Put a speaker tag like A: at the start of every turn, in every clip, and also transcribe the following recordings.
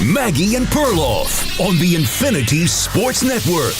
A: Maggie and Perloff on the Infinity Sports Network.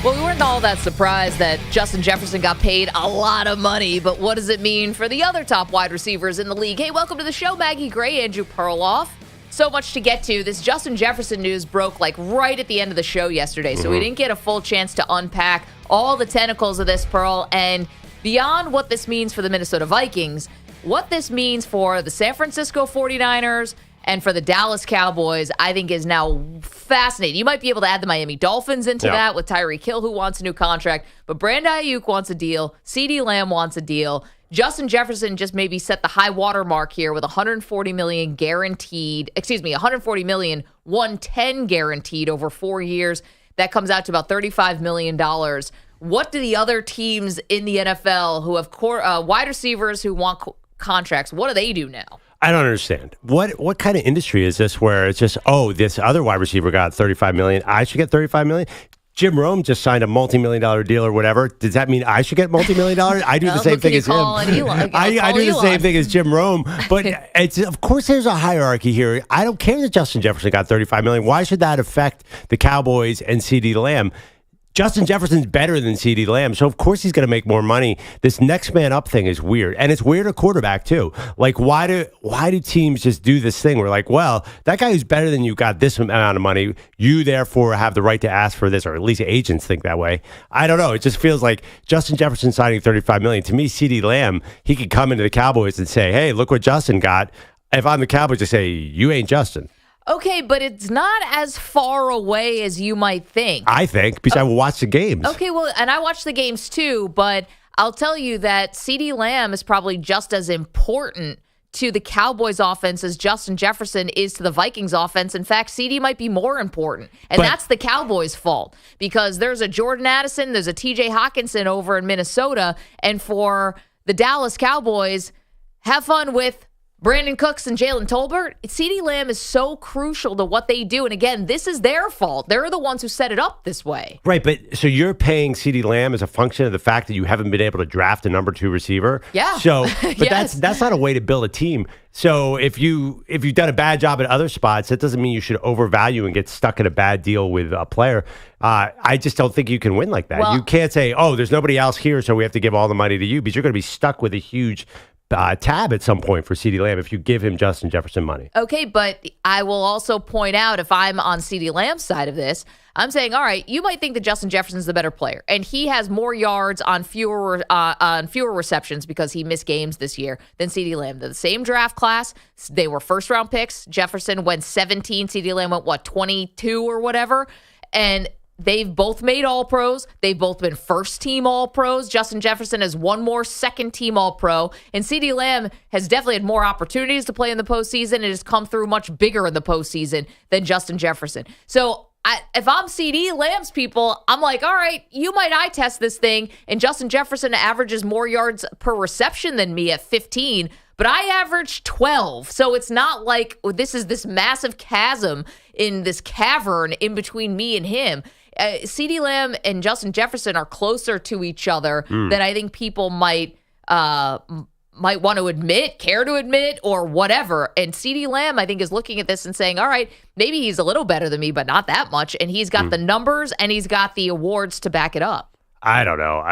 B: Well, we weren't all that surprised that Justin Jefferson got paid a lot of money, but what does it mean for the other top wide receivers in the league? Hey, welcome to the show, Maggie Gray, Andrew Perloff. So much to get to. This Justin Jefferson news broke like right at the end of the show yesterday, so we didn't get a full chance to unpack all the tentacles of this, Pearl, and beyond what this means for the Minnesota Vikings, what this means for the San Francisco 49ers and for the Dallas Cowboys, I think is now fascinating. You might be able to add the Miami Dolphins into that with Tyreek Hill, who wants a new contract. But Brandon Ayuk wants a deal. CeeDee Lamb wants a deal. Justin Jefferson just maybe set the high water mark here with $140 million guaranteed. $140 million, 110 guaranteed over 4 years. That comes out to about $35 million. What do the other teams in the NFL who have wide receivers who want contracts, what do they do now?
C: I don't understand. What kind of industry is this where it's just, this other wide receiver got $35 million. I should get $35 million? Jim Rome just signed a multi-million-dollar deal or whatever. Does that mean I should get multi-million-dollar? I do the same thing as him. I do the same thing as Jim Rome. But it's, of course, there's a hierarchy here. I don't care that Justin Jefferson got $35 million. Why should that affect the Cowboys and CeeDee Lamb? Justin Jefferson's better than CeeDee Lamb, so of course he's going to make more money. This next man up thing is weird, and it's weird at quarterback too. Like, why do teams just do this thing where like, well, that guy who's better than you got this amount of money, you therefore have the right to ask for this, or at least agents think that way. I don't know. It just feels like Justin Jefferson signing $35 million. To me, CeeDee Lamb, he could come into the Cowboys and say, hey, look what Justin got. If I'm the Cowboys, I say, you ain't Justin.
B: Okay, but it's not as far away as you might think.
C: I think, because I watch the games.
B: Okay, well, and I watch the games too, but I'll tell you that CeeDee Lamb is probably just as important to the Cowboys offense as Justin Jefferson is to the Vikings offense. In fact, CeeDee might be more important. And that's the Cowboys' fault because there's a Jordan Addison, there's a TJ Hawkinson over in Minnesota, and for the Dallas Cowboys, have fun with Brandon Cooks and Jalen Tolbert. CeeDee Lamb is so crucial to what they do. And again, this is their fault. They're the ones who set it up this way.
C: Right, but so you're paying CeeDee Lamb as a function of the fact that you haven't been able to draft a number 2 receiver?
B: Yeah.
C: So, but
B: yes.
C: that's not a way to build a team. So if you've done a bad job at other spots, that doesn't mean you should overvalue and get stuck in a bad deal with a player. I just don't think you can win like that.
B: Well,
C: you can't say, there's nobody else here, so we have to give all the money to you, because you're going to be stuck with a huge tab at some point for CeeDee Lamb if you give him Justin Jefferson money.
B: Okay, but I will also point out, if I'm on CeeDee Lamb's side of this, I'm saying, all right, you might think that Justin Jefferson's the better player, and he has more yards on fewer receptions because he missed games this year than CeeDee Lamb. They're the same draft class. They were first-round picks. Jefferson went 17. CeeDee Lamb went, 22 or whatever? And they've both made All-Pros. They've both been first-team All-Pros. Justin Jefferson has one more second-team All-Pro. And CeeDee Lamb has definitely had more opportunities to play in the postseason and has come through much bigger in the postseason than Justin Jefferson. So if I'm CeeDee Lamb's people, I'm like, all right, you might eye test this thing. And Justin Jefferson averages more yards per reception than me at 15. But I averaged 12. So it's not like this is this massive chasm in this cavern in between me and him. CeeDee Lamb and Justin Jefferson are closer to each other than I think people might want to admit, care to admit, or whatever. And CeeDee Lamb, I think, is looking at this and saying, all right, maybe he's a little better than me, but not that much. And he's got the numbers and he's got the awards to back it up.
C: I don't know.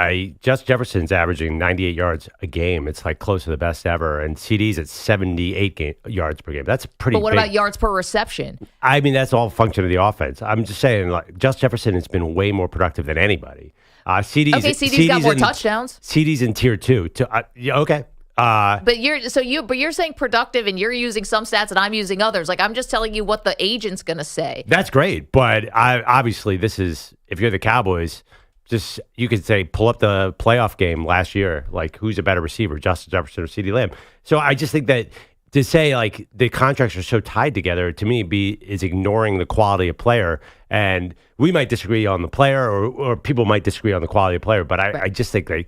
C: Justin Jefferson's averaging 98 yards a game. It's like close to the best ever. And CD's at 78 yards per game. That's pretty big.
B: But what about yards per reception?
C: I mean, that's all function of the offense. I'm just saying, like, Justin Jefferson has been way more productive than anybody.
B: CD's got more touchdowns.
C: CD's in tier 2. Okay.
B: But you're saying productive, and you're using some stats, and I'm using others. Like, I'm just telling you what the agent's going to say.
C: That's great, but obviously this is, if you're the Cowboys, just you could say pull up the playoff game last year. Like, who's a better receiver, Justin Jefferson or CeeDee Lamb? So I just think that to say like the contracts are so tied together, to me, is ignoring the quality of player. And we might disagree on the player, or people might disagree on the quality of player. But I just think it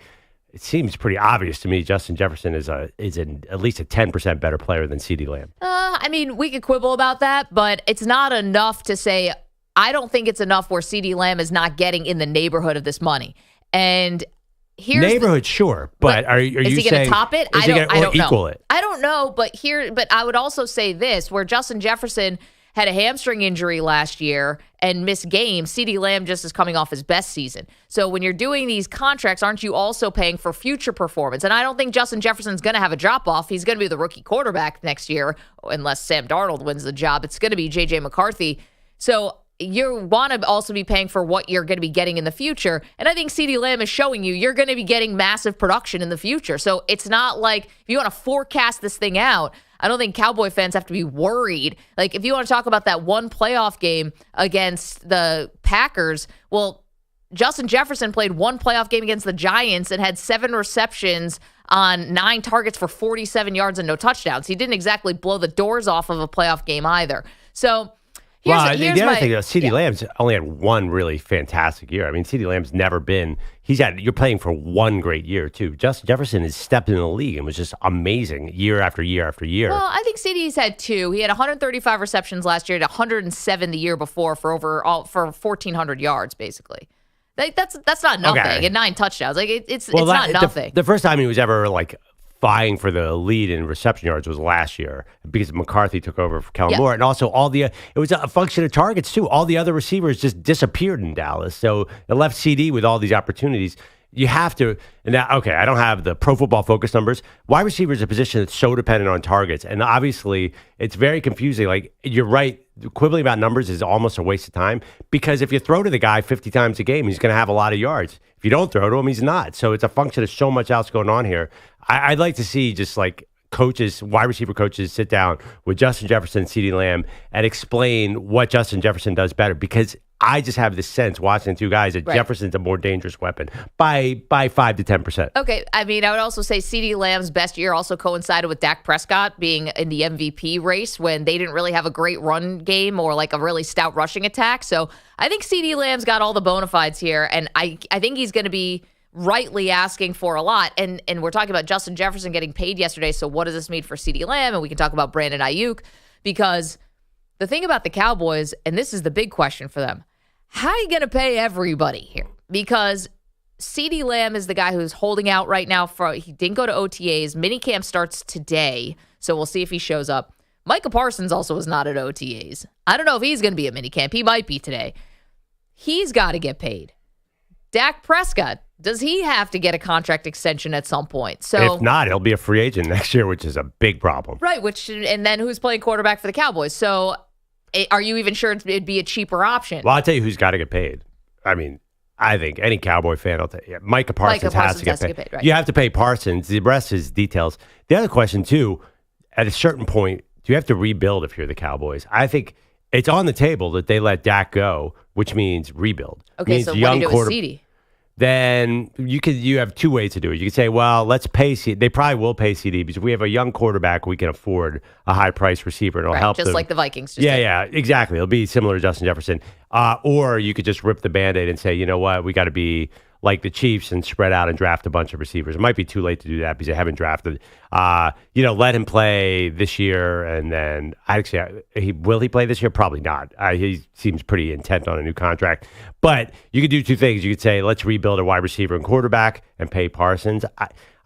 C: seems pretty obvious to me Justin Jefferson is at least a 10% better player than CeeDee Lamb.
B: I mean, we could quibble about that, but it's not enough to say. I don't think it's enough where CeeDee Lamb is not getting in the neighborhood of this money. And
C: neighborhood, sure, but are you
B: is he
C: saying
B: going to top it?
C: I don't know. Equal it?
B: I don't know, but I would also say this: where Justin Jefferson had a hamstring injury last year and missed games, CeeDee Lamb just is coming off his best season. So when you're doing these contracts, aren't you also paying for future performance? And I don't think Justin Jefferson's going to have a drop-off. He's going to be the rookie quarterback next year, unless Sam Darnold wins the job. It's going to be J.J. McCarthy. So you want to also be paying for what you're going to be getting in the future. And I think CeeDee Lamb is showing you're going to be getting massive production in the future. So it's not like if you want to forecast this thing out, I don't think Cowboy fans have to be worried. Like, if you want to talk about that one playoff game against the Packers, well, Justin Jefferson played one playoff game against the Giants and had 7 receptions on 9 targets for 47 yards and no touchdowns. He didn't exactly blow the doors off of a playoff game either. So,
C: the other thing, CeeDee Lamb's only had one really fantastic year. I mean, CeeDee Lamb's never been. You're playing for one great year too. Justin Jefferson has stepped into the league and was just amazing year after year after year.
B: Well, I think CeeDee's had 2. He had 135 receptions last year, and 107 the year before for 1,400 yards, basically. That's not nothing. Okay. And 9 touchdowns. Like it's not nothing.
C: The first time he was ever vying for the lead in reception yards was last year because McCarthy took over for Kellen Moore. And also it was a function of targets too. All the other receivers just disappeared in Dallas. So it left CD with all these opportunities. You have to, and now, I don't have the Pro Football Focus numbers. Wide receiver is a position that's so dependent on targets. And obviously it's very confusing. Like, you're right. Quibbling about numbers is almost a waste of time because if you throw to the guy 50 times a game, he's going to have a lot of yards. If you don't throw to him, he's not. So it's a function of so much else going on here. I'd like to see just like coaches, wide receiver coaches, sit down with Justin Jefferson and CeeDee Lamb and explain what Justin Jefferson does better, because I just have this sense watching the two guys that Jefferson's a more dangerous weapon by 5 to 10%.
B: Okay. I mean, I would also say CeeDee Lamb's best year also coincided with Dak Prescott being in the MVP race when they didn't really have a great run game or like a really stout rushing attack. So I think CeeDee Lamb's got all the bona fides here, and I think he's going to be rightly asking for a lot. And we're talking about Justin Jefferson getting paid yesterday. So what does this mean for CeeDee Lamb? And we can talk about Brandon Ayuk, because the thing about the Cowboys, and this is the big question for them, how are you going to pay everybody here? Because CeeDee Lamb is the guy who's holding out right now. He didn't go to OTAs. Minicamp starts today, so we'll see if he shows up. Micah Parsons also is not at OTAs. I don't know if he's going to be at minicamp. He might be today. He's got to get paid. Dak Prescott, does he have to get a contract extension at some point? So
C: if not, he'll be a free agent next year, which is a big problem.
B: Right, and then who's playing quarterback for the Cowboys? So are you even sure it'd be a cheaper option?
C: Well, I'll tell you who's got to get paid. I mean, I think any Cowboy fan will tell you. Micah Parsons has to get paid. Right. You have to pay Parsons. The rest is details. The other question, too, at a certain point, do you have to rebuild if you're the Cowboys? I think it's on the table that they let Dak go, which means rebuild.
B: Okay, so what do you do with CeeDee?
C: Then you have 2 ways to do it. You can say, well, let's pay CeeDee. They probably will pay CeeDee because if we have a young quarterback, we can afford a high-priced receiver. It'll help
B: just
C: them.
B: Like the Vikings.
C: Yeah, exactly. It'll be similar to Justin Jefferson. Or you could just rip the Band-Aid and say, you know what, we got to be like the Chiefs and spread out and draft a bunch of receivers. It might be too late to do that because they haven't drafted. Let him play this year, and then will he play this year? Probably not. He seems pretty intent on a new contract. But you could do 2 things. You could say, let's rebuild a wide receiver and quarterback and pay Parsons.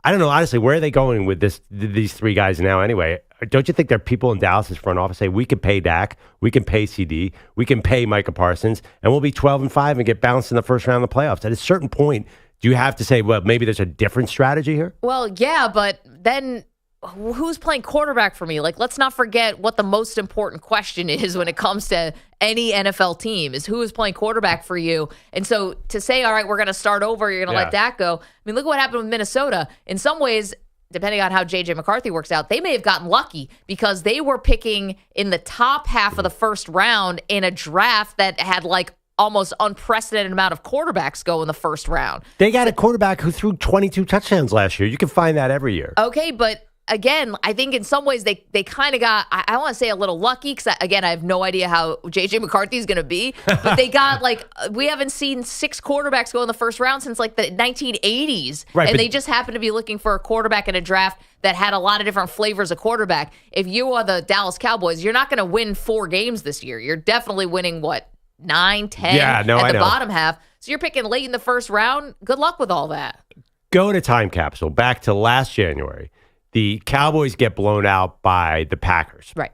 C: I don't know, honestly, where are they going with these 3 guys now anyway? Don't you think there are people in Dallas's front office say, we can pay Dak, we can pay CD, we can pay Micah Parsons, and we'll be 12-5 and get bounced in the first round of the playoffs? At a certain point, do you have to say, well, maybe there's a different strategy here?
B: Well, yeah, but then who's playing quarterback for me? Like, let's not forget what the most important question is when it comes to any NFL team is who is playing quarterback for you. And so to say, all right, we're going to start over, you're going to let Dak go. I mean, look at what happened with Minnesota. In some ways, depending on how J.J. McCarthy works out, they may have gotten lucky because they were picking in the top half of the first round in a draft that had like almost unprecedented amount of quarterbacks go in the first round.
C: They got a quarterback who threw 22 touchdowns last year. You can find that every year.
B: Okay, but again, I think in some ways they kind of got, I want to say a little lucky because, again, I have no idea how J.J. McCarthy is going to be. But they got we haven't seen 6 quarterbacks go in the first round since like the 1980s. Right, and they just happen to be looking for a quarterback in a draft that had a lot of different flavors of quarterback. If you are the Dallas Cowboys, you're not going to win 4 games this year. You're definitely winning, 9, 10 at the bottom half. So you're picking late in the first round. Good luck with all that.
C: Go to time capsule back to last January. The Cowboys get blown out by the Packers.
B: Right.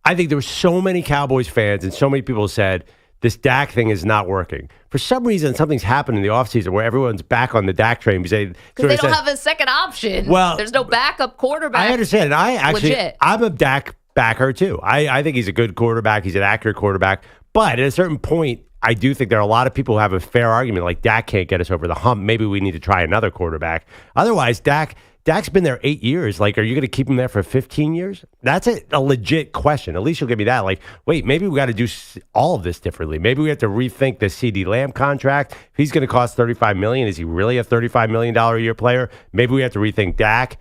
C: I think there were so many Cowboys fans and so many people said, this Dak thing is not working. For some reason, something's happened in the offseason where everyone's back on the Dak train because
B: they don't have a second option.
C: Well,
B: there's no backup quarterback.
C: I understand. And I'm a Dak backer too. I think he's a good quarterback. He's an accurate quarterback. But at a certain point, I do think there are a lot of people who have a fair argument like Dak can't get us over the hump. Maybe we need to try another quarterback. Otherwise, Dak's been there 8 years. Like, are you going to keep him there for 15 years? That's a legit question. At least you'll give me that. Like, wait, maybe we got to do all of this differently. Maybe we have to rethink the CeeDee Lamb contract. If he's going to cost $35 million, is he really a $35 million a year player? Maybe we have to rethink Dak.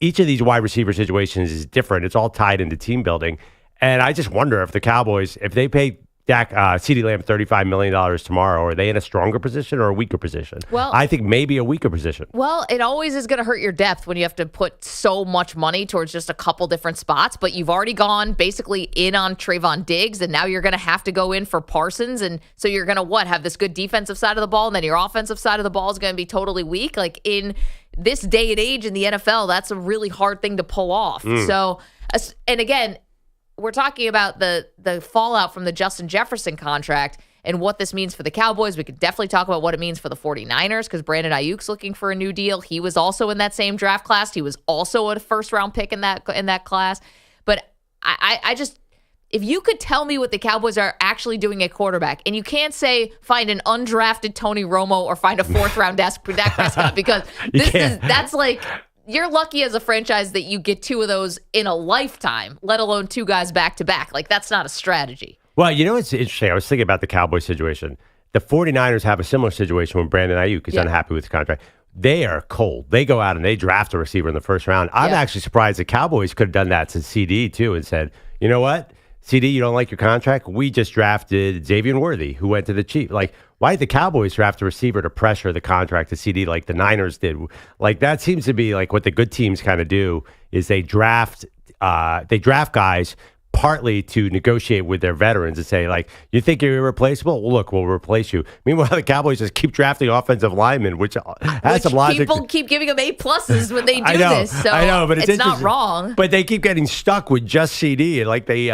C: Each of these wide receiver situations is different. It's all tied into team building. And I just wonder if the Cowboys, if they pay CeeDee Lamb $35 million tomorrow, are they in a stronger position or a weaker position?
B: Well,
C: I think maybe a weaker position.
B: Well, it always is going to hurt your depth when you have to put so much money towards just a couple different spots, but you've already gone basically in on Trayvon Diggs, and now you're going to have to go in for Parsons, and so you're going to have this good defensive side of the ball, and then your offensive side of the ball is going to be totally weak. Like, in this day and age in the NFL, that's a really hard thing to pull off. So, and again, we're talking about the fallout from the Justin Jefferson contract and what this means for the Cowboys. We could definitely talk about what it means for the 49ers because Brandon Ayuk's looking for a new deal. He was also in that same draft class. He was also a first-round pick in that class. But I just, if you could tell me what the Cowboys are actually doing at quarterback, and you can't say find an undrafted Tony Romo or find a fourth-round Dak Prescott because that's like, you're lucky as a franchise that you get two of those in a lifetime, let alone two guys back-to-back. Like, that's not a strategy.
C: Well, you know what's interesting? I was thinking about the Cowboys situation. The 49ers have a similar situation when Brandon Ayuk is unhappy with his contract. They are cold. They go out and they draft a receiver in the first round. I'm actually surprised the Cowboys could have done that to CeeDee, too, and said, you know what? CeeDee, you don't like your contract? We just drafted Xavier Worthy, who went to the Chiefs. Like, why did the Cowboys draft a receiver to pressure the contract to CeeDee like the Niners did? Like, that seems to be like what the good teams kind of do is they draft guys partly to negotiate with their veterans and say, like, you think you're irreplaceable? Well, look, we'll replace you. Meanwhile, the Cowboys just keep drafting offensive linemen, which has some logic.
B: People keep giving them A+ when they do this. So
C: I know, but it's
B: not wrong.
C: But they keep getting stuck with just CeeDee. And like they,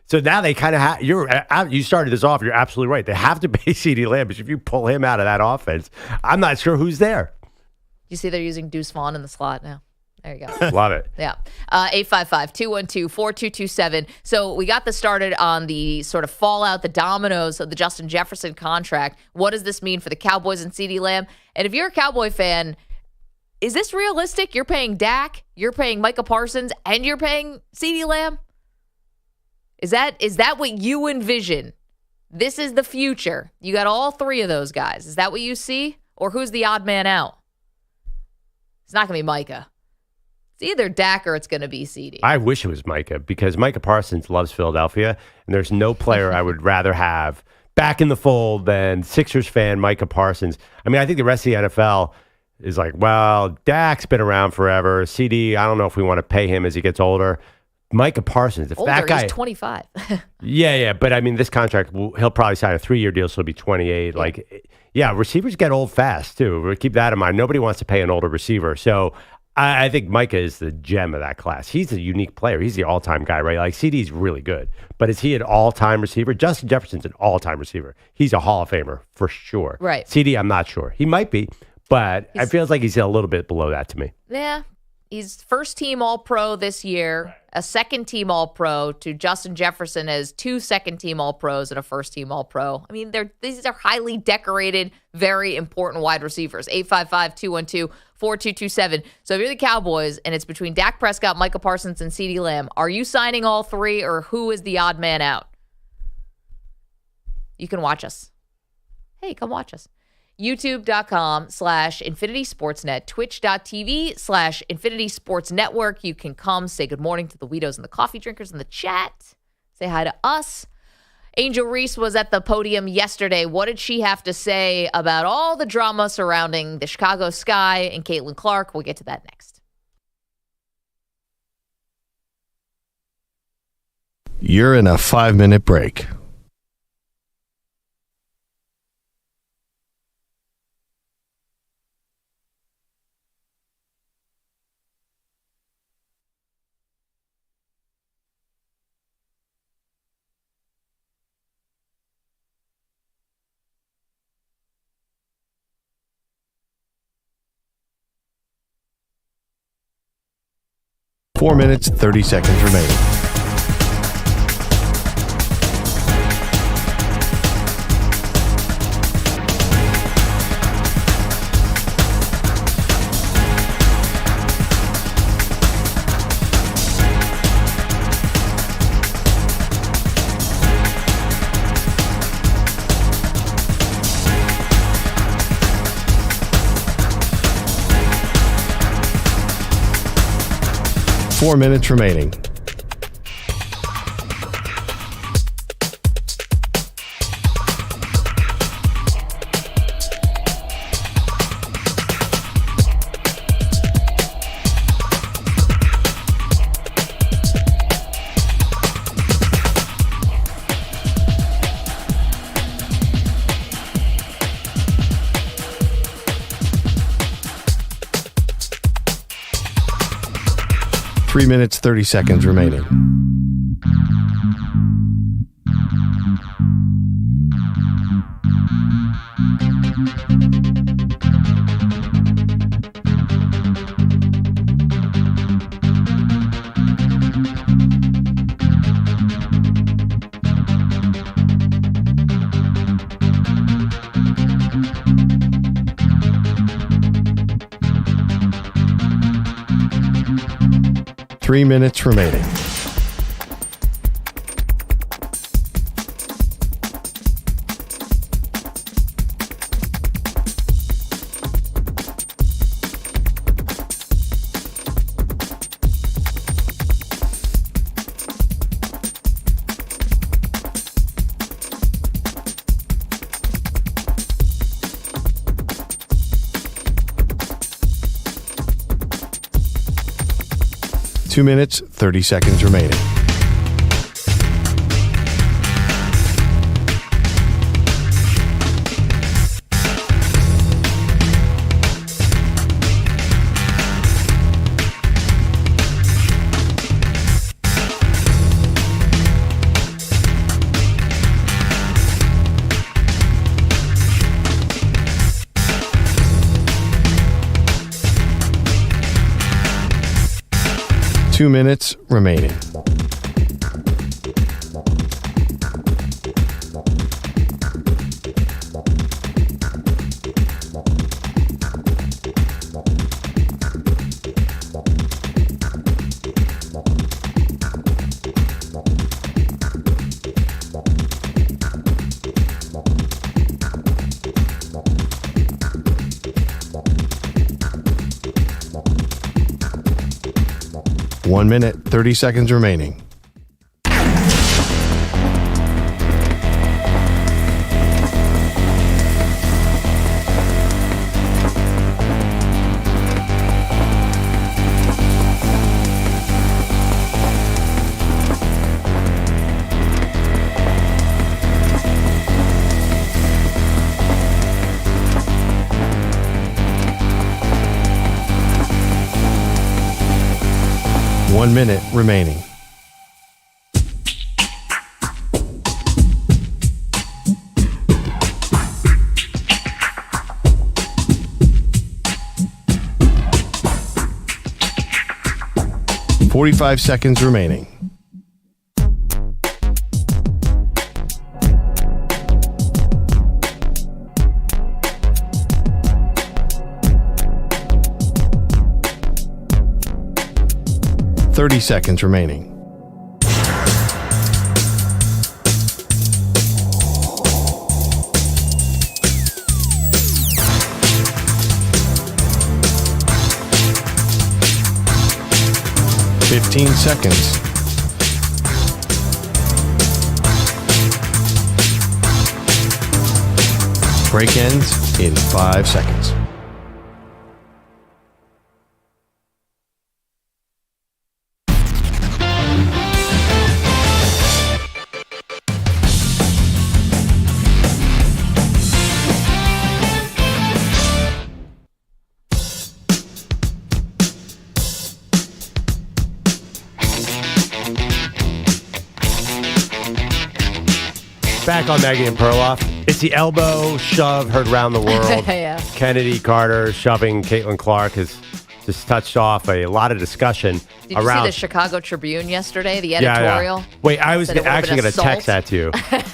C: so now they kind of have, you started this off, you're absolutely right. They have to pay CeeDee Lamb, because if you pull him out of that offense, I'm not sure who's there.
B: You see they're using Deuce Vaughn in the slot now. There you go.
C: Love it.
B: Yeah. 855-212-4227. So we got this started on the sort of fallout, the dominoes of the Justin Jefferson contract. What does this mean for the Cowboys and CeeDee Lamb? And if you're a Cowboy fan, is this realistic? You're paying Dak, you're paying Micah Parsons, and you're paying CeeDee Lamb? Is that what you envision? This is the future. You got all three of those guys. Is that what you see? Or who's the odd man out? It's not going to be Micah. It's either Dak or it's going to be CeeDee.
C: I wish it was Micah, because Micah Parsons loves Philadelphia, and there's no player I would rather have back in the fold than Sixers fan Micah Parsons. I mean, I think the rest of the NFL is like, well, Dak's been around forever. CeeDee, I don't know if we want to pay him as he gets older. Micah Parsons, if
B: older,
C: that guy,
B: he's 25.
C: yeah, but I mean, this contract, he'll probably sign a 3-year deal, so he'll be 28. Like, yeah, receivers get old fast too. Keep that in mind. Nobody wants to pay an older receiver, so I think Micah is the gem of that class. He's a unique player. He's the all-time guy, right? Like, CeeDee's really good. But is he an all-time receiver? Justin Jefferson's an all-time receiver. He's a Hall of Famer for sure.
B: Right.
C: CeeDee, I'm not sure. He might be, but it feels like he's a little bit below that to me.
B: Yeah. He's first-team All-Pro this year, a second-team All-Pro, to Justin Jefferson as 2 second-team All-Pros and a first-team All-Pro. I mean, these are highly decorated, very important wide receivers. 855-212-4227. So if you're the Cowboys and it's between Dak Prescott, Micah Parsons, and CeeDee Lamb, are you signing all three, or who is the odd man out? You can watch us. Hey, come watch us. YouTube.com/Infinity Sportsnet, Twitch.tv/Infinity Sports Network. You can come say good morning to the Weedos and the coffee drinkers in the chat. Say hi to us. Angel Reese was at the podium yesterday. What did she have to say about all the drama surrounding the Chicago Sky and Caitlin Clark? We'll get to that next.
D: You're in a 5-minute break. 4 minutes, 30 seconds remaining. Four minutes remaining. Three minutes, 30 seconds remaining. Three minutes remaining. Two minutes, 30 seconds remaining. Two minutes remaining. One minute, 30 seconds remaining. One minute remaining. .45 seconds remaining. .30 seconds remaining. .15 seconds. Break ends in 5 seconds.
C: Back on Maggie and Perloff. It's the elbow shove heard around the world.
B: Yeah.
C: Kennedy Carter shoving Caitlin Clark. His just touched off a lot of discussion
B: Did you
C: around.
B: see the Chicago Tribune yesterday, the
C: Yeah,
B: editorial?
C: yeah. Wait, I was
B: Said it would've
C: actually
B: been
C: going to text that to you.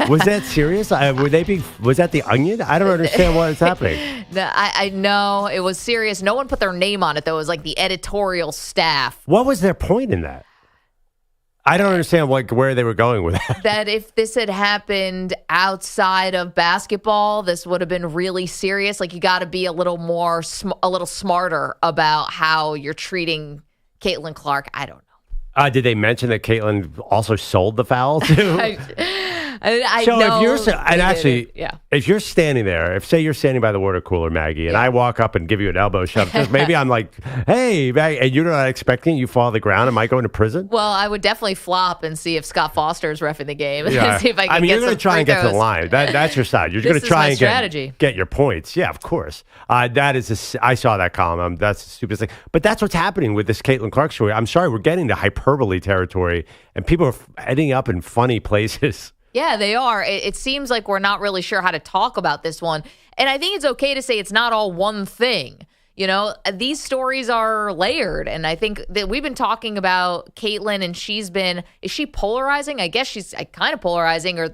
C: Was that serious? Was that the Onion? I don't understand what is happening.
B: No, I know it was serious. No one put their name on it, though. It was like the editorial staff.
C: What was their point in that? I don't understand where they were going with that.
B: That if this had happened outside of basketball, this would have been really serious. Like, you got to be a little more, a little smarter about how you're treating Caitlin Clark. I don't know.
C: Did they mention that Caitlin also sold the foul too?
B: I
C: So
B: know
C: if you're and actually,
B: yeah.
C: if you're standing there, say you're standing by the water cooler, Maggie, and I walk up and give you an elbow shove, just maybe I'm like, "Hey, Maggie," and you're not expecting, you fall to the ground. Am I going to prison?
B: Well, I would definitely flop and see if Scott Foster is reffing the game.
C: Yeah.
B: And see if I can get
C: you're going to try and get to the
B: free
C: line. That's your side. You're
B: This
C: going to
B: is
C: try
B: my
C: and
B: strategy.
C: get your points. Yeah, of course. That is. I saw that column. That's the stupidest thing. But that's what's happening with this Caitlin Clark story. I'm sorry, we're getting to hyperbole territory, and people are ending up in funny places.
B: Yeah, they are. It seems like we're not really sure how to talk about this one. And I think it's okay to say it's not all one thing. You know, these stories are layered. And I think that we've been talking about Caitlin, and is she polarizing? I guess she's kind of polarizing, or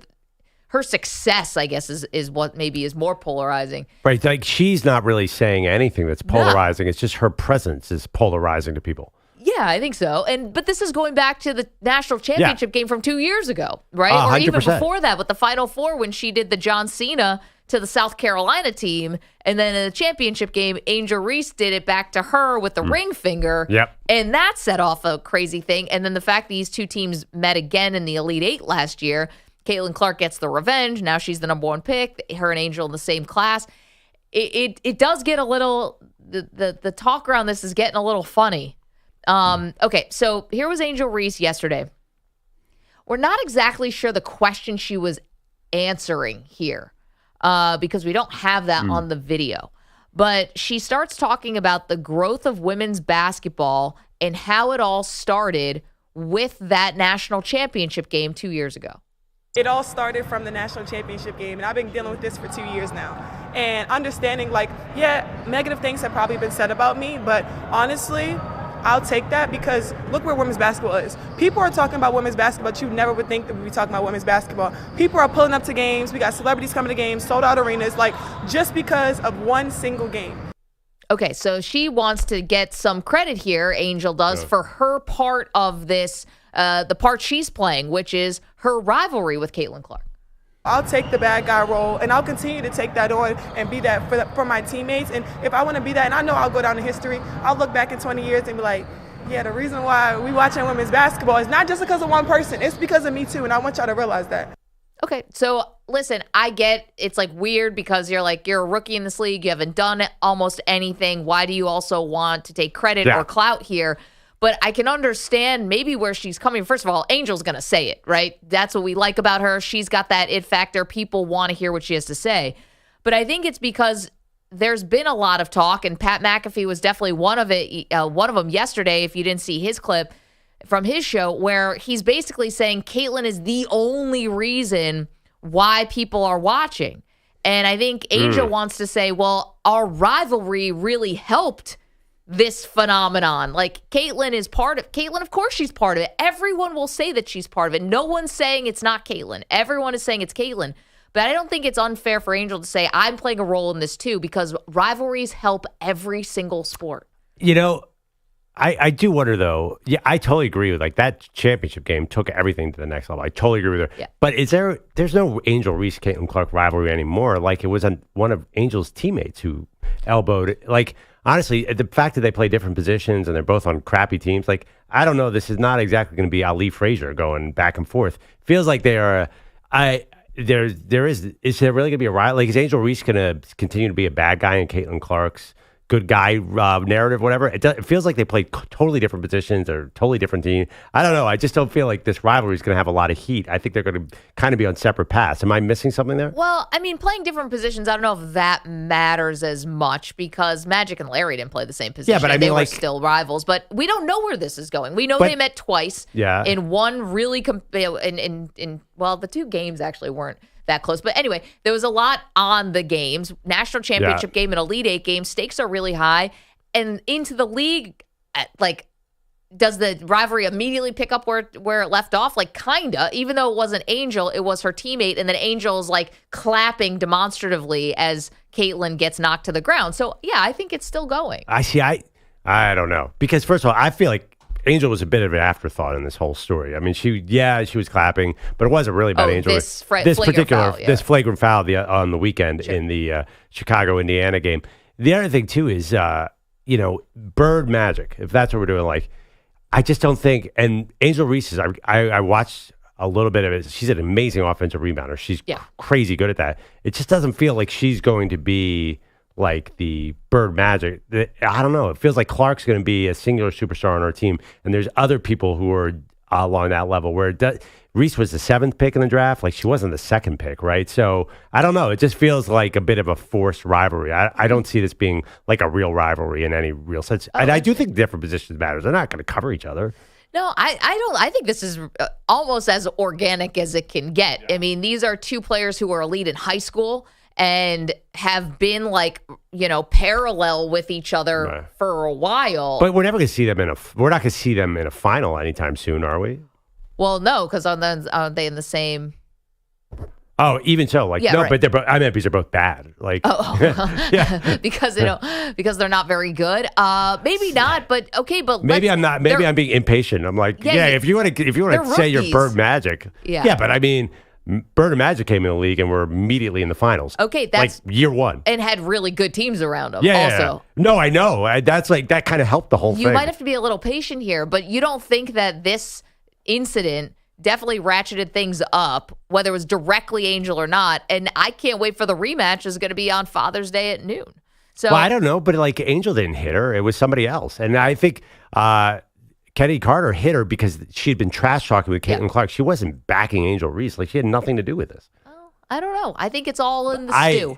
B: her success, I guess, is what maybe is more polarizing.
C: Right. Like, she's not really saying anything that's polarizing. It's just her presence is polarizing to people.
B: Yeah, I think so. But this is going back to the national championship game from 2 years ago, right? Or even
C: 100%.
B: before that with the Final Four, when she did the John Cena to the South Carolina team. And then in the championship game, Angel Reese did it back to her with the ring finger.
C: Yep.
B: And that set off a crazy thing. And then the fact these two teams met again in the Elite Eight last year, Caitlin Clark gets the revenge. Now she's the number one pick. Her and Angel in the same class. It does get a little, the talk around this is getting a little funny. Okay, so here was Angel Reese yesterday. We're not exactly sure the question she was answering here because we don't have that on the video. But she starts talking about the growth of women's basketball and how it all started with that national championship game 2 years ago.
E: It all started from the national championship game, and I've been dealing with this for 2 years now. And understanding, like, yeah, negative things have probably been said about me, but honestly, I'll take that because look where women's basketball is. People are talking about women's basketball, but you never would think that we'd be talking about women's basketball. People are pulling up to games. We got celebrities coming to games, sold out arenas, like just because of one single game.
B: Okay, so she wants to get some credit here, Angel does, for her part of this, the part she's playing, which is her rivalry with Caitlin Clark.
E: I'll take the bad guy role, and I'll continue to take that on and be that for my teammates. And if I want to be that, and I know I'll go down in history, I'll look back in 20 years and be like, yeah, the reason why we watching women's basketball is not just because of one person. It's because of me, too, and I want y'all to realize that.
B: Okay, so listen, I get it's like weird because you're a rookie in this league. You haven't done almost anything. Why do you also want to take credit or clout here? But I can understand maybe where she's coming. First of all, Angel's going to say it, right? That's what we like about her. She's got that it factor. People want to hear what she has to say. But I think it's because there's been a lot of talk, and Pat McAfee was definitely one of them yesterday, if you didn't see his clip from his show, where he's basically saying Caitlin is the only reason why people are watching. And I think Angel wants to say, well, our rivalry really helped this phenomenon. Like, Caitlin, of course she's part of it. Everyone will say that she's part of it. No one's saying it's not Caitlin. Everyone is saying it's Caitlin. But I don't think it's unfair for Angel to say, I'm playing a role in this too, because rivalries help every single sport.
C: You know, I do wonder, though. Yeah, I totally agree with, like, that championship game took everything to the next level. I totally agree with her.
B: Yeah.
C: But there's no Angel Reese, Caitlin Clark rivalry anymore. Like, it was on one of Angel's teammates who elbowed it. Like, honestly, the fact that they play different positions and they're both on crappy teams, like, I don't know. This is not exactly going to be Ali Frazier going back and forth. Feels like they are. Is there really going to be a riot? Like, is Angel Reese going to continue to be a bad guy in Caitlin Clark's good guy narrative, whatever? It feels like they play totally different positions or totally different team. I don't know. I just don't feel like this rivalry is going to have a lot of heat. I think they're going to kind of be on separate paths. Am I missing something there?
B: Well, I mean, playing different positions, I don't know if that matters as much because Magic and Larry didn't play the same position.
C: Yeah, but I mean,
B: they were
C: like,
B: still rivals. But we don't know where this is going. We know they met twice.
C: Yeah.
B: In one really well, the two games actually weren't that close. But anyway, there was a lot on the games. National championship game and Elite Eight game. Stakes are really high. and into the league, like, does the rivalry immediately pick up where it left off? Like, kinda. Even though it wasn't Angel, it was her teammate, and then Angel's like clapping demonstratively as Caitlyn gets knocked to the ground. So yeah, I think it's still going.
C: I don't know, because first of all, I feel like Angel was a bit of an afterthought in this whole story. I mean, she was clapping, but it wasn't really about Angel.
B: This flagrant
C: foul on the weekend in the Chicago Indiana game. The other thing too is bird magic. If that's what we're doing, like. I just don't think, and Angel Reese I watched a little bit of it. She's an amazing offensive rebounder. She's crazy good at that. It just doesn't feel like she's going to be like the bird magic. I don't know. It feels like Clark's going to be a singular superstar on our team, and there's other people who are along that level where Reese was the 7th pick in the draft. Like, she wasn't the 2nd pick, right? So I don't know. It just feels like a bit of a forced rivalry. I don't see this being like a real rivalry in any real sense. And I do think different positions matters. They're not going to cover each other.
B: No, I don't. I think this is almost as organic as it can get. Yeah. I mean, these are two players who were elite in high school and have been parallel with each other for a while.
C: But we're never going to see them we're not going to see them in a final anytime soon, are we?
B: Well, no, because aren't they in the same?
C: Oh, even so, but they're both. I mean, because they're both bad. Like,
B: yeah, because they're not very good. Maybe not, but okay, but
C: maybe I'm not. Maybe I'm being impatient. I'm like, if you want to say you're Bird Magic, but I mean, Bird and Magic came in the league and were immediately in the finals.
B: Okay, that's
C: like year one,
B: and had really good teams around them.
C: Yeah. No, I know. That's like that kind of helped the whole thing.
B: You might have to be a little patient here, but you don't think that this incident definitely ratcheted things up, whether it was directly Angel or not. And I can't wait for the rematch. Is going to be on Father's Day at noon. So
C: I don't know, but like Angel didn't hit her; it was somebody else. And I think Kennedy Carter hit her because she had been trash talking with Caitlin Clark. She wasn't backing Angel Reese; like she had nothing to do with this.
B: Oh, I don't know. I think it's all in the stew.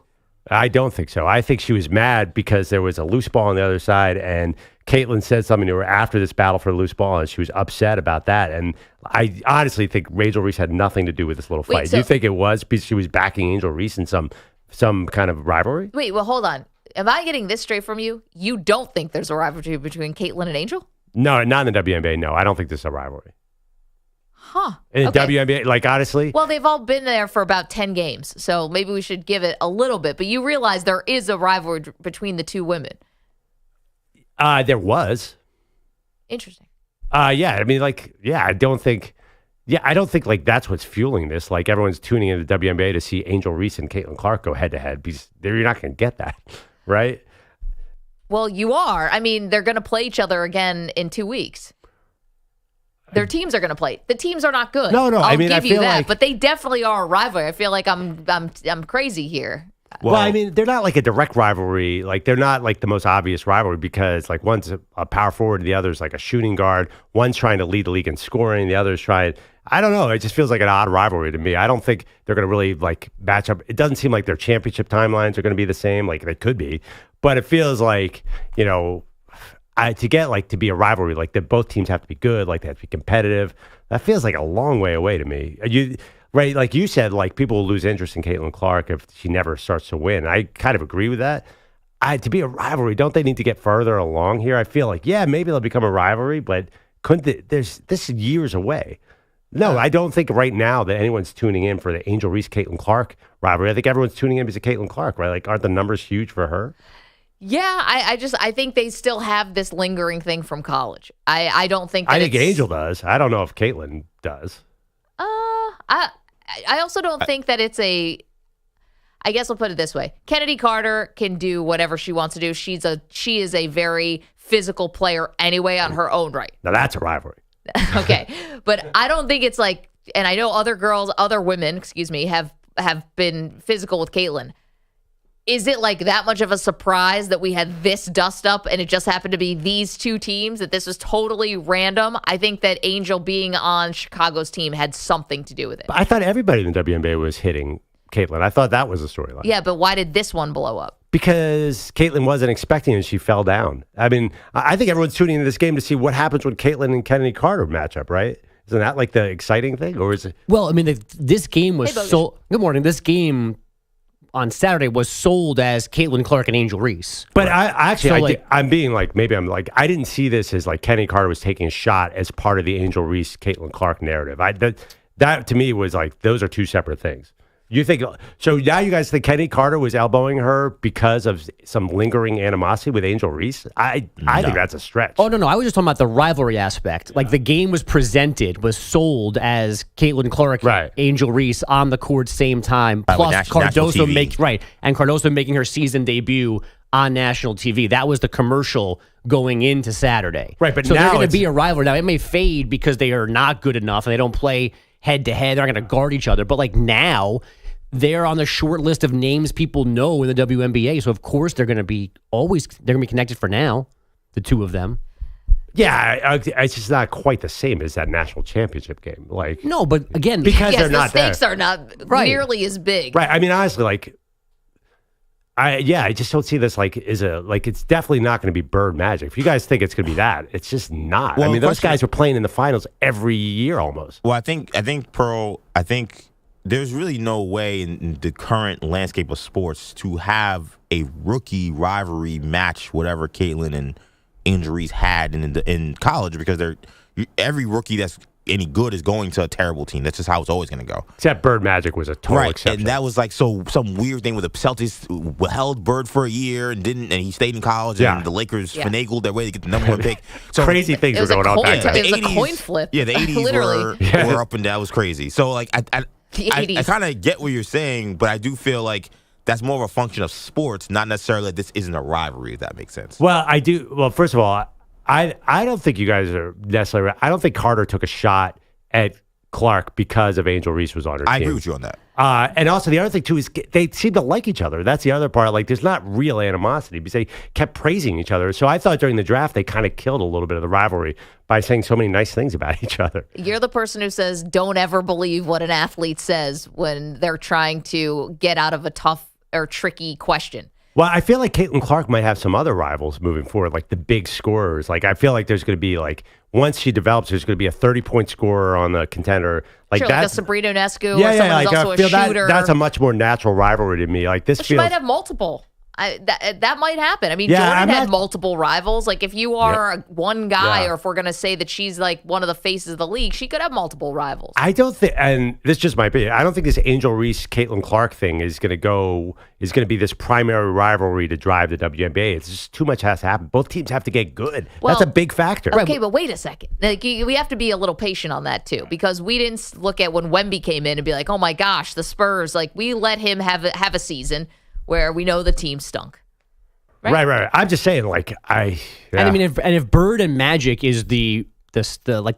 C: I don't think so. I think she was mad because there was a loose ball on the other side, and Caitlin said something to her after this battle for the loose ball, and she was upset about that. And I honestly think Angel Reese had nothing to do with this little fight. Do you think it was because she was backing Angel Reese in some kind of rivalry?
B: Wait, well, hold on. Am I getting this straight from you? You don't think there's a rivalry between Caitlin and Angel?
C: No, not in the WNBA. No, I don't think there's a rivalry.
B: Huh.
C: In the WNBA, like honestly?
B: Well, they've all been there for about 10 games, so maybe we should give it a little bit. But you realize there is a rivalry between the two women.
C: There was.
B: Interesting.
C: Yeah. I mean, I don't think like that's what's fueling this. Like everyone's tuning into the WNBA to see Angel Reese and Caitlin Clark go head to head because you're not going to get that, right?
B: Well, you are. I mean, they're going to play each other again in 2 weeks. Their teams are going to play. The teams are not good.
C: No.
B: I give you that, but they definitely are a rivalry. I feel like I'm crazy here.
C: Well, I mean, they're not like a direct rivalry. Like they're not like the most obvious rivalry because like one's a power forward, the other's like a shooting guard. One's trying to lead the league in scoring, the other's trying. I don't know. It just feels like an odd rivalry to me. I don't think they're going to really like match up. It doesn't seem like their championship timelines are going to be the same. Like they could be, but it feels like to be a rivalry, like that both teams have to be good, like they have to be competitive. That feels like a long way away to me. Right, like you said, like people will lose interest in Caitlin Clark if she never starts to win. I kind of agree with that. To be a rivalry, don't they need to get further along here? I feel like, maybe they'll become a rivalry, but this is years away. No, I don't think right now that anyone's tuning in for the Angel Reese Caitlin Clark rivalry. I think everyone's tuning in because of Caitlin Clark, right? Like, aren't the numbers huge for her?
B: Yeah, I think they still have this lingering thing from college. I don't think. I
C: think Angel does. I don't know if Caitlin does.
B: I also don't think that it's I guess I'll put it this way. Kennedy Carter can do whatever she wants to do. She is a very physical player anyway on her own right.
C: Now that's a rivalry.
B: Okay. But I don't think it's like, and I know other women, have been physical with Caitlin. Is it like that much of a surprise that we had this dust up and it just happened to be these two teams, that this was totally random? I think that Angel being on Chicago's team had something to do with it.
C: But I thought everybody in the WNBA was hitting Caitlin. I thought that was the storyline.
B: Yeah, but why did this one blow up?
C: Because Caitlin wasn't expecting it and she fell down. I mean, I think everyone's tuning into this game to see what happens when Caitlin and Kennedy Carter match up, right? Isn't that like the exciting thing? Or is it?
F: Well, I mean, this game was Good morning. This game on Saturday was sold as Caitlin Clark and Angel Reese.
C: But I didn't see this as like Kenny Carter was taking a shot as part of the Angel Reese, Caitlin Clark narrative. That to me was like, those are two separate things. You think so? Now you guys think Kenny Carter was elbowing her because of some lingering animosity with Angel Reese? I think that's a stretch.
F: Oh no! I was just talking about the rivalry aspect. Like the game was sold as Caitlin Clark, Angel Reese on the court same time. Plus Cardoso Cardoso making her season debut on national TV. That was the commercial going into Saturday.
C: Right, but
F: so
C: now
F: they're going to be a rivalry. Now it may fade because they are not good enough and they don't play head to head. They're not going to guard each other. But like now, they're on the short list of names people know in the WNBA. So of course they're going to be connected for now, the two of them.
C: Yeah, it's just not quite the same as that national championship game. Like
F: no, but again,
C: because they're not
B: the stakes are not nearly as big.
C: Right. I mean, honestly, like I just don't see this like it's definitely not going to be Bird Magic. If you guys think it's going to be that, it's just not. Well, I mean, those guys were playing in the finals every year almost.
G: Well, I think Pearl, there's really no way in the current landscape of sports to have a rookie rivalry match whatever Caitlin and Angel Reese had in college, because every rookie that's any good is going to a terrible team. That's just how it's always going to go.
C: Except Bird Magic was a total exception.
G: And that was like some weird thing where the Celtics held Bird for a year and he stayed in college, and the Lakers finagled their way to get the number one pick.
C: So crazy things were going on back then.
B: It was a coin flip.
G: Yeah, the 80s were up and down. It was crazy. So like I kind of get what you're saying, but I do feel like that's more of a function of sports, not necessarily that this isn't a rivalry, if that makes sense.
C: Well, I do. Well, first of all, I don't think you guys are necessarily right. I don't think Carter took a shot at Clark because of Angel Reese was on her team.
G: I agree with you on that.
C: And also the other thing, too, is they seem to like each other. That's the other part. Like, there's not real animosity because they kept praising each other. So I thought during the draft they kind of killed a little bit of the rivalry by saying so many nice things about each other.
B: You're the person who says don't ever believe what an athlete says when they're trying to get out of a tough or tricky question.
C: Well, I feel like Caitlin Clark might have some other rivals moving forward, like the big scorers. Like, I feel like there's going to be, like, once she develops, there's going to be a 30-point scorer on the contender. Like,
B: sure, like a Sabrina Ionescu
C: or
B: someone who's also a shooter.
C: That's a much more natural rivalry to me. Like, this
B: she might have multiple. That might happen. I mean, Jordan had multiple rivals. Like, if you are one guy, or if we're going to say that she's like one of the faces of the league, she could have multiple rivals.
C: I don't think, and this just might be, I don't think this Angel Reese, Caitlin Clark thing is going to be this primary rivalry to drive the WNBA. It's just too much has to happen. Both teams have to get good. That's a big factor.
B: Okay, but wait a second. Like, we have to be a little patient on that too, because we didn't look at when Wemby came in and be like, oh my gosh, the Spurs, like, we let him have a season where we know the team stunk.
C: Right. I'm just saying, like,
F: And I mean, if Bird and Magic is the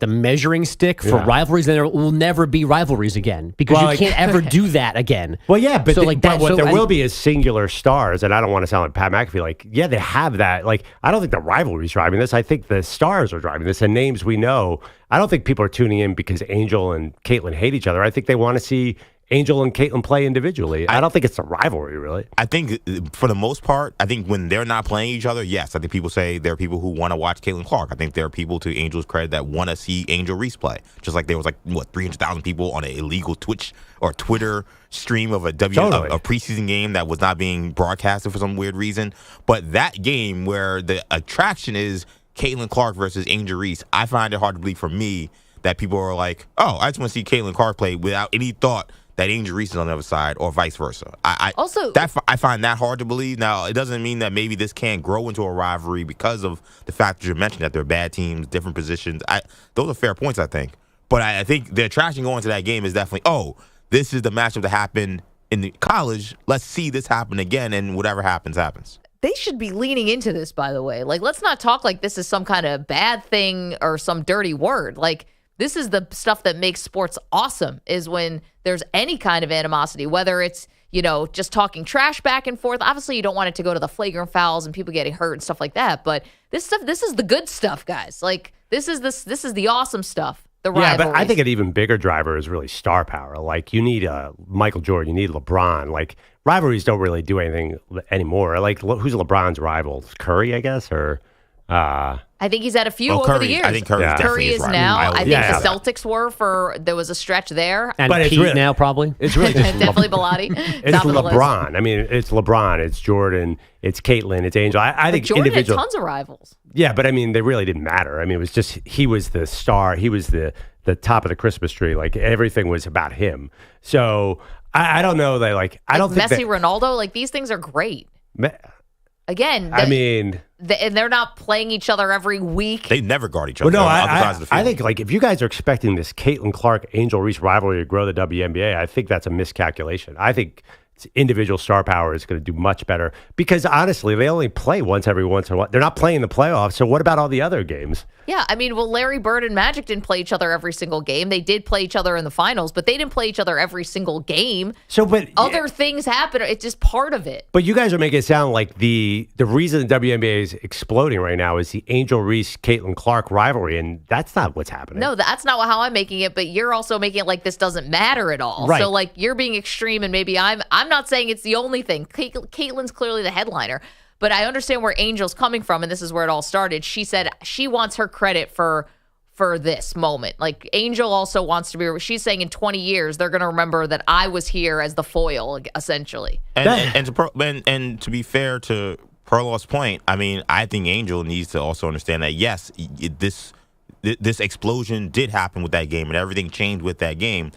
F: measuring stick for rivalries, then there will never be rivalries again, because you can't ever do that again.
C: Well, yeah, but there will be is singular stars, and I don't want to sound like Pat McAfee. Like, yeah, they have that. Like, I don't think the rivalry's driving this. I think the stars are driving this, and names we know. I don't think people are tuning in because Angel and Caitlin hate each other. I think they want to see Angel and Caitlin play individually. I don't think it's a rivalry, really.
G: I think for the most part, I think when they're not playing each other, yes, I think people say there are people who want to watch Caitlin Clark. I think there are people, to Angel's credit, that want to see Angel Reese play. Just like there was 300,000 people on an illegal Twitch or Twitter stream of a preseason game that was not being broadcasted for some weird reason. But that game where the attraction is Caitlin Clark versus Angel Reese, I find it hard to believe for me that people are like, oh, I just want to see Caitlin Clark play without any thought that Angel Reese is on the other side, or vice versa. I find that hard to believe. Now, it doesn't mean that maybe this can't grow into a rivalry because of the fact that you mentioned that they're bad teams, different positions. Those are fair points, I think. But I think the attraction going to that game is definitely, this is the matchup that happened in the college. Let's see this happen again, and whatever happens, happens.
B: They should be leaning into this, by the way. Like, let's not talk like this is some kind of bad thing or some dirty word. Like, this is the stuff that makes sports awesome, is when there's any kind of animosity, whether it's, just talking trash back and forth. Obviously, you don't want it to go to the flagrant fouls and people getting hurt and stuff like that. But this is the good stuff, guys. Like, this is the awesome stuff. The rivalries.
C: Yeah, but I think an even bigger driver is really star power. Like, you need Michael Jordan, you need LeBron. Like, rivalries don't really do anything anymore. Like, who's LeBron's rival? Curry, I guess, or
B: I think he's had a few over the years.
G: I think Curry
B: is now. I think the Celtics were there was a stretch there.
F: And but Pete now probably.
C: It's really just
B: definitely Bellotti.
C: It's LeBron. I mean, it's LeBron, it's Jordan, it's Caitlin, it's Angel. I think
B: Jordan
C: individual,
B: had tons of rivals.
C: Yeah, but I mean, they really didn't matter. I mean, it was just he was the star. He was the top of the Christmas tree. Like everything was about him. So I don't know. They I don't think
B: Messi, Ronaldo. Like these things are great. Again, and they're not playing each other every week.
G: They never guard each other.
C: Well, no, I think if you guys are expecting this Caitlin Clark Angel Reese rivalry to grow the WNBA, I think that's a miscalculation. I think individual star power is going to do much better because honestly, they only play once in a while. They're not playing the playoffs. So what about all the other games?
B: Yeah, I mean, Larry Bird and Magic didn't play each other every single game. They did play each other in the finals, but they didn't play each other every single game.
C: So, but
B: other things happen. It's just part of it.
C: But you guys are making it sound like the reason the WNBA is exploding right now is the Angel Reese Caitlin Clark rivalry, and that's not what's happening.
B: No, that's not how I'm making it. But you're also making it like this doesn't matter at all.
C: Right.
B: So you're being extreme, and maybe I'm not saying it's the only thing. Caitlin's clearly the headliner. But I understand where Angel's coming from, and this is where it all started. She said she wants her credit for this moment. Like, Angel also wants to be, she's saying in 20 years, they're going to remember that I was here as the foil, essentially.
G: And to be fair to Perloff's point, I mean, I think Angel needs to also understand that, yes, this explosion did happen with that game, and everything changed with that game.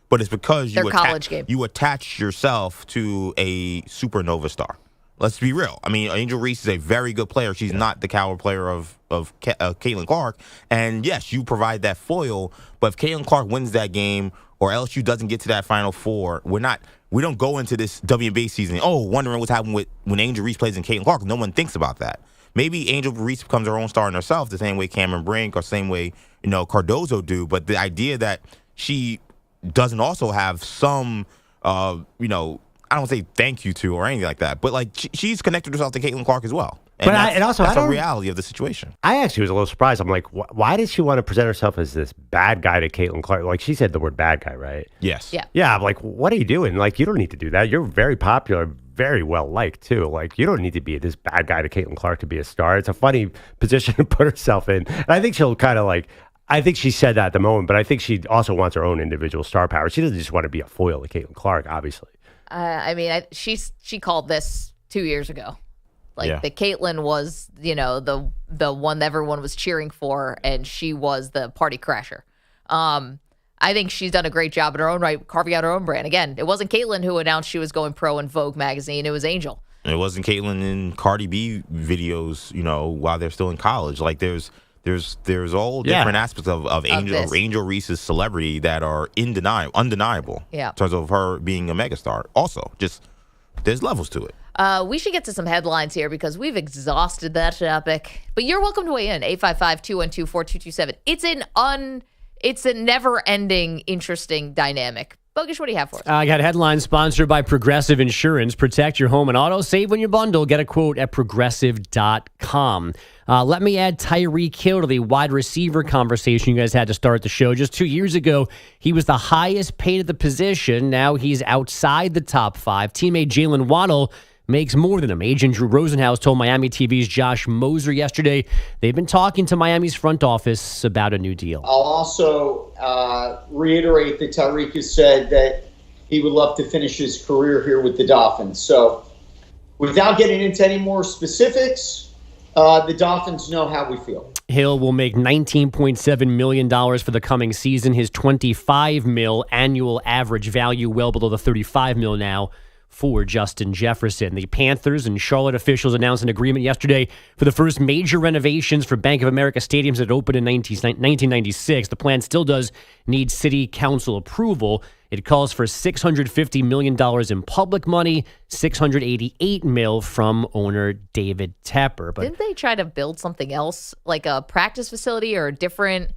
G: But it's because you attach yourself to a supernova star. Let's be real. I mean, Angel Reese is a very good player. She's not the caliber player of Caitlin Clark. And yes, you provide that foil. But if Caitlin Clark wins that game or LSU doesn't get to that Final Four, we don't go into this WNBA season, wondering what's happening when Angel Reese plays in Caitlin Clark. No one thinks about that. Maybe Angel Reese becomes her own star in herself the same way Cameron Brink or same way, Cardozo do. But the idea that she doesn't also have some, I don't say thank you to or anything like that, but she's connected herself to Caitlin Clark as well. And that's a reality of the situation.
C: I actually was a little surprised. I'm like, why did she want to present herself as this bad guy to Caitlin Clark? Like, she said the word bad guy, right?
G: Yes.
B: Yeah.
C: Yeah. I'm like, what are you doing? Like, you don't need to do that. You're very popular, very well liked too. Like, you don't need to be this bad guy to Caitlin Clark to be a star. It's a funny position to put herself in. And I think she'll kind of I think she said that at the moment, but I think she also wants her own individual star power. She doesn't just want to be a foil to Caitlin Clark, obviously.
B: She called this 2 years ago. The Caitlin was, the one that everyone was cheering for, and she was the party crasher. I think she's done a great job in her own right, carving out her own brand. Again, it wasn't Caitlin who announced she was going pro in Vogue magazine. It was Angel.
G: And it wasn't Caitlin in Cardi B videos, while they're still in college. Like, there's all different aspects of Angel Reese's celebrity that are undeniable.
B: Yeah.
G: In terms of her being a megastar. Also, just there's levels to it.
B: We should get to some headlines here because we've exhausted that topic. But you're welcome to weigh in. 855-212-4227. It's a never-ending, interesting dynamic. Bogus, what do you have for us?
F: I got headlines sponsored by Progressive Insurance. Protect your home and auto. Save when you bundle. Get a quote at progressive.com. Let me add Tyreek Hill to the wide receiver conversation you guys had to start the show. Just 2 years ago, he was the highest paid at the position. Now he's outside the top 5. Teammate Jalen Waddle makes more than him. Agent Drew Rosenhaus told Miami TV's Josh Moser yesterday they've been talking to Miami's front office about a new deal.
H: I'll also reiterate that Tyreek has said that he would love to finish his career here with the Dolphins. So without getting into any more specifics, the Dolphins know how we feel.
F: Hill will make $19.7 million for the coming season. His $25 million annual average value well below the $35 million now for Justin Jefferson. The Panthers and Charlotte officials announced an agreement yesterday for the first major renovations for Bank of America stadiums that opened in 1996. The plan still does need city council approval. It calls for $650 million in public money, $688 million from owner David Tepper. But
B: didn't they try to build something else, like a practice facility or a different?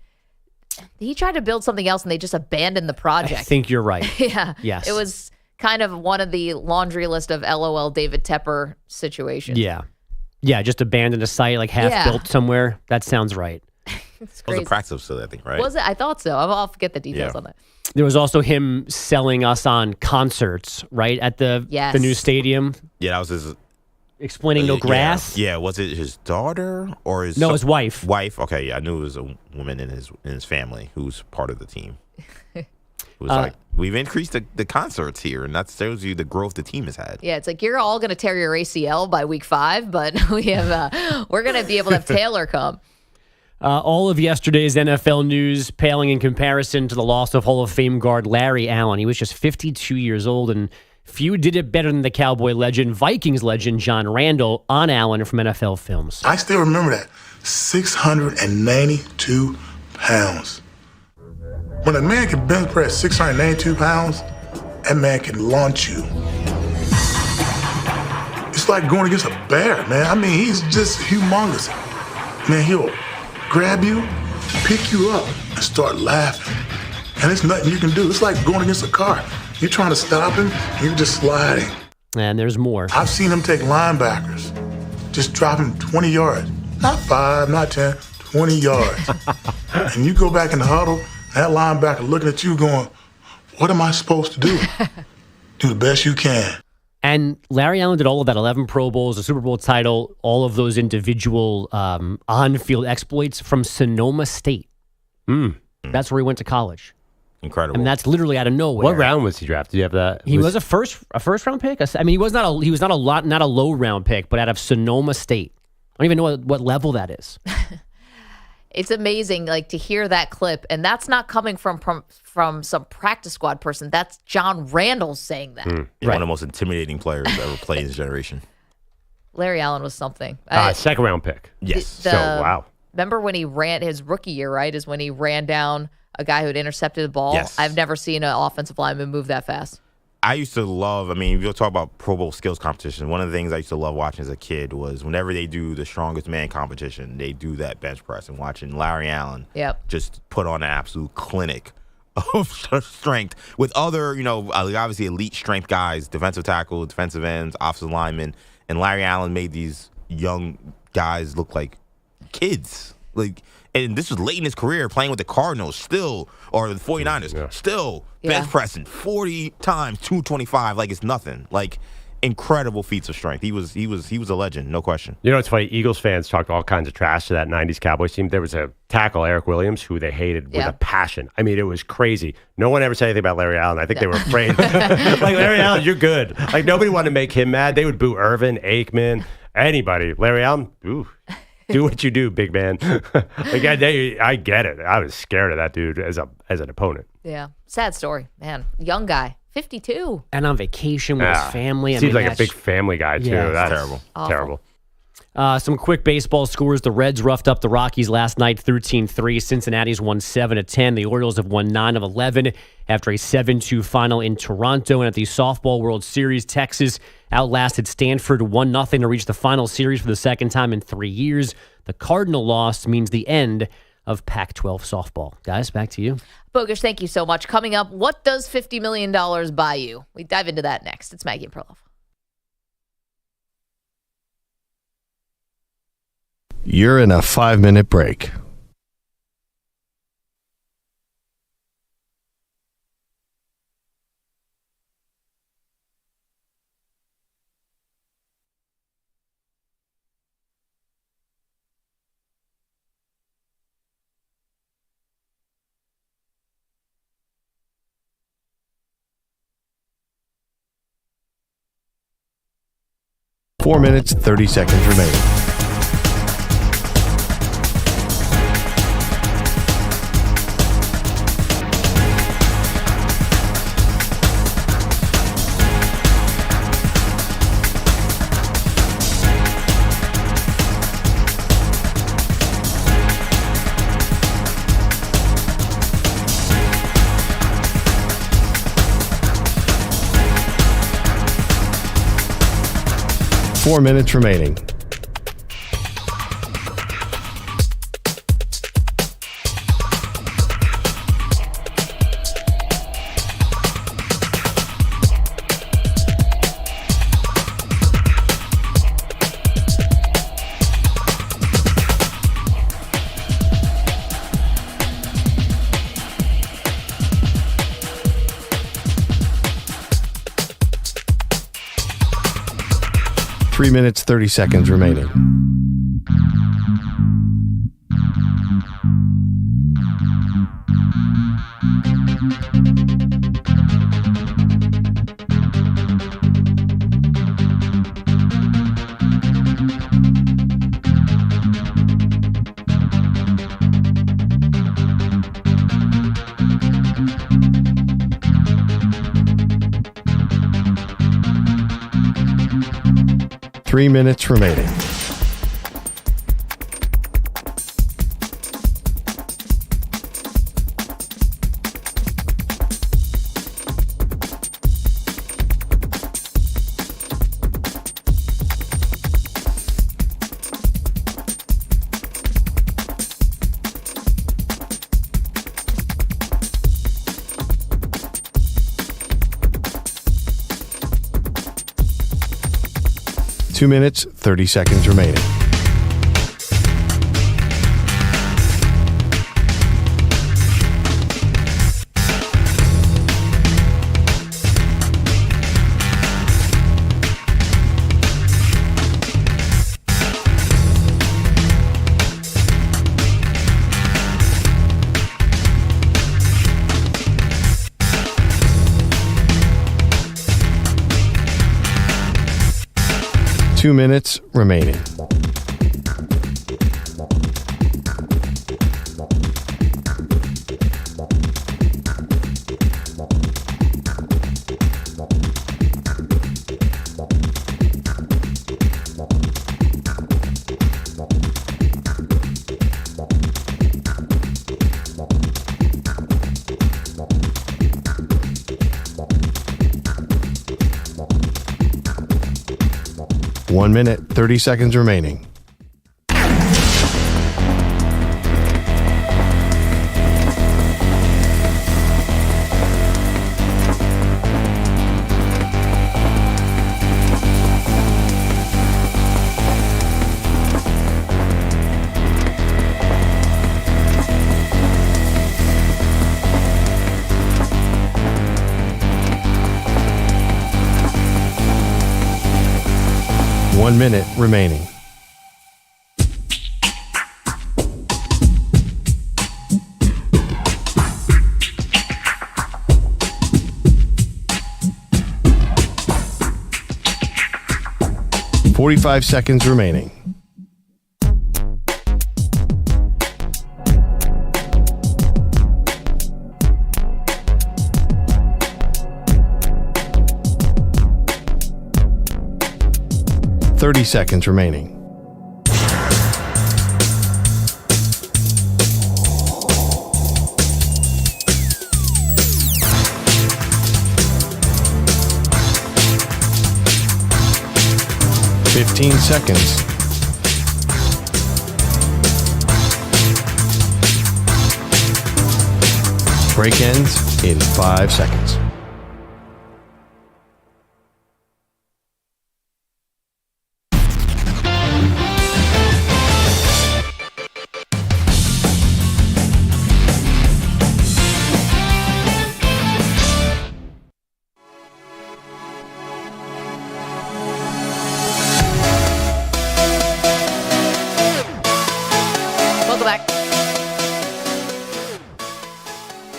B: He tried to build something else and they just abandoned the project.
F: I think you're right.
B: Yeah.
F: Yes.
B: It was kind of one of the laundry list of LOL David Tepper situations.
F: Yeah. Yeah, just abandoned a site, like half built somewhere. That sounds right.
B: It's
G: It was a practice facility, I think, right?
B: Was it? I thought so. I'll forget the details on that.
F: There was also him selling us on concerts, right, at the new stadium.
G: Yeah, that was his
F: explaining no grass.
G: Yeah, was it his daughter or his
F: his wife?
G: Wife. Okay, yeah, I knew it was a woman in his family who's part of the team. It was like, we've increased the concerts here, and that shows you the growth the team has had.
B: Yeah, it's like you're all going to tear your ACL by week 5, but we're going to be able to have Taylor come.
F: All of yesterday's NFL news paling in comparison to the loss of Hall of Fame guard Larry Allen. He was just 52 years old, and few did it better than the Cowboy legend, Vikings legend John Randall on Allen from NFL Films.
I: I still remember that. 692 pounds. When a man can bench press 692 pounds, that man can launch you. It's like going against a bear, man. I mean, he's just humongous. Man, he'll grab you, pick you up, and start laughing. And there's nothing you can do. It's like going against a car. You're trying to stop him, you're just sliding.
F: And there's more.
I: I've seen him take linebackers, just drop him 20 yards. Not 5, not 10, 20 yards. And you go back in the huddle, that linebacker looking at you going, what am I supposed to do? Do the best you can.
F: And Larry Allen did all of that, 11 Pro Bowls, a Super Bowl title, all of those individual on-field exploits from Sonoma State. That's where he went to college.
G: Incredible.
F: I mean, that's literally out of nowhere.
C: What round was he drafted? Do you have that?
F: He was a first round pick. I mean, he was not a low round pick, but out of Sonoma State. I don't even know what level that is.
B: It's amazing, like, to hear that clip, and that's not coming from some practice squad person. That's John Randall saying that.
G: One of the most intimidating players ever played in his generation.
B: Larry Allen was something.
C: Second round pick.
G: Yes.
C: So wow.
B: Remember when he ran his rookie year? Right, is when he ran down a guy who had intercepted the ball.
G: Yes.
B: I've never seen an offensive lineman move that fast.
G: I used to love, if you'll talk about Pro Bowl skills competition, one of the things I used to love watching as a kid was whenever they do the strongest man competition, they do that bench press, and watching Larry Allen just put on an absolute clinic of strength with other, obviously elite strength guys, defensive tackle, defensive ends, offensive linemen, and Larry Allen made these young guys look like kids. And this was late in his career, playing with the Cardinals or the 49ers, still bench pressing 40 times 225 like it's nothing. Like, incredible feats of strength. He was a legend, no question.
C: You know, it's funny. Eagles fans talked all kinds of trash to that 90s Cowboys team. There was a tackle, Eric Williams, who they hated with a passion. I mean, it was crazy. No one ever said anything about Larry Allen. I think they were afraid. Like, Larry Allen, you're good. Like, nobody wanted to make him mad. They would boo Irvin, Aikman, anybody. Larry Allen, ooh. Do what you do, big man. Like, I get it. I was scared of that dude as an opponent.
B: Yeah. Sad story, man. Young guy, 52.
F: And on vacation with his family.
C: Seems like a big family guy, too.
F: Yeah,
C: That's
G: terrible.
C: Terrible.
F: Some quick baseball scores. The Reds roughed up the Rockies last night, 13-3. Cincinnati's won 7-10. The Orioles have won 9 of 11 after a 7-2 final in Toronto. And at the Softball World Series, Texas outlasted Stanford 1-0 to reach the final series for the second time in 3 years. The Cardinal loss means the end of Pac-12 softball. Guys, back to you.
B: Bogusch, thank you so much. Coming up, what does $50 million buy you? We dive into that next. It's Maggie Perloff.
D: You're in a 5-minute break. Four minutes, 30 seconds remaining. Four minutes remaining. 3 minutes, 30 seconds remaining. Three minutes remaining. Two minutes, 30 seconds remaining. Two minutes remaining. One minute, 30 seconds remaining. One minute remaining. .45 seconds remaining. .30 seconds remaining. .15 seconds. Break ends in 5 seconds.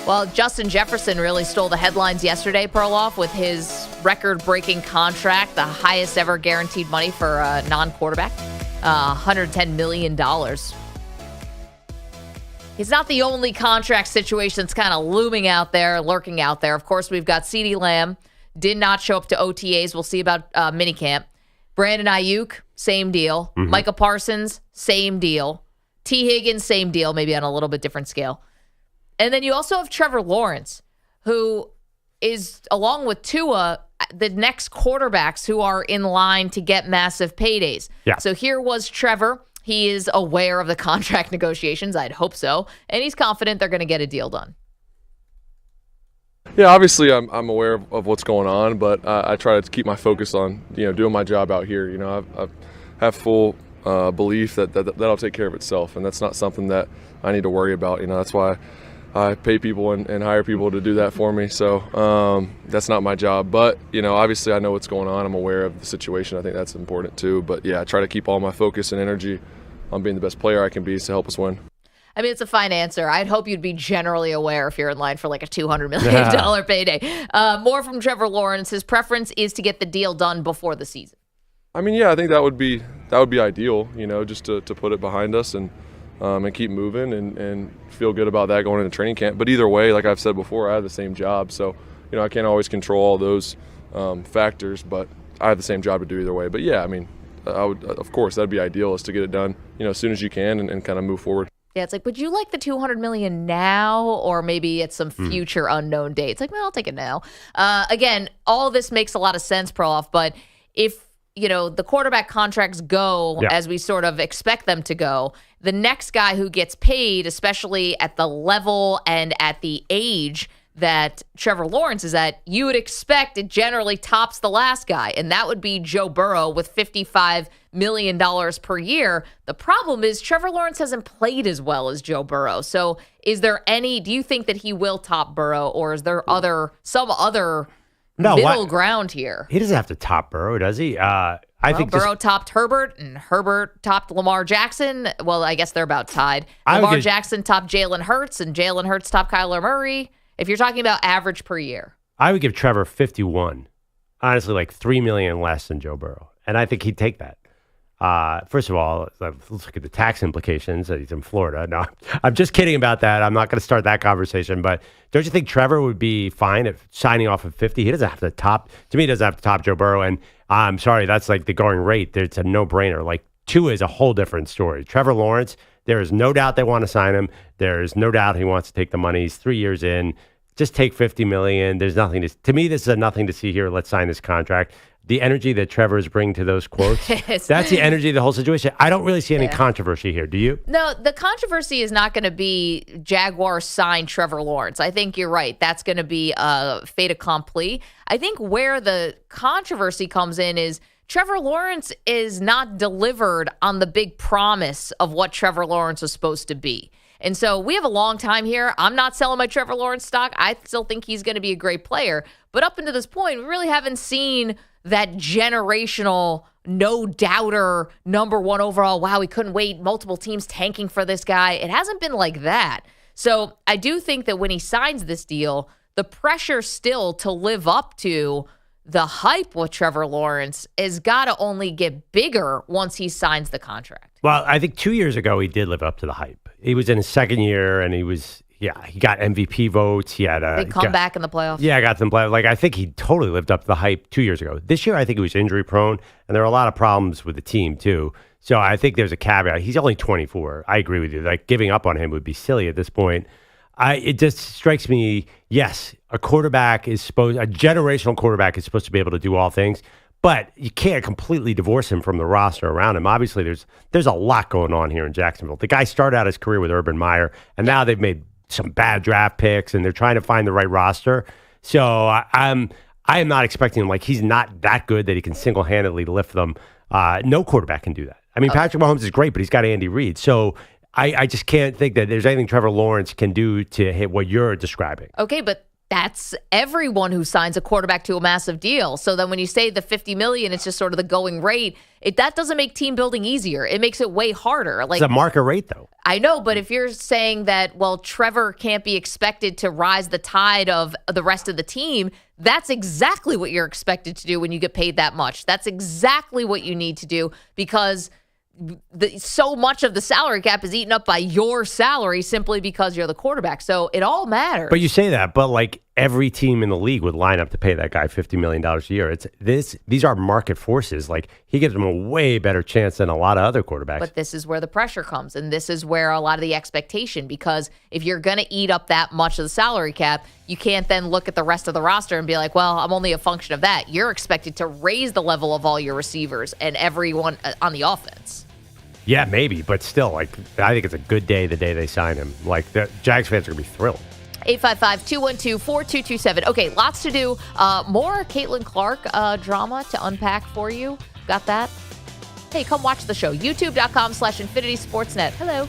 B: Well, Justin Jefferson really stole the headlines yesterday, Perloff, with his record-breaking contract, the highest ever guaranteed money for a non-quarterback, $110 million. He's not the only contract situation that's kind of looming out there, lurking out there. Of course, we've got CeeDee Lamb, did not show up to OTAs. We'll see about minicamp. Brandon Ayuk, same deal. Mm-hmm. Micah Parsons, same deal. T. Higgins, same deal, maybe on a little bit different scale. And then you also have Trevor Lawrence, who is, along with Tua, the next quarterbacks who are in line to get massive paydays. Yeah. So here was Trevor. He is aware of the contract negotiations. I'd hope so. And he's confident they're going to get a deal done.
J: Yeah, obviously I'm aware of what's going on, but I try to keep my focus on, doing my job out here. I have full belief that that'll take care of itself, and that's not something that I need to worry about. That's why I pay people and hire people to do that for me. So that's not my job. But, obviously I know what's going on. I'm aware of the situation. I think that's important too. But, yeah, I try to keep all my focus and energy on being the best player I can be to help us win.
B: I mean, it's a fine answer. I'd hope you'd be generally aware if you're in line for like a $200 million payday. More from Trevor Lawrence. His preference is to get the deal done before the season.
J: I mean, yeah, I think that would be ideal, just to put it behind us and keep moving and feel good about that going into training camp. But either way, like I've said before, I have the same job. So, I can't always control all those factors, but I have the same job to do either way. But yeah, I mean, I would, of course, that'd be ideal is to get it done, as soon as you can and kind of move forward.
B: Yeah, it's like, would you like the $200 million now, or maybe at some future unknown date? It's like, well, I'll take it now. Again, all this makes a lot of sense, Perloff, but if the quarterback contracts go as we sort of expect them to go, the next guy who gets paid, especially at the level and at the age that Trevor Lawrence is at, you would expect it generally tops the last guy, and that would be Joe Burrow with $55 million per year. The problem is Trevor Lawrence hasn't played as well as Joe Burrow. So do you think that he will top Burrow, or is there some other middle ground here?
C: He doesn't have to top Burrow, does he? I think
B: Burrow topped Herbert, and Herbert topped Lamar Jackson. Well, I guess they're about tied. Lamar Jackson topped Jalen Hurts, and Jalen Hurts topped Kyler Murray. If you're talking about average per year,
C: I would give Trevor 51. Honestly, like $3 million less than Joe Burrow, and I think he'd take that. First of all, let's look at the tax implications. He's in Florida. No, I'm just kidding about that. I'm not going to start that conversation. But don't you think Trevor would be fine at signing off at 50? He doesn't have to top. To me, he doesn't have to top Joe Burrow. And I'm sorry, that's like the going rate. It's a no-brainer. Like Tua is a whole different story. Trevor Lawrence, there is no doubt they want to sign him. There is no doubt he wants to take the money. He's 3 years in. Just take $50 million. There's nothing to me, this is a nothing to see here. Let's sign this contract. The energy that Trevor's bring to those quotes, that's the energy of the whole situation. I don't really see any controversy here. Do you?
B: No, the controversy is not going to be Jaguars sign Trevor Lawrence. I think you're right. That's going to be a fait accompli. I think where the controversy comes in is Trevor Lawrence is not delivered on the big promise of what Trevor Lawrence was supposed to be. And so we have a long time here. I'm not selling my Trevor Lawrence stock. I still think he's going to be a great player. But up until this point, we really haven't seen that generational, no-doubter, number one overall, wow, we couldn't wait, multiple teams tanking for this guy. It hasn't been like that. So I do think that when he signs this deal, the pressure still to live up to the hype with Trevor Lawrence has got to only get bigger once he signs the contract.
C: Well, I think 2 years ago, he did live up to the hype. He was in his second year, and he got MVP votes. He had a
B: big comeback in the playoffs.
C: Yeah, got them playoffs. Like, I think he totally lived up to the hype 2 years ago. This year, I think he was injury prone, and there are a lot of problems with the team too. So I think there's a caveat. He's only 24. I agree with you. Like, giving up on him would be silly at this point. It just strikes me, yes, a generational quarterback is supposed to be able to do all things, but you can't completely divorce him from the roster around him. Obviously, there's a lot going on here in Jacksonville. The guy started out his career with Urban Meyer, and now they've made some bad draft picks, and they're trying to find the right roster. So I am not expecting him, like, he's not that good that he can single-handedly lift them. No quarterback can do that. I mean, Patrick Mahomes is great, but he's got Andy Reid. So I just can't think that there's anything Trevor Lawrence can do to hit what you're describing.
B: Okay, but that's everyone who signs a quarterback to a massive deal. So then when you say the $50 million, it's just sort of the going rate. That doesn't make team building easier. It makes it way harder. Like,
C: it's a market rate, though.
B: I know, but if you're saying that, well, Trevor can't be expected to rise the tide of the rest of the team, that's exactly what you're expected to do when you get paid that much. That's exactly what you need to do, because so much of the salary cap is eaten up by your salary simply because you're the quarterback. So it all matters.
C: But you say that, but like every team in the league would line up to pay that guy $50 million a year. These are market forces. Like, he gives them a way better chance than a lot of other quarterbacks.
B: But this is where the pressure comes, and this is where a lot of the expectation, because if you're going to eat up that much of the salary cap, you can't then look at the rest of the roster and be like, well, I'm only a function of that. You're expected to raise the level of all your receivers and everyone on the offense.
C: Yeah, maybe, but still, like, I think it's a good day the day they sign him. Like, the Jags fans are going to be thrilled.
B: 855-212-4227. Okay, lots to do. More Caitlin Clark drama to unpack for you. Got that? Hey, come watch the show. YouTube.com/InfinitySportsNet. Hello.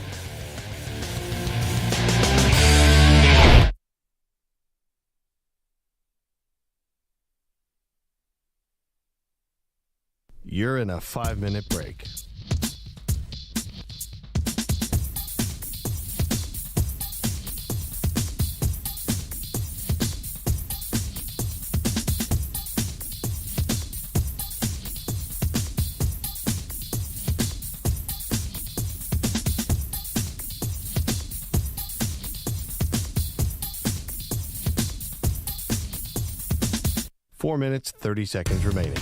D: You're in a 5-minute break. Four minutes, 30 seconds remaining.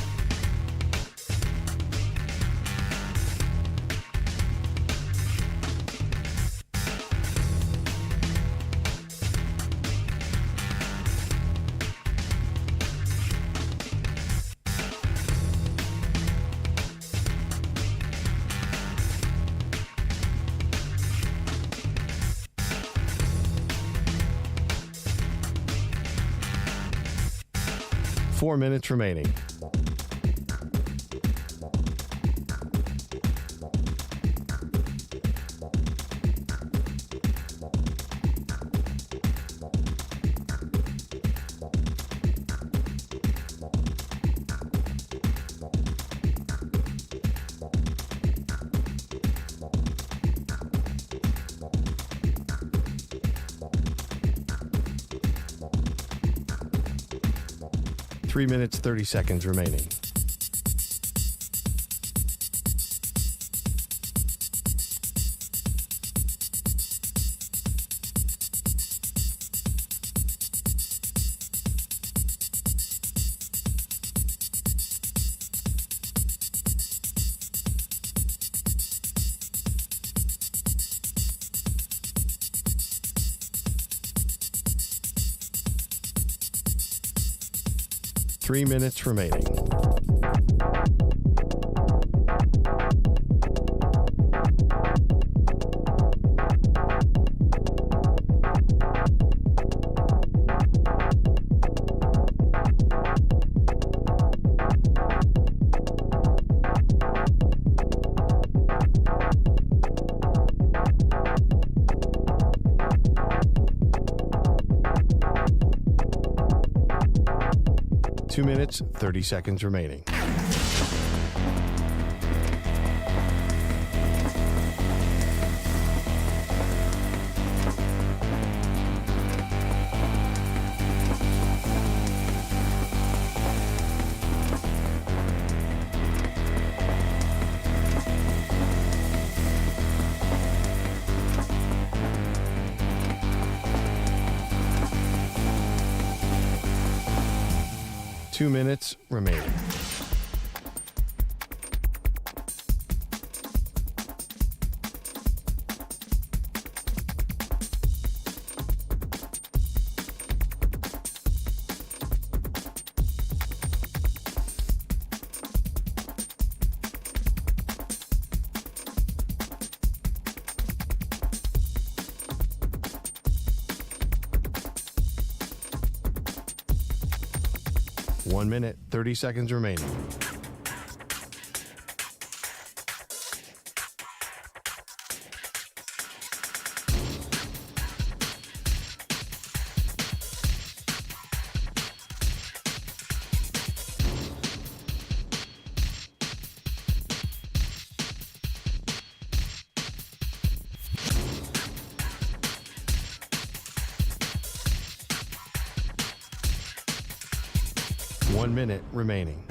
D: Four minutes remaining. Three minutes, 30 seconds remaining. Three minutes remaining. Two minutes, 30 seconds remaining. Two minutes remaining. One minute, 30 seconds remaining. One minute remaining.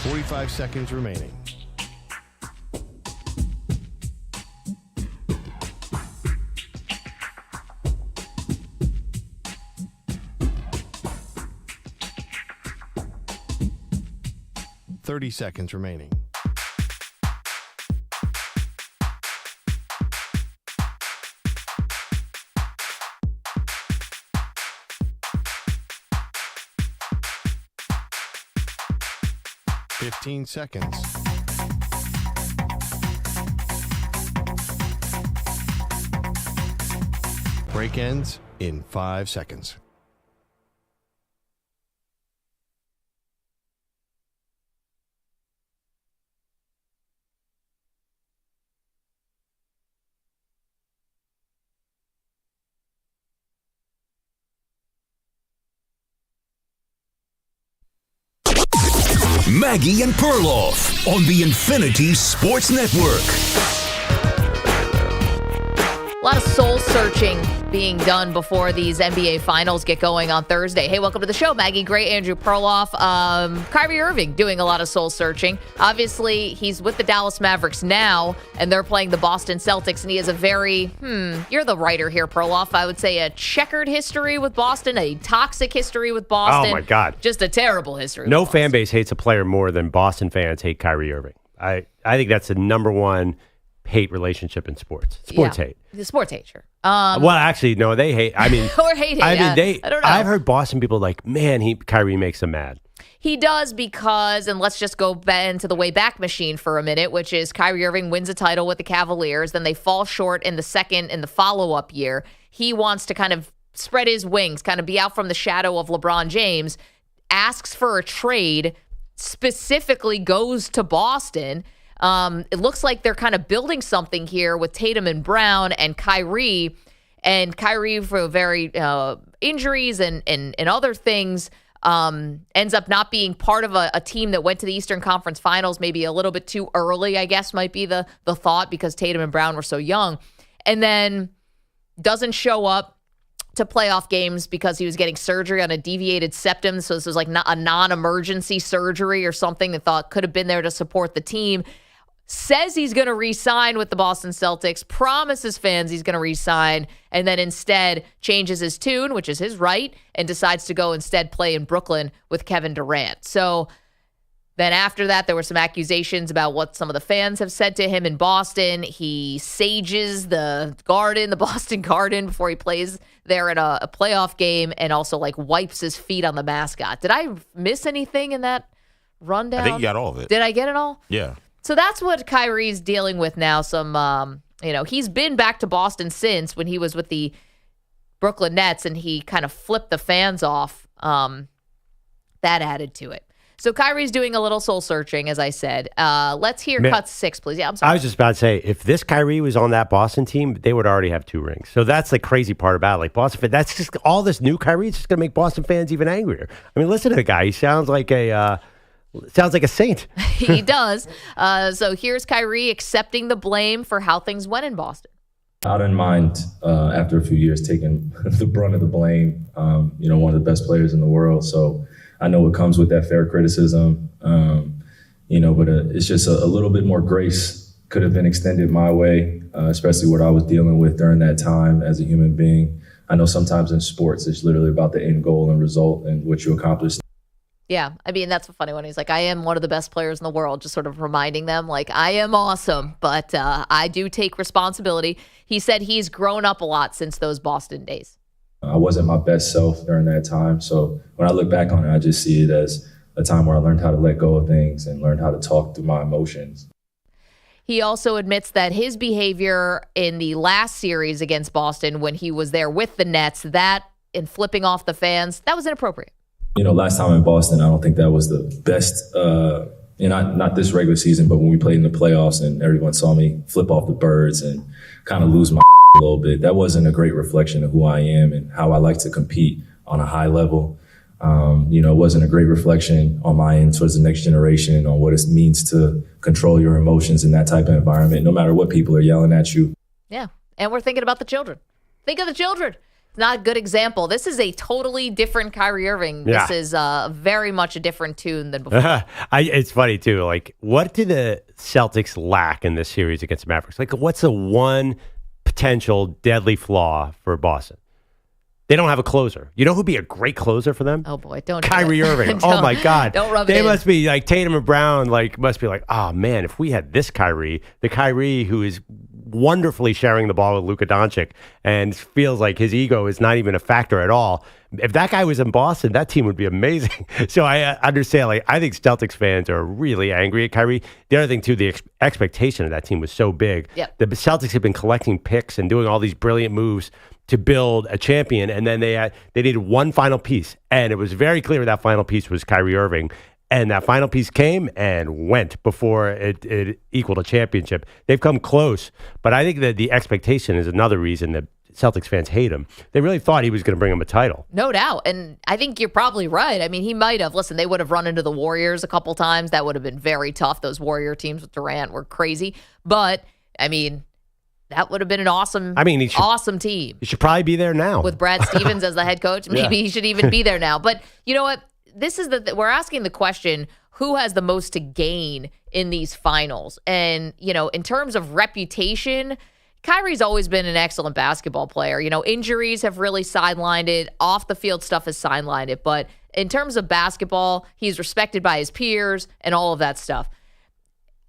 D: Forty-five seconds remaining. Thirty seconds remaining. Fifteen seconds. Break ends in 5 seconds.
A: Maggie and Perloff on the Infinity Sports Network.
B: A lot of soul searching being done before these NBA finals get going on Thursday. Hey, welcome to the show, Maggie. Great, Andrew Perloff. Kyrie Irving doing a lot of soul searching. Obviously, he's with the Dallas Mavericks now, and they're playing the Boston Celtics, and he has a very, you're the writer here, Perloff. I would say a checkered history with Boston, a toxic history with Boston.
C: Oh, my God.
B: Just a terrible history.
C: No fan base hates a player more than Boston fans hate Kyrie Irving. I think that's the number one hate relationship in sports. Sports hate.
B: The sports hate, sure.
C: Well, actually, no, they hate. I mean,
B: or hate.
C: I
B: don't know.
C: I've heard Boston people like, man, Kyrie makes them mad.
B: He does because, and let's just go into the way back machine for a minute, which is Kyrie Irving wins a title with the Cavaliers, then they fall short in the follow-up year. He wants to kind of spread his wings, kind of be out from the shadow of LeBron James, asks for a trade, specifically goes to Boston. It looks like they're kind of building something here with Tatum and Brown and Kyrie for very injuries and other things ends up not being part of a team that went to the Eastern Conference Finals maybe a little bit too early, I guess might be the thought, because Tatum and Brown were so young, and then doesn't show up to playoff games because he was getting surgery on a deviated septum. So this was like a non-emergency surgery or something that thought could have been there to support the team. Says he's going to re-sign with the Boston Celtics, promises fans he's going to re-sign, and then instead changes his tune, which is his right, and decides to go instead play in Brooklyn with Kevin Durant. So then after that, there were some accusations about what some of the fans have said to him in Boston. He sages the Boston Garden, before he plays there in a playoff game, and also like wipes his feet on the mascot. Did I miss anything in that rundown?
G: I think you got all of it.
B: Did I get it all?
G: Yeah.
B: So that's what Kyrie's dealing with now. He's been back to Boston since when he was with the Brooklyn Nets, and he kind of flipped the fans off. That added to it. So Kyrie's doing a little soul searching, as I said. Let's hear cut 6, please. Yeah, I'm sorry.
C: I was just about to say, if this Kyrie was on that Boston team, they would already have 2 rings. So that's the crazy part about it. Like Boston, that's just all this new Kyrie. It's just going to make Boston fans even angrier. I mean, listen to the guy. He sounds like a saint.
B: He does. So here's Kyrie accepting the blame for how things went in Boston.
K: I didn't mind after a few years taking the brunt of the blame. One of the best players in the world. So I know it comes with that fair criticism, but it's just a little bit more grace could have been extended my way, especially what I was dealing with during that time as a human being. I know sometimes in sports, it's literally about the end goal and result and what you accomplish.
B: Yeah, I mean, that's a funny one. He's like, I am one of the best players in the world, just sort of reminding them, like, I am awesome, but I do take responsibility. He said he's grown up a lot since those Boston days.
K: I wasn't my best self during that time, so when I look back on it, I just see it as a time where I learned how to let go of things and learned how to talk through my emotions.
B: He also admits that his behavior in the last series against Boston, when he was there with the Nets, that and flipping off the fans, that was inappropriate.
K: Last time in Boston, I don't think that was the best, not this regular season, but when we played in the playoffs and everyone saw me flip off the birds and kind of lose my a little bit. That wasn't a great reflection of who I am and how I like to compete on a high level. It wasn't a great reflection on my end towards the next generation on what it means to control your emotions in that type of environment, no matter what people are yelling at you.
B: Yeah, and we're thinking about the children. Think of the children. Not a good example. This is a totally different Kyrie Irving.
C: Yeah.
B: This is very much a different tune than before.
C: It's funny, too. Like, what do the Celtics lack in this series against the Mavericks? Like, what's the one potential deadly flaw for Boston? They don't have a closer. You know who'd be a great closer for them?
B: Oh, boy. Don't
C: Kyrie Irving. Oh, my God.
B: Don't rub it in.
C: They must be like Tatum and Brown, must be like, oh, man, if we had this Kyrie, the Kyrie who is wonderfully sharing the ball with Luka Doncic and feels like his ego is not even a factor at all. If that guy was in Boston, that team would be amazing. So I understand. I think Celtics fans are really angry at Kyrie. The other thing, too, the expectation of that team was so big.
B: Yep.
C: The Celtics have been collecting picks and doing all these brilliant moves to build a champion, and then they needed one final piece, and it was very clear that final piece was Kyrie Irving. And that final piece came and went before it equaled a championship. They've come close, but I think that the expectation is another reason that Celtics fans hate him. They really thought he was going to bring him a title.
B: No doubt. And I think you're probably right. I mean, he might have. Listen, they would have run into the Warriors a couple times. That would have been very tough. Those Warrior teams with Durant were crazy. But, I mean, that would have been an awesome team.
C: He should probably be there now.
B: With Brad Stevens as the head coach. Maybe he should even be there now. But you know what? We're asking the question, who has the most to gain in these finals? And, in terms of reputation, Kyrie's always been an excellent basketball player. Injuries have really sidelined it. Off the field stuff has sidelined it. But in terms of basketball, he's respected by his peers and all of that stuff.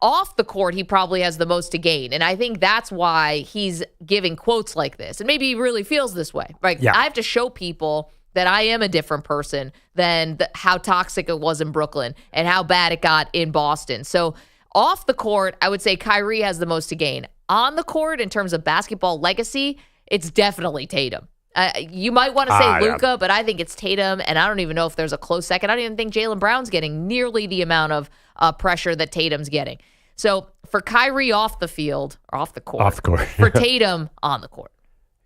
B: Off the court, he probably has the most to gain. And I think that's why he's giving quotes like this. And maybe he really feels this way. Right? Yeah. I have to show people that I am a different person than how toxic it was in Brooklyn and how bad it got in Boston. So off the court, I would say Kyrie has the most to gain. On the court, in terms of basketball legacy, it's definitely Tatum. You might want to say Luka, but I think it's Tatum, and I don't even know if there's a close second. I don't even think Jaylen Brown's getting nearly the amount of pressure that Tatum's getting. So for Kyrie off the field, or off the court. For Tatum, on the court.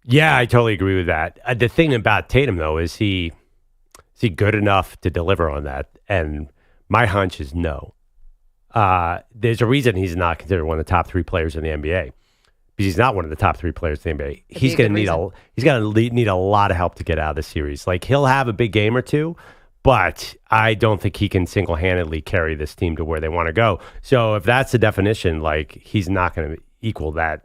C: Yeah, I totally agree with that. The thing about Tatum, though, is he good enough to deliver on that? And my hunch is no. There's a reason he's not considered one of the top 3 players in the NBA. Because he's not one of the top 3 players in the NBA. He's going to need a lot of help to get out of the series. Like, he'll have a big game or two, but I don't think he can single-handedly carry this team to where they want to go. So if that's the definition, like, he's not going to equal that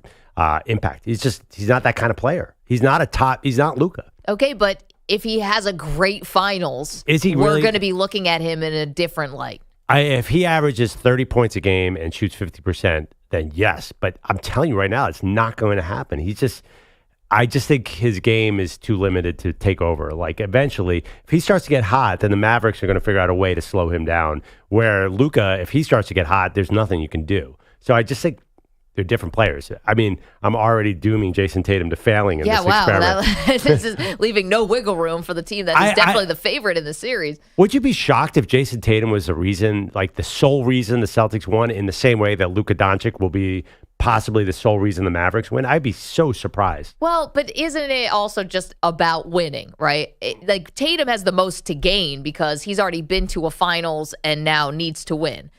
C: impact. He's not that kind of player. He's not Luka.
B: Okay, but if he has a great finals, we're going to be looking at him in a different light.
C: If he averages 30 points a game and shoots 50%, then yes. But I'm telling you right now, it's not going to happen. I just think his game is too limited to take over. Like, eventually, if he starts to get hot, then the Mavericks are going to figure out a way to slow him down. Where Luka, if he starts to get hot, there's nothing you can do. So I just think they're different players. I mean, I'm already dooming Jason Tatum to failing in this experiment.
B: This is leaving no wiggle room for the team that is definitely the favorite in the series.
C: Would you be shocked if Jason Tatum was the reason, like the sole reason the Celtics won, in the same way that Luka Doncic will be possibly the sole reason the Mavericks win? I'd be so surprised.
B: Well, but isn't it also just about winning, right? Like, Tatum has the most to gain because he's already been to a finals and now needs to win.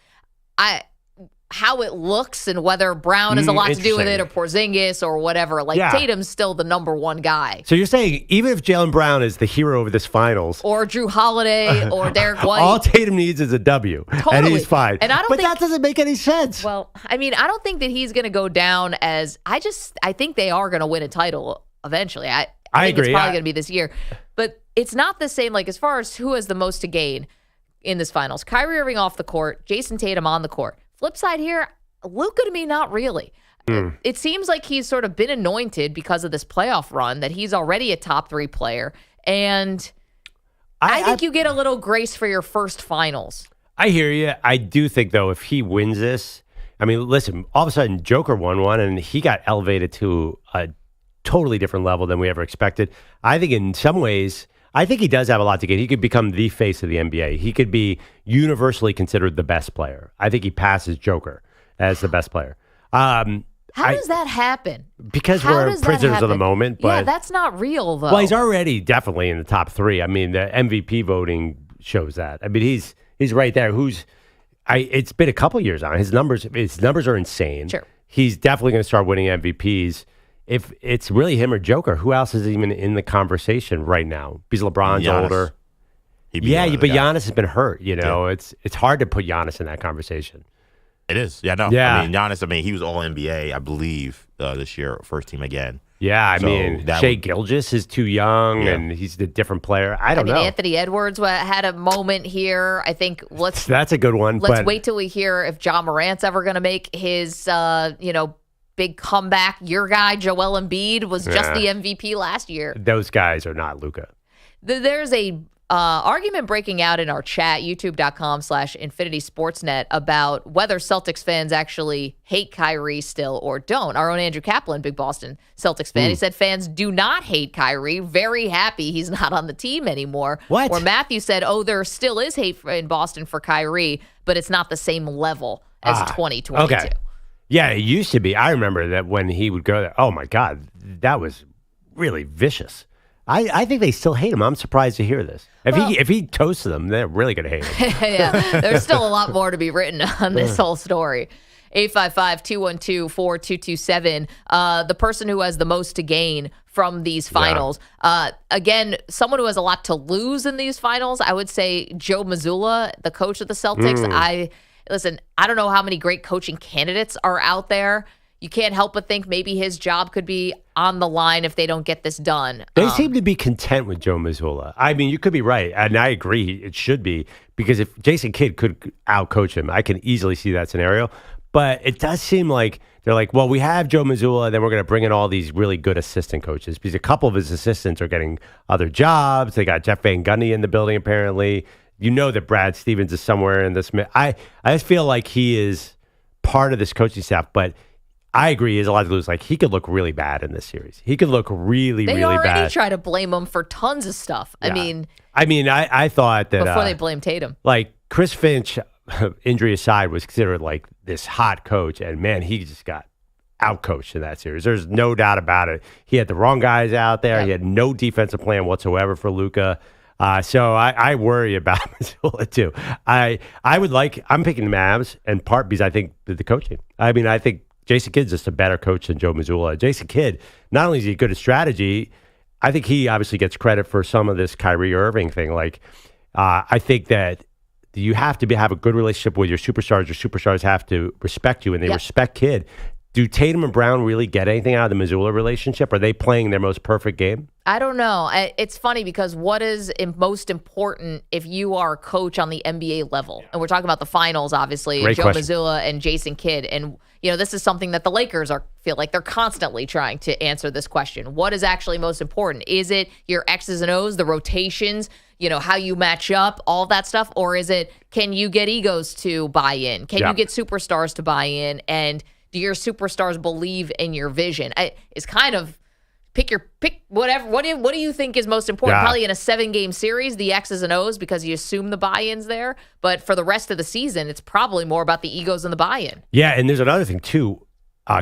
B: How it looks and whether Brown has a lot to do with it, or Porzingis or whatever. Tatum's still the number one guy.
C: So you're saying even if Jaylen Brown is the hero of this finals,
B: or Drew Holiday or Derek White,
C: all Tatum needs is a W, and he's fine.
B: And
C: but that doesn't make any sense.
B: Well, I mean, I don't think that he's going to go down as. I think they are going to win a title eventually. I think
C: agree.
B: It's probably going to be this year, but it's not the same. Like, as far as who has the most to gain in this finals, Kyrie Irving off the court, Jason Tatum on the court. Flip side here, Luka, to me, not really. It seems like he's sort of been anointed because of this playoff run that he's already a top 3 player. And I think you get a little grace for your first finals.
C: I hear you. I do think, though, if he wins this, I mean, listen, all of a sudden Joker won one and he got elevated to a totally different level than we ever expected. I think in some ways, I think he does have a lot to gain. He could become the face of the NBA. He could be universally considered the best player. I think he passes Joker as the best player.
B: How does that happen?
C: Because we're prisoners of the moment. But
B: yeah, that's not real, though.
C: Well, he's already definitely in the top 3. I mean, the MVP voting shows that. I mean, he's right there. It's been a couple years on. His numbers are insane.
B: Sure.
C: He's definitely going to start winning MVPs. If it's really him or Joker, who else is even in the conversation right now? Because LeBron's older. But Giannis has been hurt. It's hard to put Giannis in that conversation.
G: It is. Yeah, no.
C: Yeah.
G: I mean, Giannis, he was all NBA, I believe, this year, first team again.
C: Yeah, I mean, Shai Gilgeous is too young, and he's a different player. I don't know.
B: Anthony Edwards had a moment here. I think
C: that's a good one.
B: Let's wait till we hear if Ja Morant's ever going to make his, big comeback. Your guy, Joel Embiid, was just the MVP last year.
C: Those guys are not Luka.
B: There's a argument breaking out in our chat, youtube.com/InfinitySportsNet, about whether Celtics fans actually hate Kyrie still or don't. Our own Andrew Kaplan, big Boston Celtics fan, he said fans do not hate Kyrie. Very happy he's not on the team anymore.
C: What?
B: Or Matthew said, there still is hate in Boston for Kyrie, but it's not the same level as 2022.
C: Okay. Yeah, it used to be. I remember that when he would go there, oh my God, that was really vicious. I think they still hate him. I'm surprised to hear this. If he toasts them, they're really going to hate him.
B: Yeah, there's still a lot more to be written on this whole story. 855-212-4227. The person who has the most to gain from these finals. Again, someone who has a lot to lose in these finals, I would say Joe Mazzulla, the coach of the Celtics. I don't know how many great coaching candidates are out there. You can't help but think maybe his job could be on the line if they don't get this done.
C: They seem to be content with Joe Mazzulla. I mean, you could be right, and I agree it should be, because if Jason Kidd could outcoach him, I can easily see that scenario. But it does seem like they're like, well, we have Joe Mazzulla, then we're going to bring in all these really good assistant coaches, because a couple of his assistants are getting other jobs. They got Jeff Van Gundy in the building, apparently. You know that Brad Stevens is somewhere in this. I just feel like he is part of this coaching staff, but I agree, he has a lot to lose. Like, he could look really bad in this series. He could look really, really bad.
B: They already try to blame him for tons of stuff.
C: Yeah.
B: I
C: mean, I thought that
B: before they blamed Tatum,
C: like Chris Finch, injury aside, was considered like this hot coach, and man, he just got outcoached in that series. There's no doubt about it. He had the wrong guys out there. Yep. He had no defensive plan whatsoever for Luka. So I worry about Mazzulla too. I'm picking the Mavs, in part because I think the coaching. I mean, I think Jason Kidd's just a better coach than Joe Mazzulla. Jason Kidd, not only is he good at strategy, I think he obviously gets credit for some of this Kyrie Irving thing. Like, I think that you have to have a good relationship with your superstars. Your superstars have to respect you, and they respect Kidd. Do Tatum and Brown really get anything out of the Mazzulla relationship? Are they playing their most perfect game?
B: I don't know. It's funny because what is most important if you are a coach on the NBA level? And we're talking about the finals, obviously, Joe Mazzulla and Jason Kidd. And, this is something that the Lakers feel like they're constantly trying to answer this question. What is actually most important? Is it your X's and O's, the rotations, how you match up, all that stuff? Or is it, can you get egos to buy in? Can you get superstars to buy in? And do your superstars believe in your vision? It's kind of pick whatever. What do you think is most important? Yeah. Probably in a 7-game series, the X's and O's, because you assume the buy-in's there. But for the rest of the season, it's probably more about the egos and the buy-in.
C: Yeah, and there's another thing too,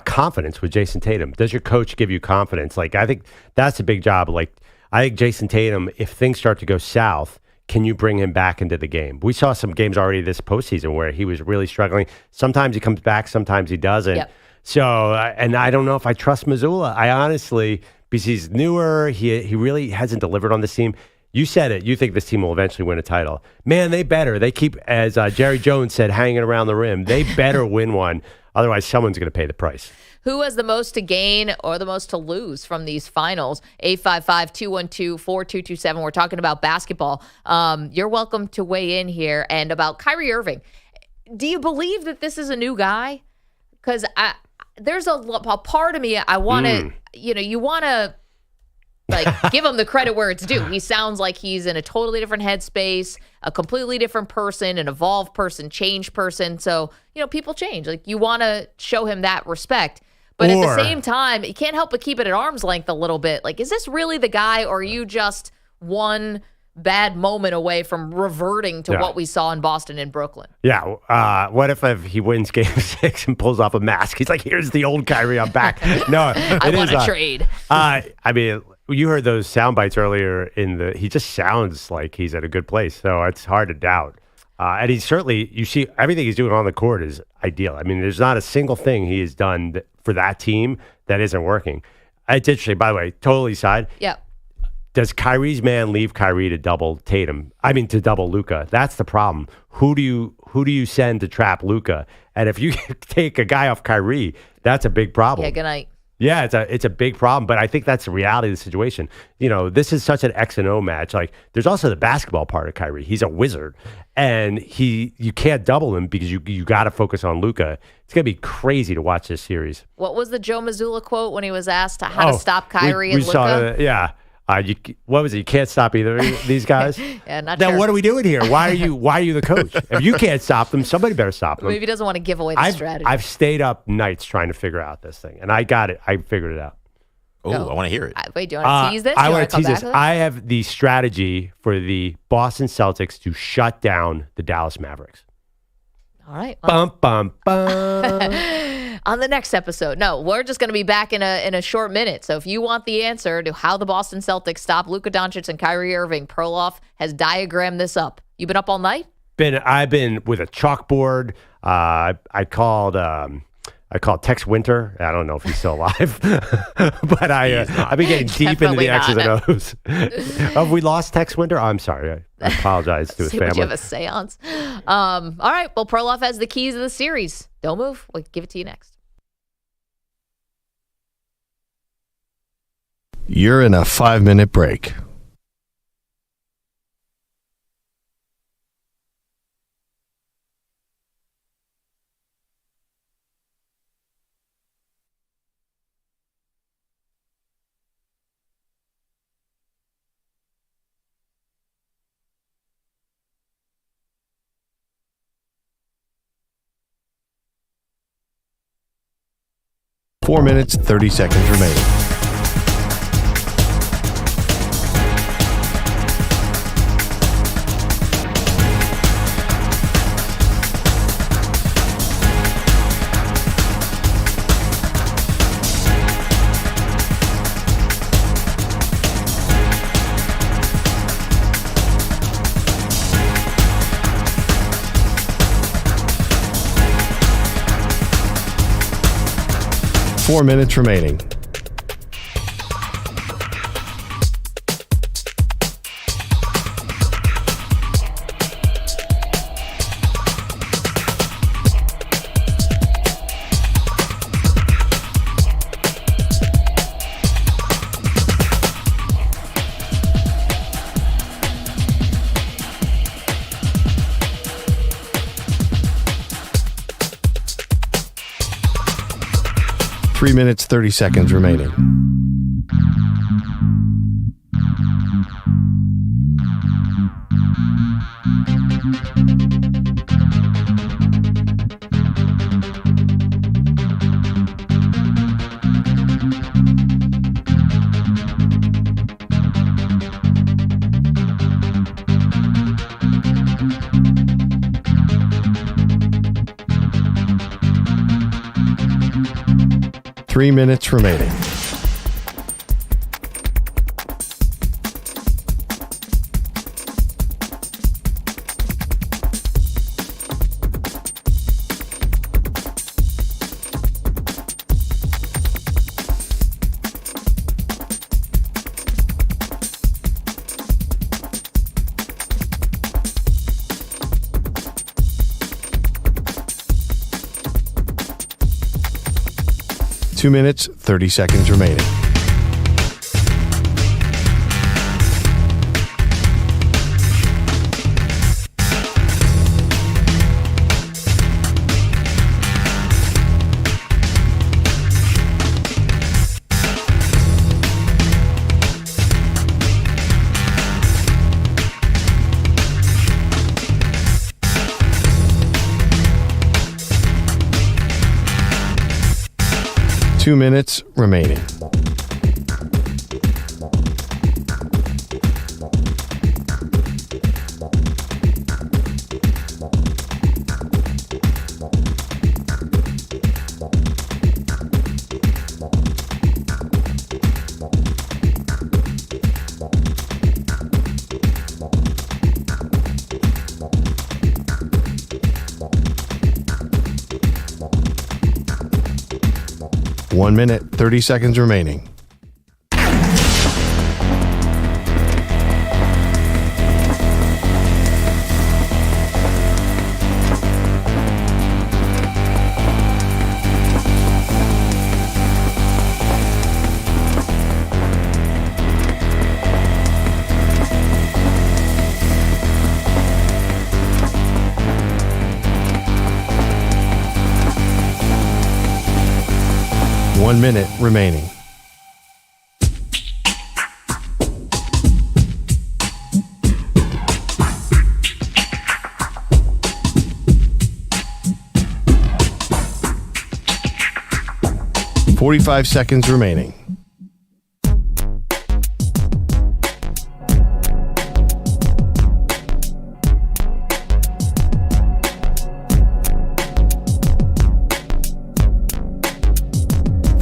C: confidence with Jason Tatum. Does your coach give you confidence? Like, I think that's a big job. Like, I think Jason Tatum, if things start to go south, can you bring him back into the game? We saw some games already this postseason where he was really struggling. Sometimes he comes back, sometimes he doesn't. Yep. So, and I don't know if I trust Mazzulla. I honestly, because he's newer, he really hasn't delivered on this team. You said it. You think this team will eventually win a title. Man, they better. They keep, as Jerry Jones said, hanging around the rim. They better win one. Otherwise, someone's going to pay the price.
B: Who has the most to gain or the most to lose from these finals? 855-212-4227. We're talking about basketball. You're welcome to weigh in here. And about Kyrie Irving. Do you believe that this is a new guy? Because there's a part of me, I want to, you want to give him the credit where it's due. He sounds like he's in a totally different headspace, a completely different person, an evolved person, changed person. So, people change. Like, you want to show him that respect. But at the same time, you can't help but keep it at arm's length a little bit. Like, is this really the guy, or are you just one bad moment away from reverting to what we saw in Boston and Brooklyn?
C: Yeah. What if he wins Game 6 and pulls off a mask? He's like, here's the old Kyrie, I'm back. No,
B: I want to trade.
C: I mean, you heard those sound bites earlier he just sounds like he's at a good place. So it's hard to doubt. And he's certainly, you see, everything he's doing on the court is ideal. I mean, there's not a single thing he has done for that team that isn't working. It's interesting, by the way, totally side.
B: Yeah.
C: Does Kyrie's man leave Kyrie to double Tatum? I mean, to double Luka. That's the problem. Who do you send to trap Luka? And if you take a guy off Kyrie, that's a big problem.
B: Yeah, good night.
C: Yeah, it's a big problem, but I think that's the reality of the situation. This is such an X and O match. Like, there's also the basketball part of Kyrie. He's a wizard, and you can't double him because you got to focus on Luka. It's gonna be crazy to watch this series.
B: What was the Joe Mazzulla quote when he was asked how to stop Kyrie and Luka?
C: Yeah. What was it? You can't stop either of these guys.
B: Yeah, not
C: now,
B: sure.
C: what are we doing here? Why are you the coach? If you can't stop them, somebody better stop them.
B: Maybe he doesn't want to give away the strategy.
C: I've stayed up nights trying to figure out this thing, and I got it. I figured it out.
G: Oh, I want to hear it.
B: Wait, do you want to tease this?
C: I want to tease this. I have the strategy for the Boston Celtics to shut down the Dallas Mavericks.
B: All right.
C: Well. Bum, bum, bum.
B: on the next episode. No, we're just going to be back in a short minute. So if you want the answer to how the Boston Celtics stop Luka Doncic and Kyrie Irving, Perloff has diagrammed this up. You been up all night?
C: I've been with a chalkboard. I called Tex Winter. I don't know if he's still alive, but I've been getting deep into the X's and O's. Have we lost Tex Winter? I'm sorry. I apologize to his family.
B: You have a seance. All right. Well, Perloff has the keys of the series. Don't move. We'll give it to you next.
D: You're in a 5-minute break. Four minutes, 30 seconds remaining. Four minutes remaining. Three minutes, 30 seconds remaining. Three minutes remaining. Two minutes, 30 seconds remaining. Two minutes remaining. One minute, 30 seconds remaining. One minute remaining. .45 seconds remaining.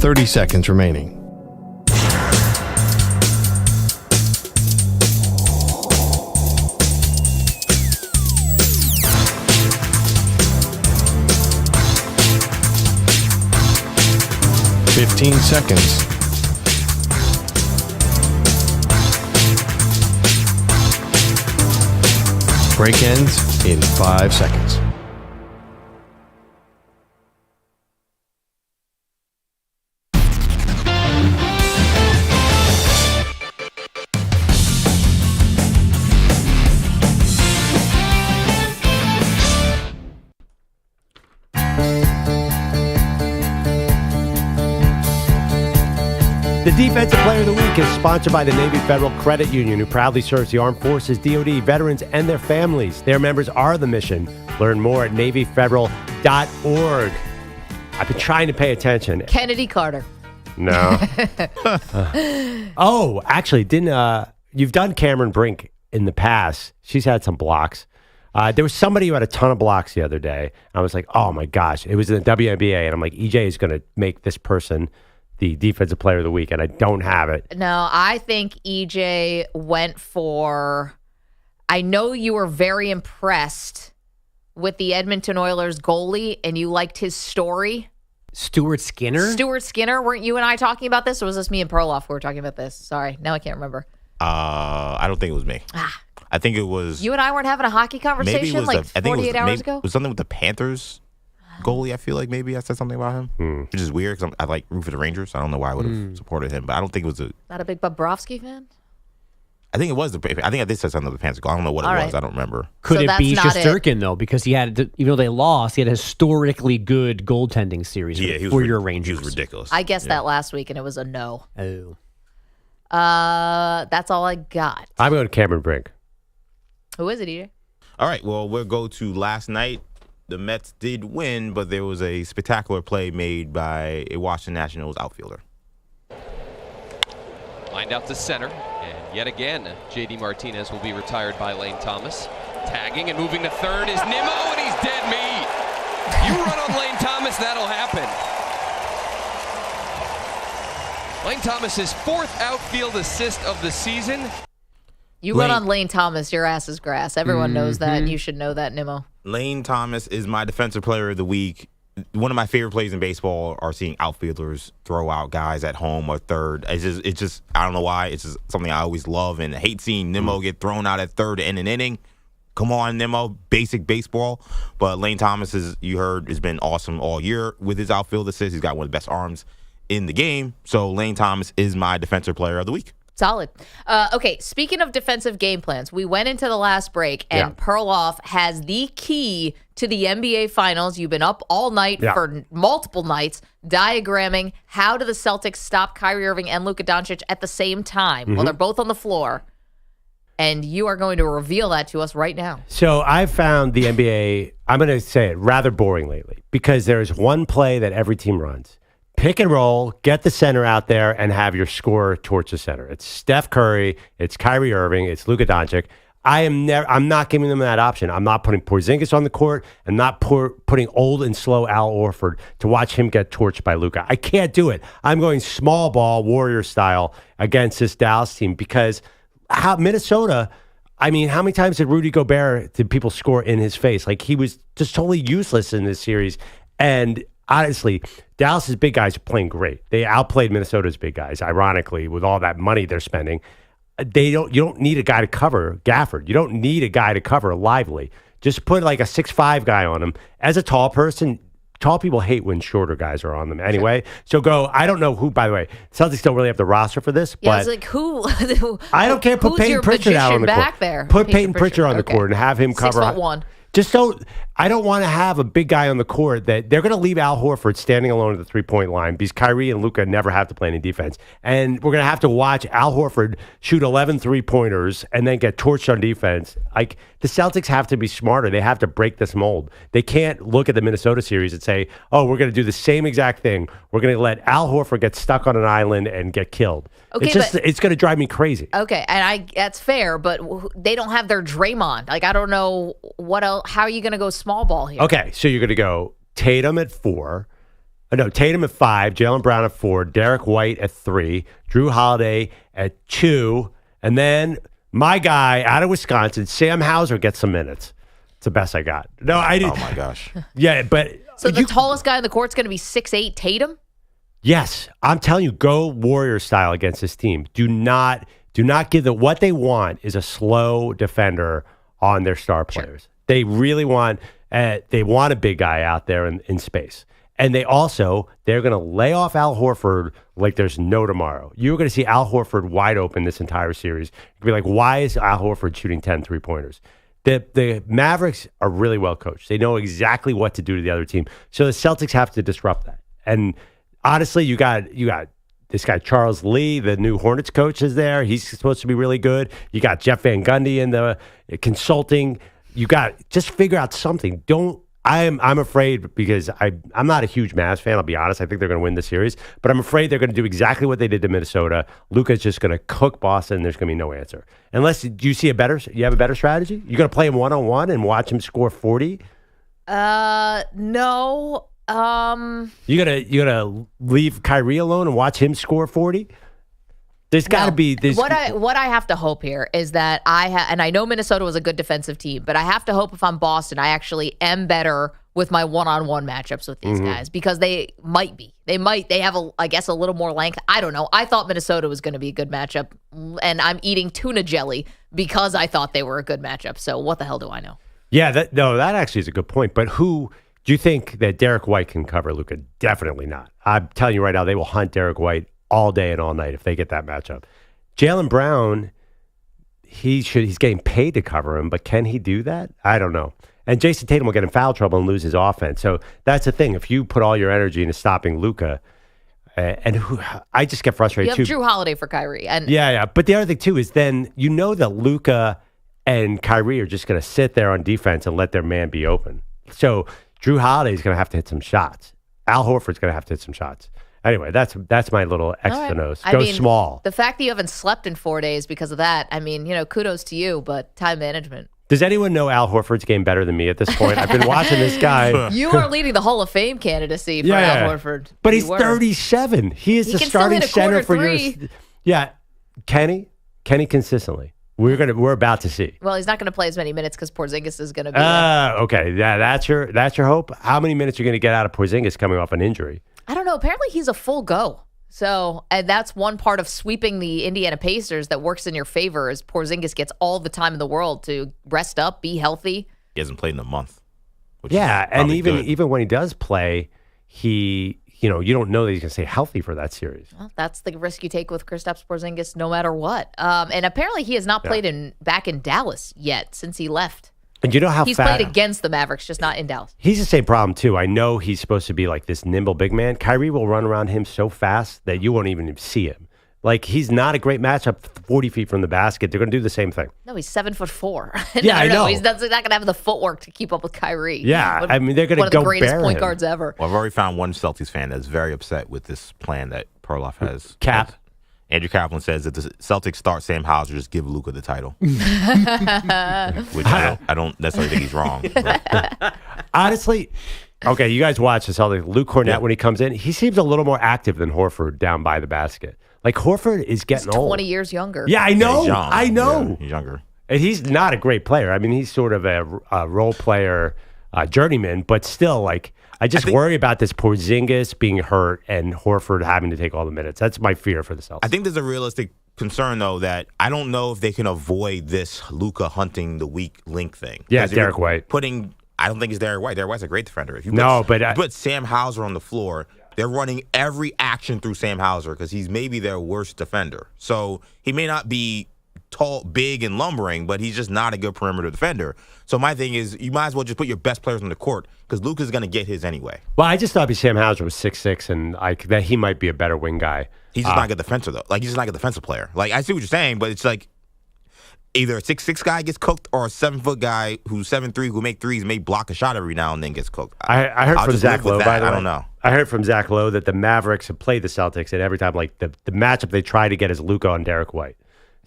D: 30 seconds remaining. $15 seconds. Break ends in 5 seconds.
C: The Defensive Player of the Week is sponsored by the Navy Federal Credit Union, who proudly serves the Armed Forces, DoD, veterans, and their families. Their members are the mission. Learn more at NavyFederal.org. I've been trying to pay attention.
B: Kennedy Carter.
C: No. Oh, actually, you've done Cameron Brink in the past. She's had some blocks. There was somebody who had a ton of blocks the other day. I was like, oh my gosh. It was in the WNBA, and I'm like, EJ is going to make this person the Defensive Player of the Week, and I don't have it.
B: No, I think EJ went for, I know you were very impressed with the Edmonton Oilers goalie, and you liked his story.
F: Stuart Skinner?
B: Stuart Skinner. Weren't you and I talking about this, or was this me and Perloff who were talking about this? Sorry, now I can't remember.
G: I don't think it was me. I think it was...
B: You and I weren't having a hockey conversation like 48 hours ago?
G: It was something with the Panthers goalie. I feel like maybe I said something about him, which is weird because I like root for the Rangers. I don't know why I would have supported him, but I don't think it was
B: Not a big Bobrovsky fan?
G: I think it was I think I did say something with the Panthers goal. I don't know what it was. I don't remember.
F: Could it be Shesterkin, though? Because he had, even though they lost, he had a historically good goaltending series for your Rangers.
G: He was ridiculous.
B: I guessed that last week, and it was a no.
F: Oh.
B: That's all I got.
C: I'm going to Cameron Brink.
B: Who is it, EJ?
G: All right, well, we'll go to last night. The Mets did win, but there was a spectacular play made by a Washington Nationals outfielder.
L: Lined out to center, and yet again, J.D. Martinez will be retired by Lane Thomas. Tagging and moving to third is Nimmo, and he's dead meat. You run on Lane Thomas, that'll happen. Lane Thomas's fourth outfield assist of the season.
B: You run on Lane Thomas, your ass is grass. Everyone knows that, and you should know that, Nimmo.
G: Lane Thomas is my Defensive Player of the Week. One of my favorite plays in baseball are seeing outfielders throw out guys at home or third. It's just I don't know why. It's just something I always love, and I hate seeing Nimmo get thrown out at third to end an inning. Come on, Nimmo, basic baseball. But Lane Thomas, you heard, has been awesome all year with his outfield assist. He's got one of the best arms in the game. So Lane Thomas is my Defensive Player of the Week.
B: Solid. Okay, speaking of defensive game plans, we went into the last break, and Perloff has the key to the NBA Finals. You've been up all night for multiple nights, diagramming how do the Celtics stop Kyrie Irving and Luka Doncic at the same time while they're both on the floor. And you are going to reveal that to us right now.
C: So I've found the NBA, I'm going to say it, rather boring lately because there's one play that every team runs. Pick and roll, get the center out there, and have your scorer torch the center. It's Steph Curry, it's Kyrie Irving, it's Luka Doncic. I'm not giving them that option. I'm not putting Porzingis on the court. I'm not putting old and slow Al Horford to watch him get torched by Luka. I can't do it. I'm going small ball, Warrior style against this Dallas team because Minnesota, I mean, how many times did Rudy Gobert, did people score in his face? Like, he was just totally useless in this series. And honestly, Dallas's big guys are playing great. They outplayed Minnesota's big guys, ironically, with all that money they're spending. You don't need a guy to cover Gafford. You don't need a guy to cover Lively. Just put like a 6'5" guy on him. As a tall person, tall people hate when shorter guys are on them anyway. So I don't know who, by the way, Celtics don't really have the roster for this.
B: Yeah,
C: but
B: it's like who?
C: I don't care. Put Peyton Pritchard out on the court.
B: There?
C: Put Peyton Pritchard on the court and have him cover.
B: 6'1".
C: I don't want to have a big guy on the court that they're going to leave Al Horford standing alone at the three-point line because Kyrie and Luka never have to play any defense. And we're going to have to watch Al Horford shoot 11 three-pointers and then get torched on defense. Like, the Celtics have to be smarter. They have to break this mold. They can't look at the Minnesota series and say, oh, we're going to do the same exact thing. We're going to let Al Horford get stuck on an island and get killed. Okay, it's going to drive me crazy.
B: Okay, and that's fair, but they don't have their Draymond. Like, I don't know what else. How are you going to go small ball here?
C: Okay, so you're going to go Tatum at 4, No, Tatum at 5, Jaylen Brown at 4, Derek White at 3, Drew Holiday at 2, and then my guy out of Wisconsin, Sam Hauser, gets some minutes. It's the best I got. No, I didn't.
G: Oh, my gosh.
C: Yeah, but...
B: So the tallest guy on the court's going to be 6'8", Tatum?
C: Yes. I'm telling you, go Warrior style against this team. Do not give them... What they want is a slow defender on their star players. Sure. They really want... they want a big guy out there in space. And they're going to lay off Al Horford like there's no tomorrow. You're going to see Al Horford wide open this entire series. You'll be like, why is Al Horford shooting 10 three-pointers? The Mavericks are really well coached. They know exactly what to do to the other team. So the Celtics have to disrupt that. And honestly, you got this guy, Charles Lee, the new Hornets coach, is there. He's supposed to be really good. You got Jeff Van Gundy in the consulting. You got just figure out something. I'm afraid because I'm not a huge Mavs fan. I'll be honest. I think they're going to win the series, but I'm afraid they're going to do exactly what they did to Minnesota. Luka's just going to cook Boston. There's going to be no answer unless you have a better strategy. You're going to play him 1-on-1 and watch him score 40.
B: No.
C: You gonna leave Kyrie alone and watch him score 40? There's got to be this.
B: What I have to hope here is that and I know Minnesota was a good defensive team, but I have to hope if I'm Boston, I actually am better with my one-on-one matchups with these guys because they might be. They have a little more length. I don't know. I thought Minnesota was going to be a good matchup, and I'm eating tuna jelly because I thought they were a good matchup. So what the hell do I know?
C: Yeah, that actually is a good point. But who do you think that Derek White can cover Luka? Definitely not. I'm telling you right now, they will hunt Derek White all day and all night if they get that matchup. Jaylen Brown, he's getting paid to cover him, but can he do that? I don't know. And Jason Tatum will get in foul trouble and lose his offense. So that's the thing. If you put all your energy into stopping Luka, I just get frustrated too.
B: You have Drew Holiday for Kyrie.
C: Yeah. But the other thing too is then you know that Luka and Kyrie are just going to sit there on defense and let their man be open. So Drew Holiday is going to have to hit some shots. Al Horford's going to have to hit some shots. Anyway, that's my little extra nose. Go small.
B: The fact that you haven't slept in 4 days because of that, kudos to you, but time management.
C: Does anyone know Al Horford's game better than me at this point? I've been watching this guy.
B: You are leading the Hall of Fame candidacy for Al Horford.
C: But he's 37. He is the starting center for your... Yeah. Can he consistently? We're about to see.
B: Well, he's not going to play as many minutes because Porzingis is going to be there.
C: Okay. Yeah, that's your hope. How many minutes are you going to get out of Porzingis coming off an injury?
B: I don't know. Apparently, he's a full go. So, and that's one part of sweeping the Indiana Pacers that works in your favor is Porzingis gets all the time in the world to rest up, be healthy.
G: He hasn't played in a month.
C: And even when he does play, you don't know that he's going to stay healthy for that series.
B: Well, that's the risk you take with Kristaps Porzingis no matter what. And apparently he has not played back in Dallas yet since he left.
C: And you know how
B: he's played against the Mavericks, just not in Dallas.
C: He's the same problem, too. I know he's supposed to be like this nimble big man. Kyrie will run around him so fast that you won't even see him. Like, he's not a great matchup 40 feet from the basket. They're going to do the same thing.
B: No, he's 7'4".
C: Yeah, I know.
B: He's not going to have the footwork to keep up with Kyrie.
C: Yeah, they're going to go
B: one of the greatest point guards ever.
G: Well, I've already found one Celtics fan that's very upset with this plan that Perloff has.
C: Cap.
G: Andrew Kaplan says that the Celtics start Sam Hauser, just give Luka the title. Which I don't necessarily think he's wrong.
C: Honestly, okay, you guys watch the Celtics. Luke Cornett, when he comes in, he seems a little more active than Horford down by the basket. Like, Horford is getting old.
B: 20 years younger.
C: Yeah, I know.
G: Yeah,
C: I know.
G: Yeah, he's younger.
C: And he's not a great player. I mean, he's sort of a role player journeyman, but still, like, I think worry about this Porzingis being hurt and Horford having to take all the minutes. That's my fear for the Celtics.
G: I think there's a realistic concern, though, that I don't know if they can avoid this Luka hunting the weak link thing.
C: Yeah, Derek White.
G: I don't think it's Derek White. Derek White's a great defender. If you put Sam Hauser on the floor, they're running every action through Sam Hauser because he's maybe their worst defender. So he may not be tall, big, and lumbering, but he's just not a good perimeter defender. So my thing is, you might as well just put your best players on the court because Luka's going to get his anyway.
C: Well, I just thought Sam Hauser was 6'6", and that he might be a better wing guy.
G: He's just not a good defender, though. Like, he's just not a good defensive player. Like, I see what you're saying, but it's like either a 6'6" guy gets cooked or a 7-foot guy who's 7'3", who make threes, may block a shot every now and then gets cooked.
C: I heard from Zach Lowe, by the way.
G: I don't know.
C: I heard from Zach Lowe that the Mavericks have played the Celtics, and every time, like, the matchup they try to get is Luka on Derek White.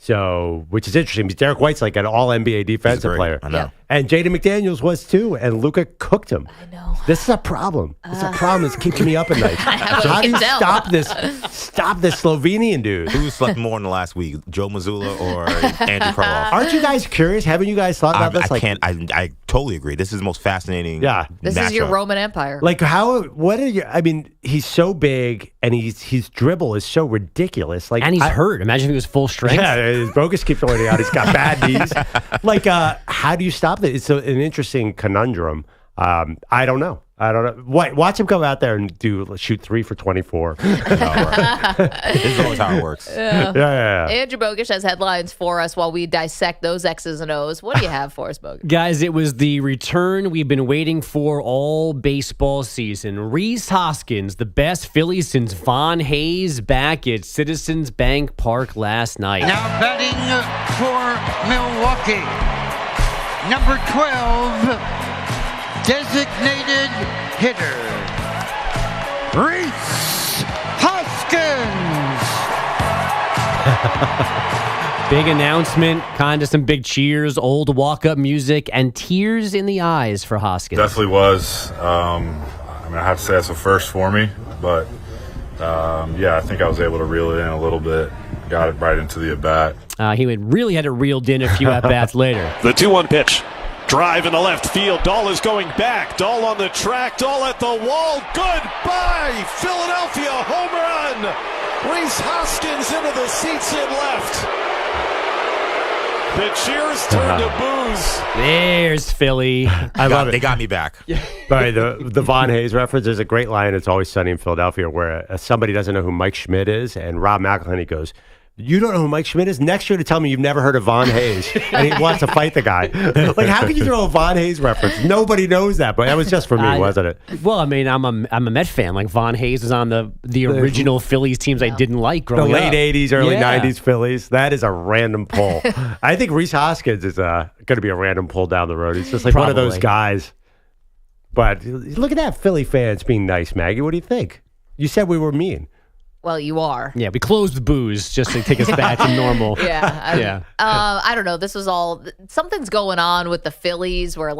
C: So, which is interesting because Derek White's like an all-NBA defensive player.
G: I know.
C: And Jaden McDaniels was too, and Luka cooked him.
B: I know.
C: This is a problem. This is a problem. It's keeping me up at night. How do you stop this Slovenian dude?
G: Who slept more in the last week, Joe Mazzulla or Andrew Perloff?
C: Aren't you guys curious? Haven't you guys thought about this?
G: I totally agree. This is the most fascinating.
C: Yeah.
B: This is your Roman Empire.
C: Like he's so big and his dribble is so ridiculous. Like,
F: and he's hurt. Imagine if he was full strength.
C: Yeah, his Bogus keeps pointing out he's got bad knees. Like, how do you stop it? It's an interesting conundrum. I don't know. Watch him go out there and shoot 3 for 24.
G: This is always how it works.
C: Yeah.
B: Andrew Bogish has headlines for us while we dissect those X's and O's. What do you have for us, Bogish?
F: Guys, it was the return we've been waiting for all baseball season. Reese Hoskins, the best Philly since Von Hayes, back at Citizens Bank Park last night.
M: Now batting for Milwaukee, number 12, designated hitter, Reese Hoskins.
F: Big announcement, kind of some big cheers, old walk-up music, and tears in the eyes for Hoskins.
N: Definitely was. I have to say that's a first for me, but I think I was able to reel it in a little bit. Got it right into the at-bat.
F: He really had it reeled in a few at-bats later.
O: The 2-1 pitch. Drive in the left field. Dahl is going back. Dahl on the track. Dahl at the wall. Goodbye. Philadelphia home run. Reese Hoskins into the seats in left. The cheers turn to boos.
F: There's Philly.
C: I love it.
G: They got me back.
C: Sorry, the Von Hayes reference. There's a great line. It's Always Sunny in Philadelphia where somebody doesn't know who Mike Schmidt is, and Rob McElhenney goes, "You don't know who Mike Schmidt is? Next year to tell me you've never heard of Von Hayes." And he wants to fight the guy. Like, how can you throw a Von Hayes reference? Nobody knows that, but that was just for me, wasn't it?
F: Well, I mean, I'm a Met fan. Like, Von Hayes was on the original Phillies teams I didn't like growing up.
C: The late 80s, early 90s Phillies. That is a random pull. I think Reese Hoskins is going to be a random pull down the road. He's just like one of those guys. But look at that, Philly fans being nice, Maggie. What do you think? You said we were mean.
B: Well, you are.
F: Yeah, we closed the booze just to take us back to normal.
B: Yeah. I don't know. This was all, something's going on with the Phillies where,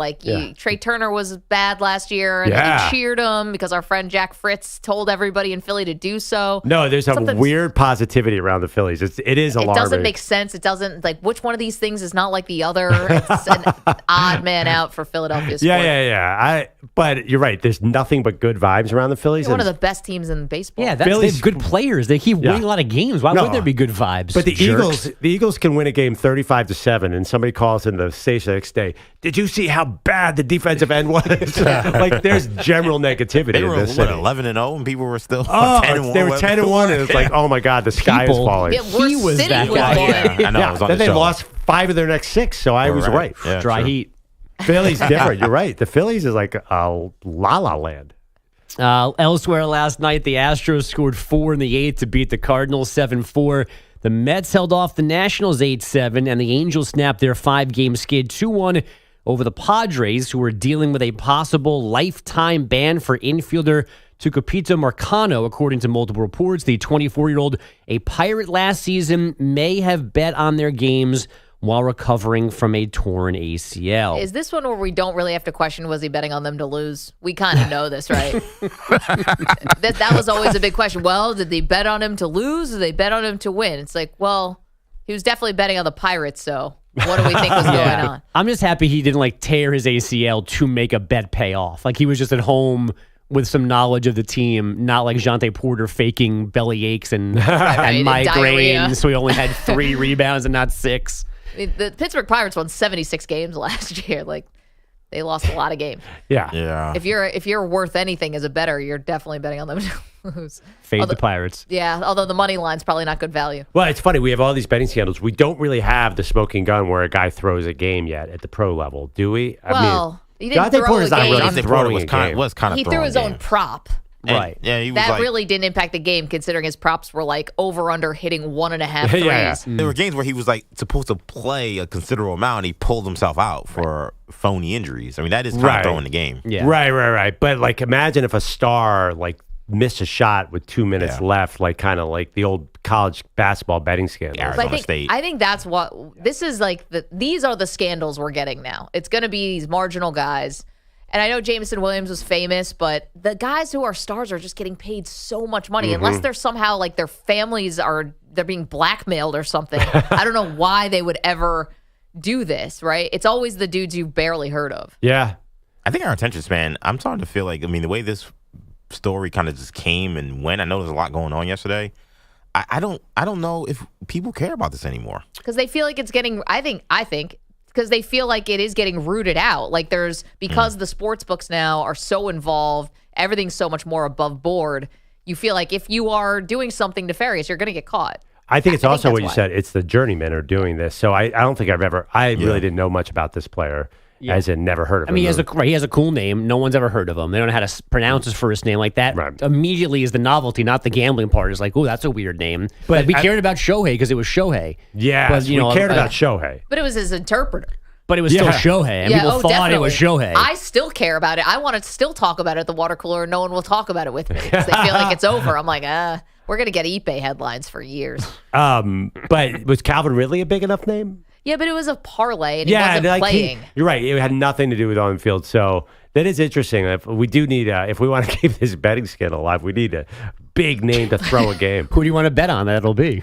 B: Trey Turner was bad last year and then you cheered him because our friend Jack Fritz told everybody in Philly to do so.
C: No, there's some weird positivity around the Phillies. It is alarming.
B: It doesn't make sense. It doesn't, which one of these things is not like the other? It's an odd man out for Philadelphia sports.
C: Yeah. But you're right. There's nothing but good vibes around the Phillies.
B: They're one of the best teams in baseball.
F: Yeah, they have good players. They keep winning a lot of games. Why would there be good vibes?
C: But the Eagles can win a game 35-7, and somebody calls in the station the next day, "Did you see how bad the defensive end was?" There's general negativity.
G: They were 11-0, and people were still 10-1.
C: They were 10-1, and it's like, oh my God, the sky is falling.
B: Yeah, he was that guy.
G: I know. I was on
C: then
G: the
C: they
G: show.
C: lost 5 of their next 6, so I was right.
G: Yeah,
F: Dry heat.
C: Philly's different. You're right. The Phillies is like a la-la land.
F: Elsewhere last night, the Astros scored 4 in the 8th to beat the Cardinals 7-4. The Mets held off the Nationals 8-7, and the Angels snapped their 5-game skid 2-1 over the Padres, who were dealing with a possible lifetime ban for infielder Tucupita Marcano, according to multiple reports. The 24-year-old, a Pirate last season, may have bet on their games while recovering from a torn ACL.
B: Is this one where we don't really have to question, was he betting on them to lose? We kind of know this, right? that was always a big question. Well, did they bet on him to lose or did they bet on him to win? It's like, well, he was definitely betting on the Pirates, so what do we think was going on?
F: I'm just happy he didn't tear his ACL to make a bet pay off. He was just at home with some knowledge of the team, not like Jonte Porter faking belly aches and migraines, so he only had 3 rebounds and not 6.
B: I mean, the Pittsburgh Pirates won 76 games last year. They lost a lot of games.
C: Yeah.
B: If you're worth anything as a bettor, you're definitely betting on them to lose.
F: Fade the Pirates.
B: Yeah, although the money line's probably not good value.
C: Well, it's funny. We have all these betting scandals. We don't really have the smoking gun where a guy throws a game yet at the pro level, do we?
B: He didn't throw a game.
C: Jonte Porter was kind of
B: he threw his own prop.
C: Right.
G: Yeah, he was
B: that really didn't impact the game, considering his props were over under hitting 1.5 threes.
G: Yeah. There were games where he was supposed to play a considerable amount, and he pulled himself out for phony injuries. I mean, that is kind of throwing the game.
C: Yeah. Right. But imagine if a star miss a shot with 2 minutes left, like kind of like the old college basketball betting scandal.
G: Arizona State.
B: I think that's what this is like. These are the scandals we're getting now. It's going to be these marginal guys. And I know Jameson Williams was famous, but the guys who are stars are just getting paid so much money. Unless they're somehow like their families they're being blackmailed or something. I don't know why they would ever do this, right? It's always the dudes you've barely heard of.
C: Yeah.
G: I think our attention span, I'm starting to feel like, the way this story kind of just came and went, I know there's a lot going on yesterday. I don't know if people care about this anymore.
B: Because they feel like it's getting, I think, because they feel like it is getting rooted out. Like because the sports books now are so involved, everything's so much more above board. You feel like if you are doing something nefarious, you're going to get caught.
C: I think it's also what you said. It's the journeymen are doing this. So I don't think I really didn't know much about this player. Yeah. As in never heard of him.
F: He has a cool name. No one's ever heard of him. They don't know how to pronounce his first name like that. Right. Immediately is the novelty, not the gambling part. Is like, oh, that's a weird name. But we cared about Shohei because it was Shohei.
C: Yeah, we cared about Shohei.
B: But it was his interpreter.
F: But it was still Shohei. And people thought definitely. It was Shohei.
B: I still care about it. I want to still talk about it at the water cooler, and no one will talk about it with me because they feel like it's over. I'm like, we're going to get Ipe headlines for years.
C: But was Calvin Ridley a big enough name?
B: Yeah, but it was a parlay, and he wasn't playing.
C: You're right. It had nothing to do with on the field. So that is interesting. If we do need, if we want to keep this betting scandal alive, we need a big name to throw a game.
F: Who do you want to bet on that'll be?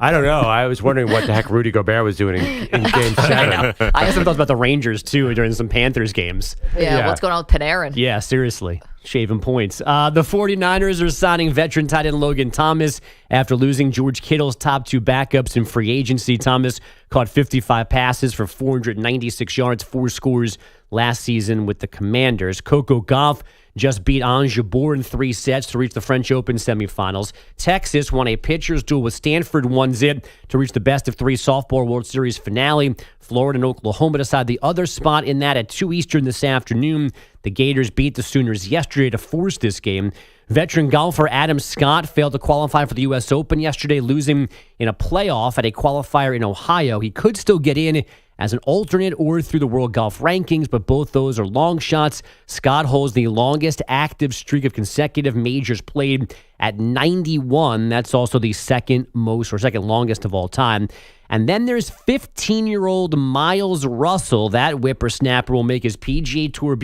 C: I don't know. I was wondering what the heck Rudy Gobert was doing in Game 7.
F: I had some thoughts about the Rangers, too, during some Panthers games.
B: Yeah, what's going on with Panarin?
F: Yeah, seriously. Shaving points. The 49ers are signing veteran tight end Logan Thomas after losing George Kittle's top two backups in free agency. Thomas caught 55 passes for 496 yards, 4 scores last season with the Commanders. Coco Gauff just beat Ange Jabeur in 3 sets to reach the French Open semifinals. Texas won a pitcher's duel with Stanford 1-0 to reach the best-of-3 softball World Series finale. Florida and Oklahoma decide the other spot in that at 2 Eastern this afternoon. The Gators beat the Sooners yesterday to force this game. Veteran golfer Adam Scott failed to qualify for the U.S. Open yesterday, losing in a playoff at a qualifier in Ohio. He could still get in as an alternate or through the World Golf Rankings, but both those are long shots. Scott holds the longest active streak of consecutive majors played at 91. That's also the second longest of all time. And then there's 15-year-old Miles Russell. That whippersnapper will make his PGA Tour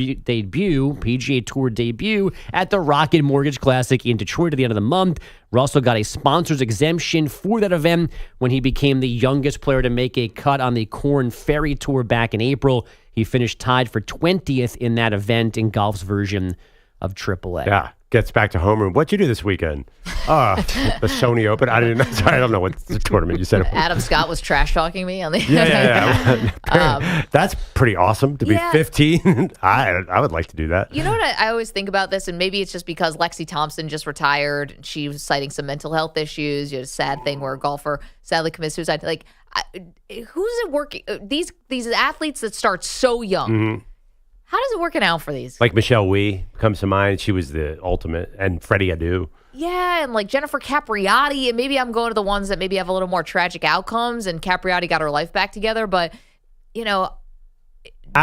F: debut at the Rocket Mortgage Classic in Detroit at the end of the month. Russell got a sponsor's exemption for that event when he became the youngest player to make a cut on the Korn Ferry Tour back in April. He finished tied for 20th in that event in golf's version of AAA.
C: Yeah. Gets back to homeroom. What'd you do this weekend? The Sony Open. I don't know what the tournament you said.
B: Adam Scott was trash talking me on the.
C: Yeah. That's pretty awesome to be 15. I would like to do that.
B: You know what I always think about this, and maybe it's just because Lexi Thompson just retired. She was citing some mental health issues. You know, a sad thing where a golfer sadly commits suicide. Like, who's it working? These athletes that start so young. Mm-hmm. How does it working out for these?
C: Like Michelle Wee comes to mind. She was the ultimate. And Freddie Adu.
B: Yeah, and like Jennifer Capriati. And maybe I'm going to the ones that maybe have a little more tragic outcomes. And Capriati got her life back together. But,
C: I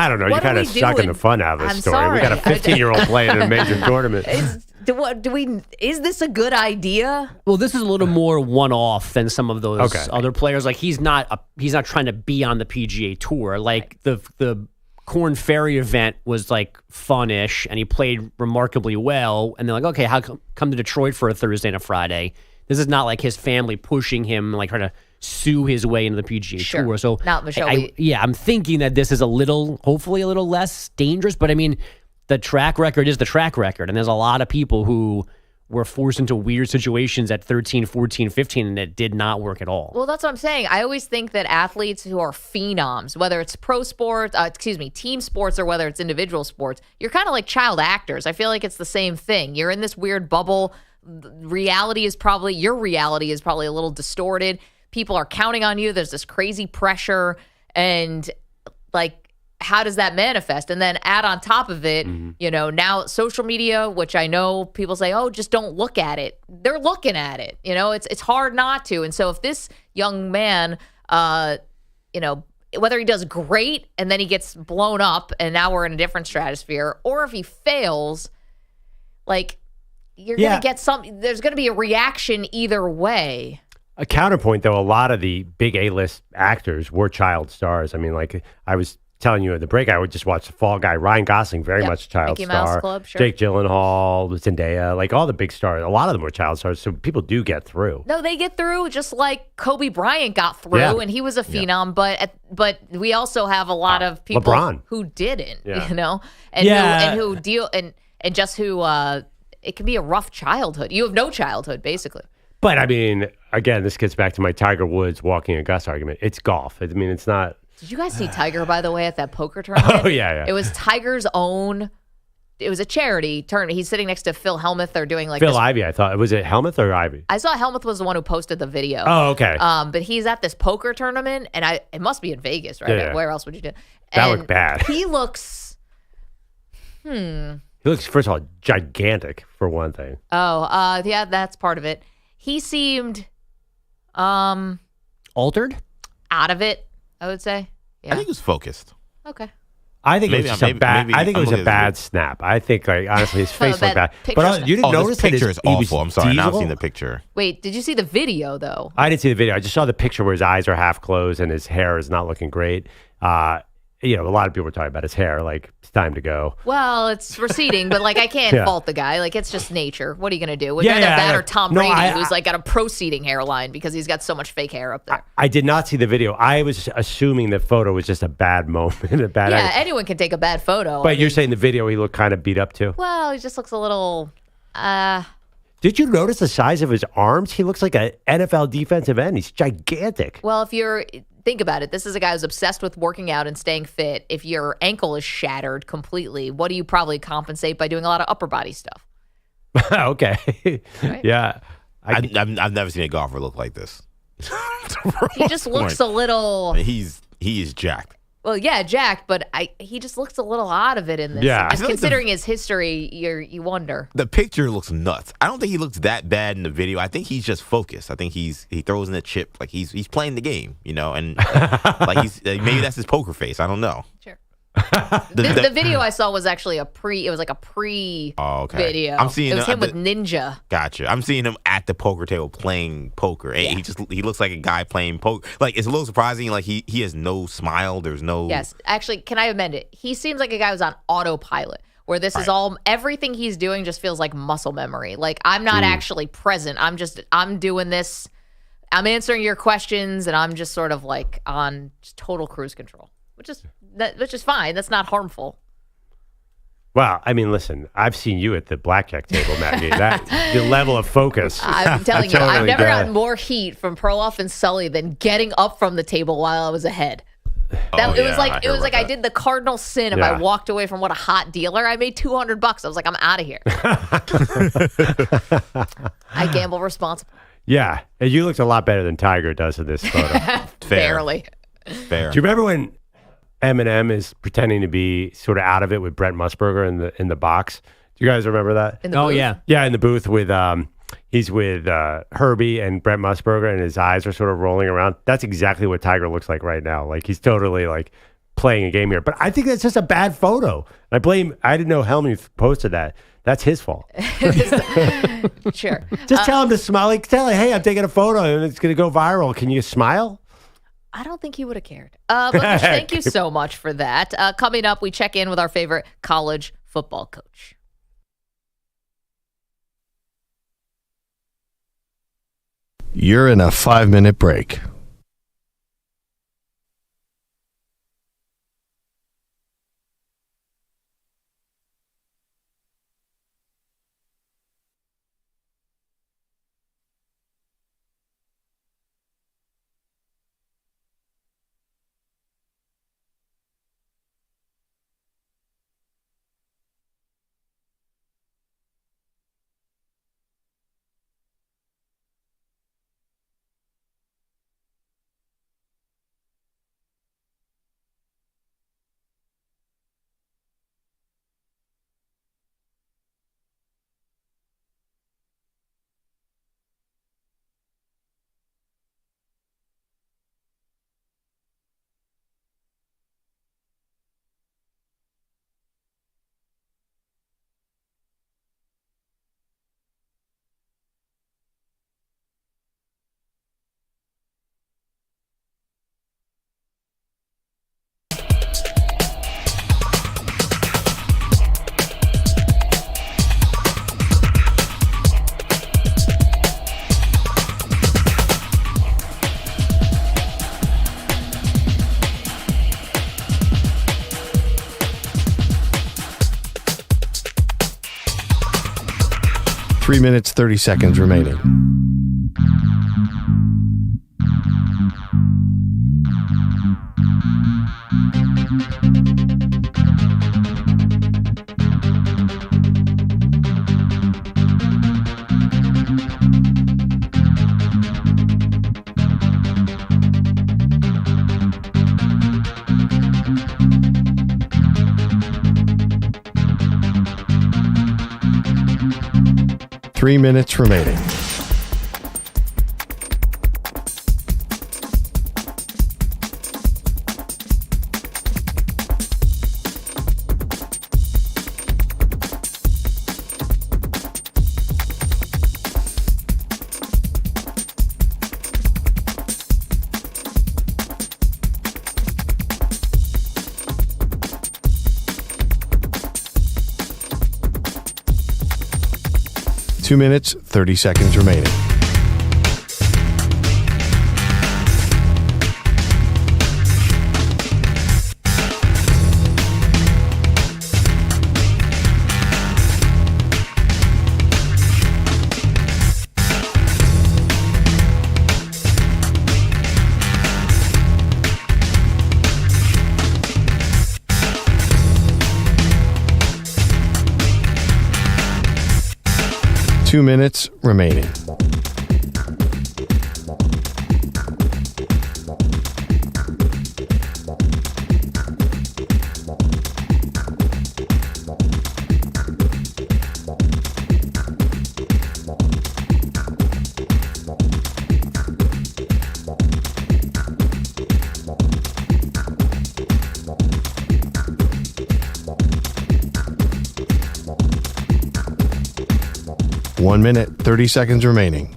C: don't know. You're kind of sucking the fun out of this story.
B: Sorry.
C: We got a 15-year-old playing in a major tournament.
B: Is this a good idea?
F: Well, this is a little more one-off than some of those other players. Like he's not trying to be on the PGA Tour. Like the Korn Ferry event was like fun-ish, and he played remarkably well. And they're like, okay, how come to Detroit for a Thursday and a Friday? This is not like his family pushing him, like trying to sue his way into the PGA Tour. So
B: not Michelle.
F: I'm thinking that this is hopefully a little less dangerous. But I mean, the track record is the track record, and there's a lot of people who were forced into weird situations at 13, 14, 15, and it did not work at all.
B: Well, that's what I'm saying. I always think that athletes who are phenoms, whether it's team sports, or whether it's individual sports, you're kind of like child actors. I feel like it's the same thing. You're in this weird bubble. Your reality is probably a little distorted. People are counting on you. There's this crazy pressure, and like, how does that manifest? And then add on top of it, now social media, which I know people say, oh, just don't look at it. They're looking at it. It's hard not to. And so if this young man, whether he does great and then he gets blown up and now we're in a different stratosphere, or if he fails, like, you're going to get there's going to be a reaction either way.
C: A counterpoint, though, a lot of the big A-list actors were child stars. I mean, like I was telling you at the break, I would just watch The Fall Guy. Ryan Gosling, very much a child
B: Mickey
C: star.
B: Mouse Club, sure.
C: Jake Gyllenhaal, Zendaya, like all the big stars. A lot of them were child stars, so people do get through.
B: No, they get through just like Kobe Bryant got through, and he was a phenom. But we also have a lot of people
C: LeBron.
B: who didn't, and just who it can be a rough childhood. You have no childhood, basically.
C: But I mean, again, this gets back to my Tiger Woods walking a Gus argument. It's golf. I mean, it's not.
B: Did you guys see Tiger, by the way, at that poker tournament?
C: Oh, yeah.
B: It was Tiger's own. It was a charity tournament. He's sitting next to Phil Hellmuth. They're doing like
C: Phil Ivey, I thought. Was it Hellmuth or Ivey?
B: I saw Hellmuth was the one who posted the video.
C: Oh, okay.
B: But he's at this poker tournament, and it must be in Vegas, right?
C: Yeah.
B: Where else would you do?
C: That looked bad.
B: He looks.
C: He looks, first of all, gigantic, for one thing.
B: Oh, yeah, that's part of it. He seemed
F: altered?
B: Out of it, I would say. Yeah.
G: I think he was focused.
B: Okay.
C: I think it was just a bad. I think it was a bad snap. I think, like, honestly, his face looked bad. But you didn't notice
G: this picture is awful. I'm sorry. Now I've
C: diesel?
G: seen the picture.
B: Wait, did you see the video though?
C: I didn't see the video. I just saw the picture where his eyes are half closed and his hair is not looking great. A lot of people were talking about his hair. Like, it's time to go.
B: Well, it's receding, but like I can't fault the guy. Like, it's just nature. What are you gonna do? Would you rather that or Tom Brady, who's like got a proceeding hairline because he's got so much fake hair up there?
C: I did not see the video. I was assuming the photo was just a bad moment,
B: Anyone can take a bad photo.
C: But you're saying the video he looked kind of beat up too?
B: Well, he just looks a little.
C: Did you notice the size of his arms? He looks like an NFL defensive end. He's gigantic.
B: Well, think about it. This is a guy who's obsessed with working out and staying fit. If your ankle is shattered completely, what do you probably compensate by doing a lot of upper body stuff?
C: Okay.
B: Right?
C: Yeah.
G: I've never seen a golfer look like this.
B: He just looks a little.
G: He is jacked.
B: Well, yeah, Jack, but he just looks a little out of it in this.
C: Yeah.
B: Just considering his history, you wonder.
G: The picture looks nuts. I don't think he looks that bad in the video. I think he's just focused. I think he throws in the chip like he's playing the game, and like maybe that's his poker face. I don't know.
B: Sure. The video I saw was actually it was like a video.
G: I'm seeing
B: it was him with Ninja.
G: Gotcha. I'm seeing him at the poker table playing poker. And he looks like a guy playing poker. Like, it's a little surprising. Like, he has no smile. There's no.
B: Yes. Actually, can I amend it? He seems like a guy who's on autopilot, where this is everything he's doing just feels like muscle memory. Like, I'm not actually present. I'm doing this. I'm answering your questions, and I'm just sort of like on just total cruise control, which is fine. That's not harmful.
C: Well, I mean, listen, I've seen you at the blackjack table, Maggie. The level of focus.
B: I'm telling you, I've never gotten more heat from Perloff and Sully than getting up from the table while I was ahead. It was like I did the cardinal sin if I walked away from what a hot dealer. I made $200. I was like, I'm out of here. I gamble responsibly.
C: Yeah, and you looked a lot better than Tiger does in this photo.
B: Barely.
G: Fair.
C: Do you remember when Eminem is pretending to be sort of out of it with Brent Musburger in the box? Do you guys remember that? Yeah, in the booth with he's with Herbie and Brent Musburger, and his eyes are sort of rolling around. That's exactly what Tiger looks like right now. Like, he's totally like playing a game here. But I think that's just a bad photo. I didn't know Helmuth posted that. That's his fault.
B: Sure.
C: Just tell him to smile. Like, tell him, hey, I'm taking a photo and it's going to go viral. Can you smile?
B: I don't think he would have cared. But thank you so much for that. Coming up, we check in with our favorite college football coach.
D: You're in a 5-minute break. 3 minutes, 30 seconds remaining. Three minutes remaining. Two minutes, 30 seconds remaining. Two minutes remaining. One minute, 30 seconds remaining.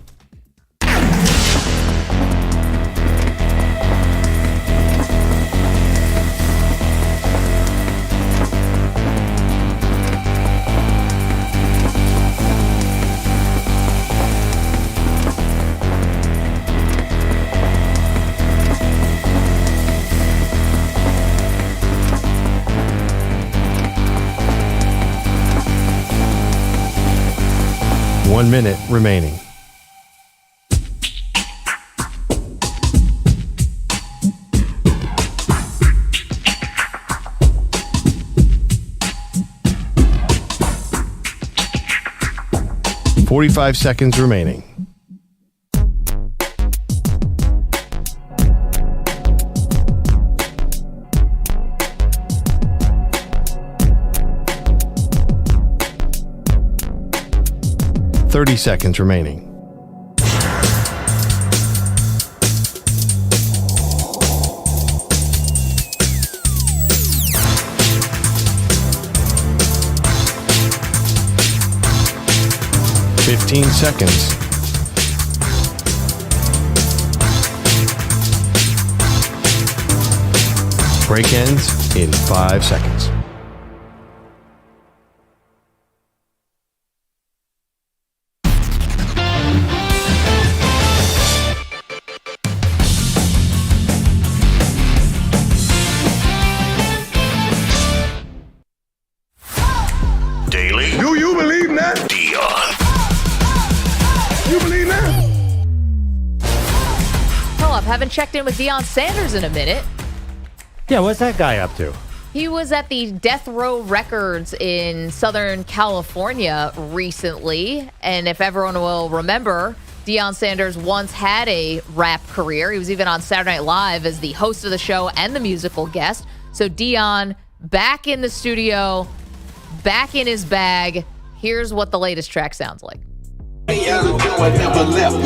D: One minute remaining. $45 seconds remaining. $30 seconds remaining. $15 seconds. Break ends in 5 seconds.
A: Daily.
P: Do you believe that?
A: Deion.
P: You believe that?
B: Perloff, haven't checked in with Deion Sanders in a minute.
C: Yeah, what's that guy up to?
B: He was at the Death Row Records in Southern California recently. And if everyone will remember, Deion Sanders once had a rap career. He was even on Saturday Night Live as the host of the show and the musical guest. So Deion back in the studio, back in his bag. Here's what the latest track sounds like.
Q: Hey, I never left.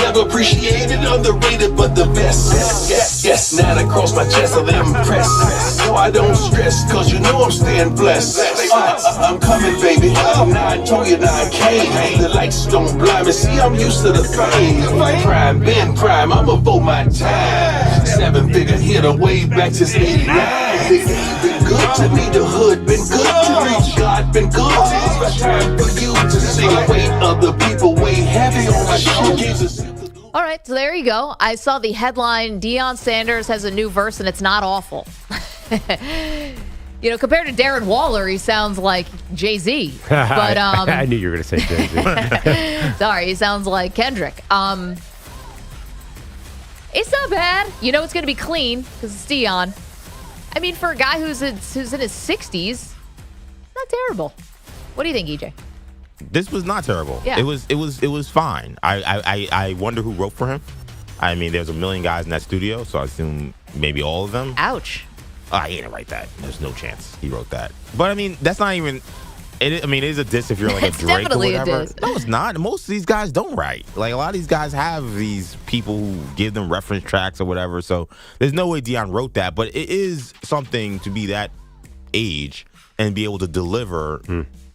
Q: Never appreciated, underrated, but the best. Yes, now that cross my chest, I'm impressed. No, I don't stress, cause you know I'm staying blessed. I'm coming, baby. 9 told you 9 came. The lights don't blind me, see, I'm used to the fame. Prime, been prime, I'ma vote my time. 7-figure hitter way back since 89. Been good to me, the hood been good to me. God been good. It's time for you to sing. Weight other people way heavy on my shoulders.
B: All right, so there you go. I saw the headline, Deion Sanders has a new verse and it's not awful. Compared to Darren Waller, he sounds like Jay-Z. But
C: I knew you were going to say Jay-Z.
B: Sorry, he sounds like Kendrick. It's not bad. It's going to be clean because it's Deion. I mean, for a guy who's in his 60s, it's not terrible. What do you think, EJ?
G: This was not terrible.
B: Yeah.
G: It was fine. I wonder who wrote for him. I mean, there's a million guys in that studio, so I assume maybe all of them.
B: Ouch.
G: He didn't write that. There's no chance he wrote that. But I mean, that's not even. It is a diss if you're like a Drake or whatever.
B: A diss.
G: No, it's not. Most of these guys don't write. Like a lot of these guys have these people who give them reference tracks or whatever. So there's no way Deion wrote that. But it is something to be that age and be able to deliver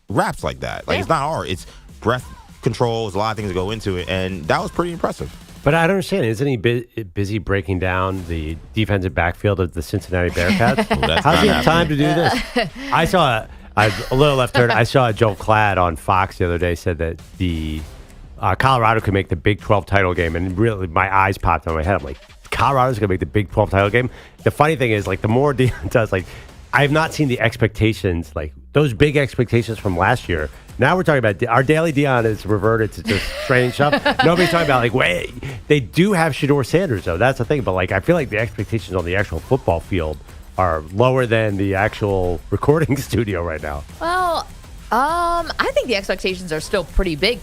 G: raps like that. Like it's not hard. It's breath control. There's a lot of things that go into it, and that was pretty impressive.
C: But I don't understand. Isn't he busy breaking down the defensive backfield of the Cincinnati Bearcats? How's he have time to do this? I saw a little left turn. I saw Joel Klatt on Fox the other day said that the Colorado could make the Big 12 title game, and really my eyes popped on my head. I'm like, Colorado's going to make the Big 12 title game? The funny thing is, like, the more Deion does, like, I have not seen the expectations, like those big expectations from last year. Now we're talking about our daily Deion is reverted to just strange stuff. Nobody's talking about, like, wait, they do have Shedeur Sanders, though. That's the thing. But, like, I feel like the expectations on the actual football field are lower than the actual recording studio right now.
B: Well, I think the expectations are still pretty big.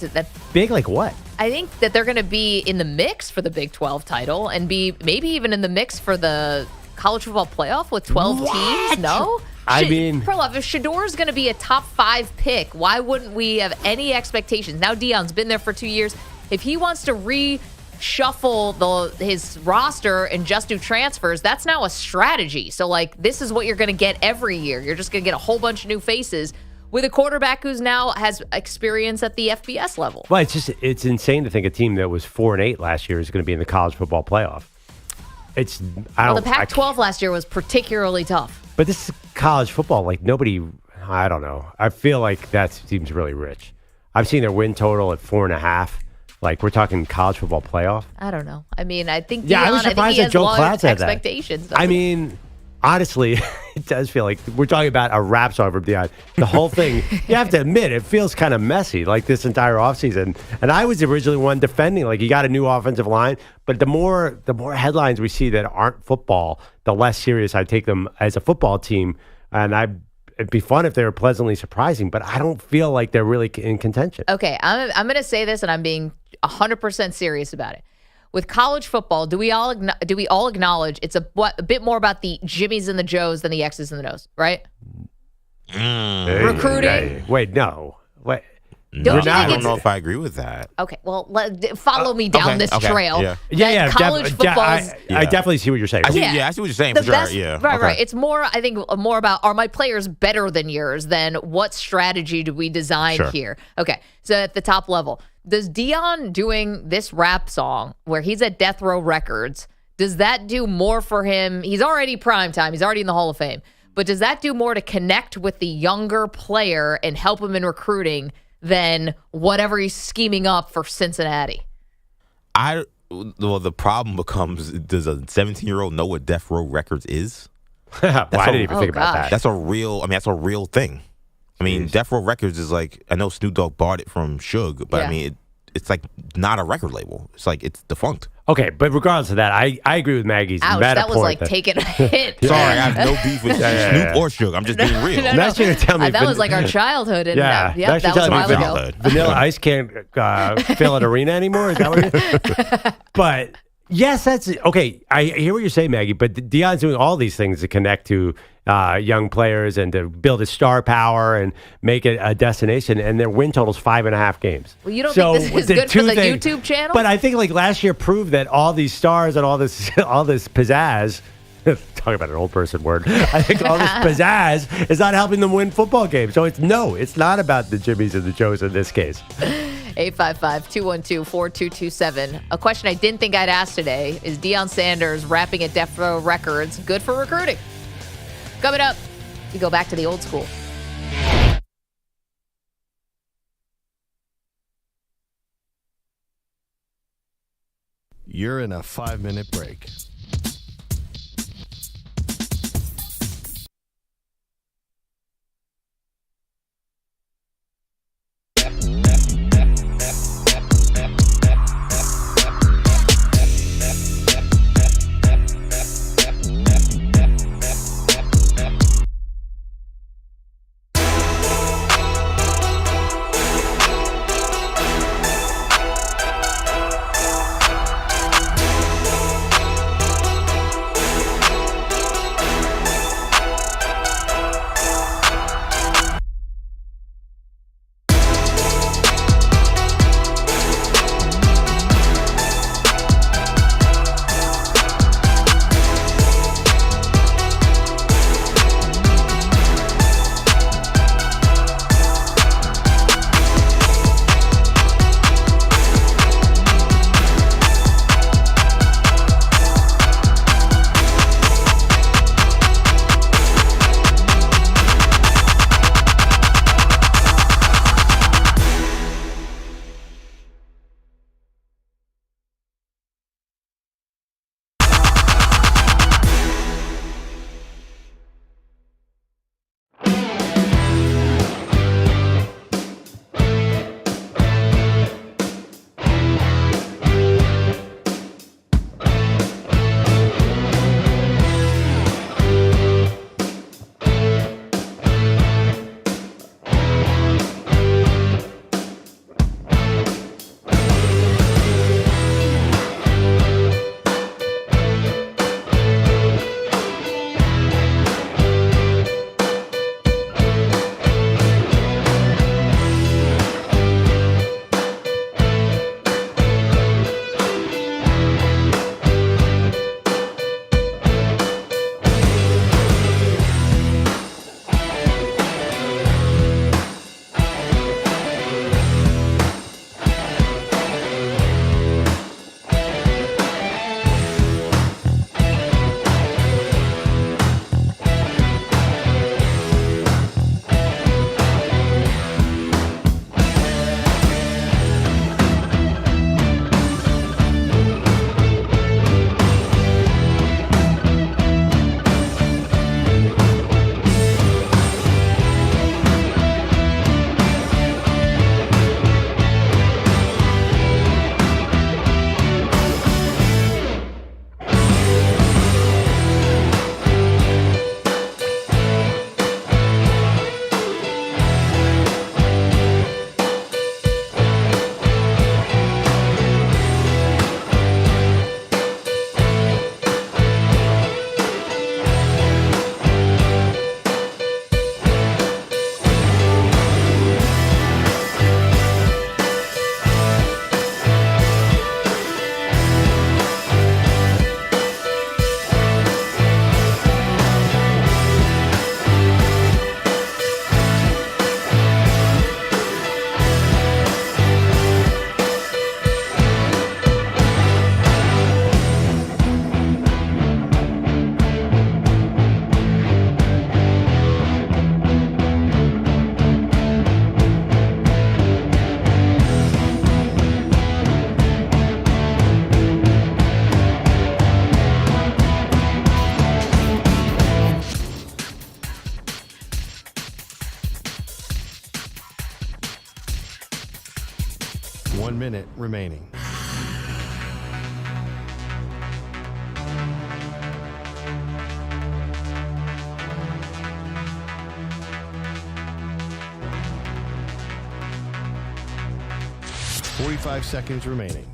C: Big like what?
B: I think that they're going to be in the mix for the Big 12 title and be maybe even in the mix for the college football playoff with 12 teams. No?
C: I mean,
B: Perloff, if Shedeur is going to be a top 5 pick, why wouldn't we have any expectations? Now Deion's been there for 2 years. If he wants to reshuffle his roster and just do transfers, that's now a strategy. So, like, this is what you're going to get every year. You're just going to get a whole bunch of new faces with a quarterback who's now has experience at the FBS level.
C: Well, it's insane to think a team that was 4-8 last year is going to be in the college football playoff. The
B: Pac-12 last year was particularly tough.
C: But this is college football. Like, nobody, I don't know. I feel like that seems really rich. I've seen their win total at 4.5. Like, we're talking college football playoff.
B: I don't know. I mean, I think
C: I was surprised that Joe Klatt said that.
B: Expectations.
C: I mean, honestly, it does feel like we're talking about a rap song from Deion. The whole thing, you have to admit, it feels kind of messy, like this entire offseason. And I was originally one defending, like, you got a new offensive line. But the more headlines we see that aren't football, the less serious I take them as a football team. And it'd be fun if they were pleasantly surprising, but I don't feel like they're really in contention.
B: Okay, I'm going to say this, and I'm being 100% serious about it. With college football, do we all acknowledge it's a bit more about the Jimmies and the Joes than the X's and the O's, right? Recruiting?
C: Wait, no. Wait.
G: I don't know if I agree with that.
B: Okay, well, follow me down this trail.
C: Yeah.
B: College football.
C: I definitely see what you're saying.
G: I see what you're saying. For sure.
B: Right. It's more, I think, more about, are my players better than yours than what strategy do we design here? Okay, so at the top level, does Deion doing this rap song where he's at Death Row Records, does that do more for him? He's already primetime. He's already in the Hall of Fame. But does that do more to connect with the younger player and help him in recruiting than whatever he's scheming up for Cincinnati?
G: The problem becomes, does a 17-year-old know what Death Row Records is?
C: I didn't even think about that.
G: That's a real thing. I mean, Death Row Records is like, I know Snoop Dogg bought it from Suge, but I mean, it's like not a record label. It's like, it's defunct.
C: Okay, but regardless of that, I agree with Maggie's meta
B: that was
C: point
B: like taking a hit.
G: Sorry, I have no beef with Snoop or Suge. I'm just being real.
C: That's going to tell me
B: that was like our childhood. And that was a while ago.
C: Vanilla Ice can't fill an arena anymore? Is that what it is? But yes, that's okay. I hear what you're saying, Maggie, but Deion's doing all these things to connect to young players and to build his star power and make it a destination, and their win total's 5.5 games.
B: Well, you don't think this is good for the YouTube channel?
C: But I think like last year proved that all these stars and all this pizzazz, talk about an old person word, I think all this pizzazz is not helping them win football games. So it's not about the Jimmies and the Joes in this case.
B: 855-212-4227. A question I didn't think I'd ask today is Deion Sanders rapping at Death Row Records good for recruiting? Coming up, we go back to the old school.
D: You're in a 5-minute break. 1 minute remaining. $45 seconds remaining.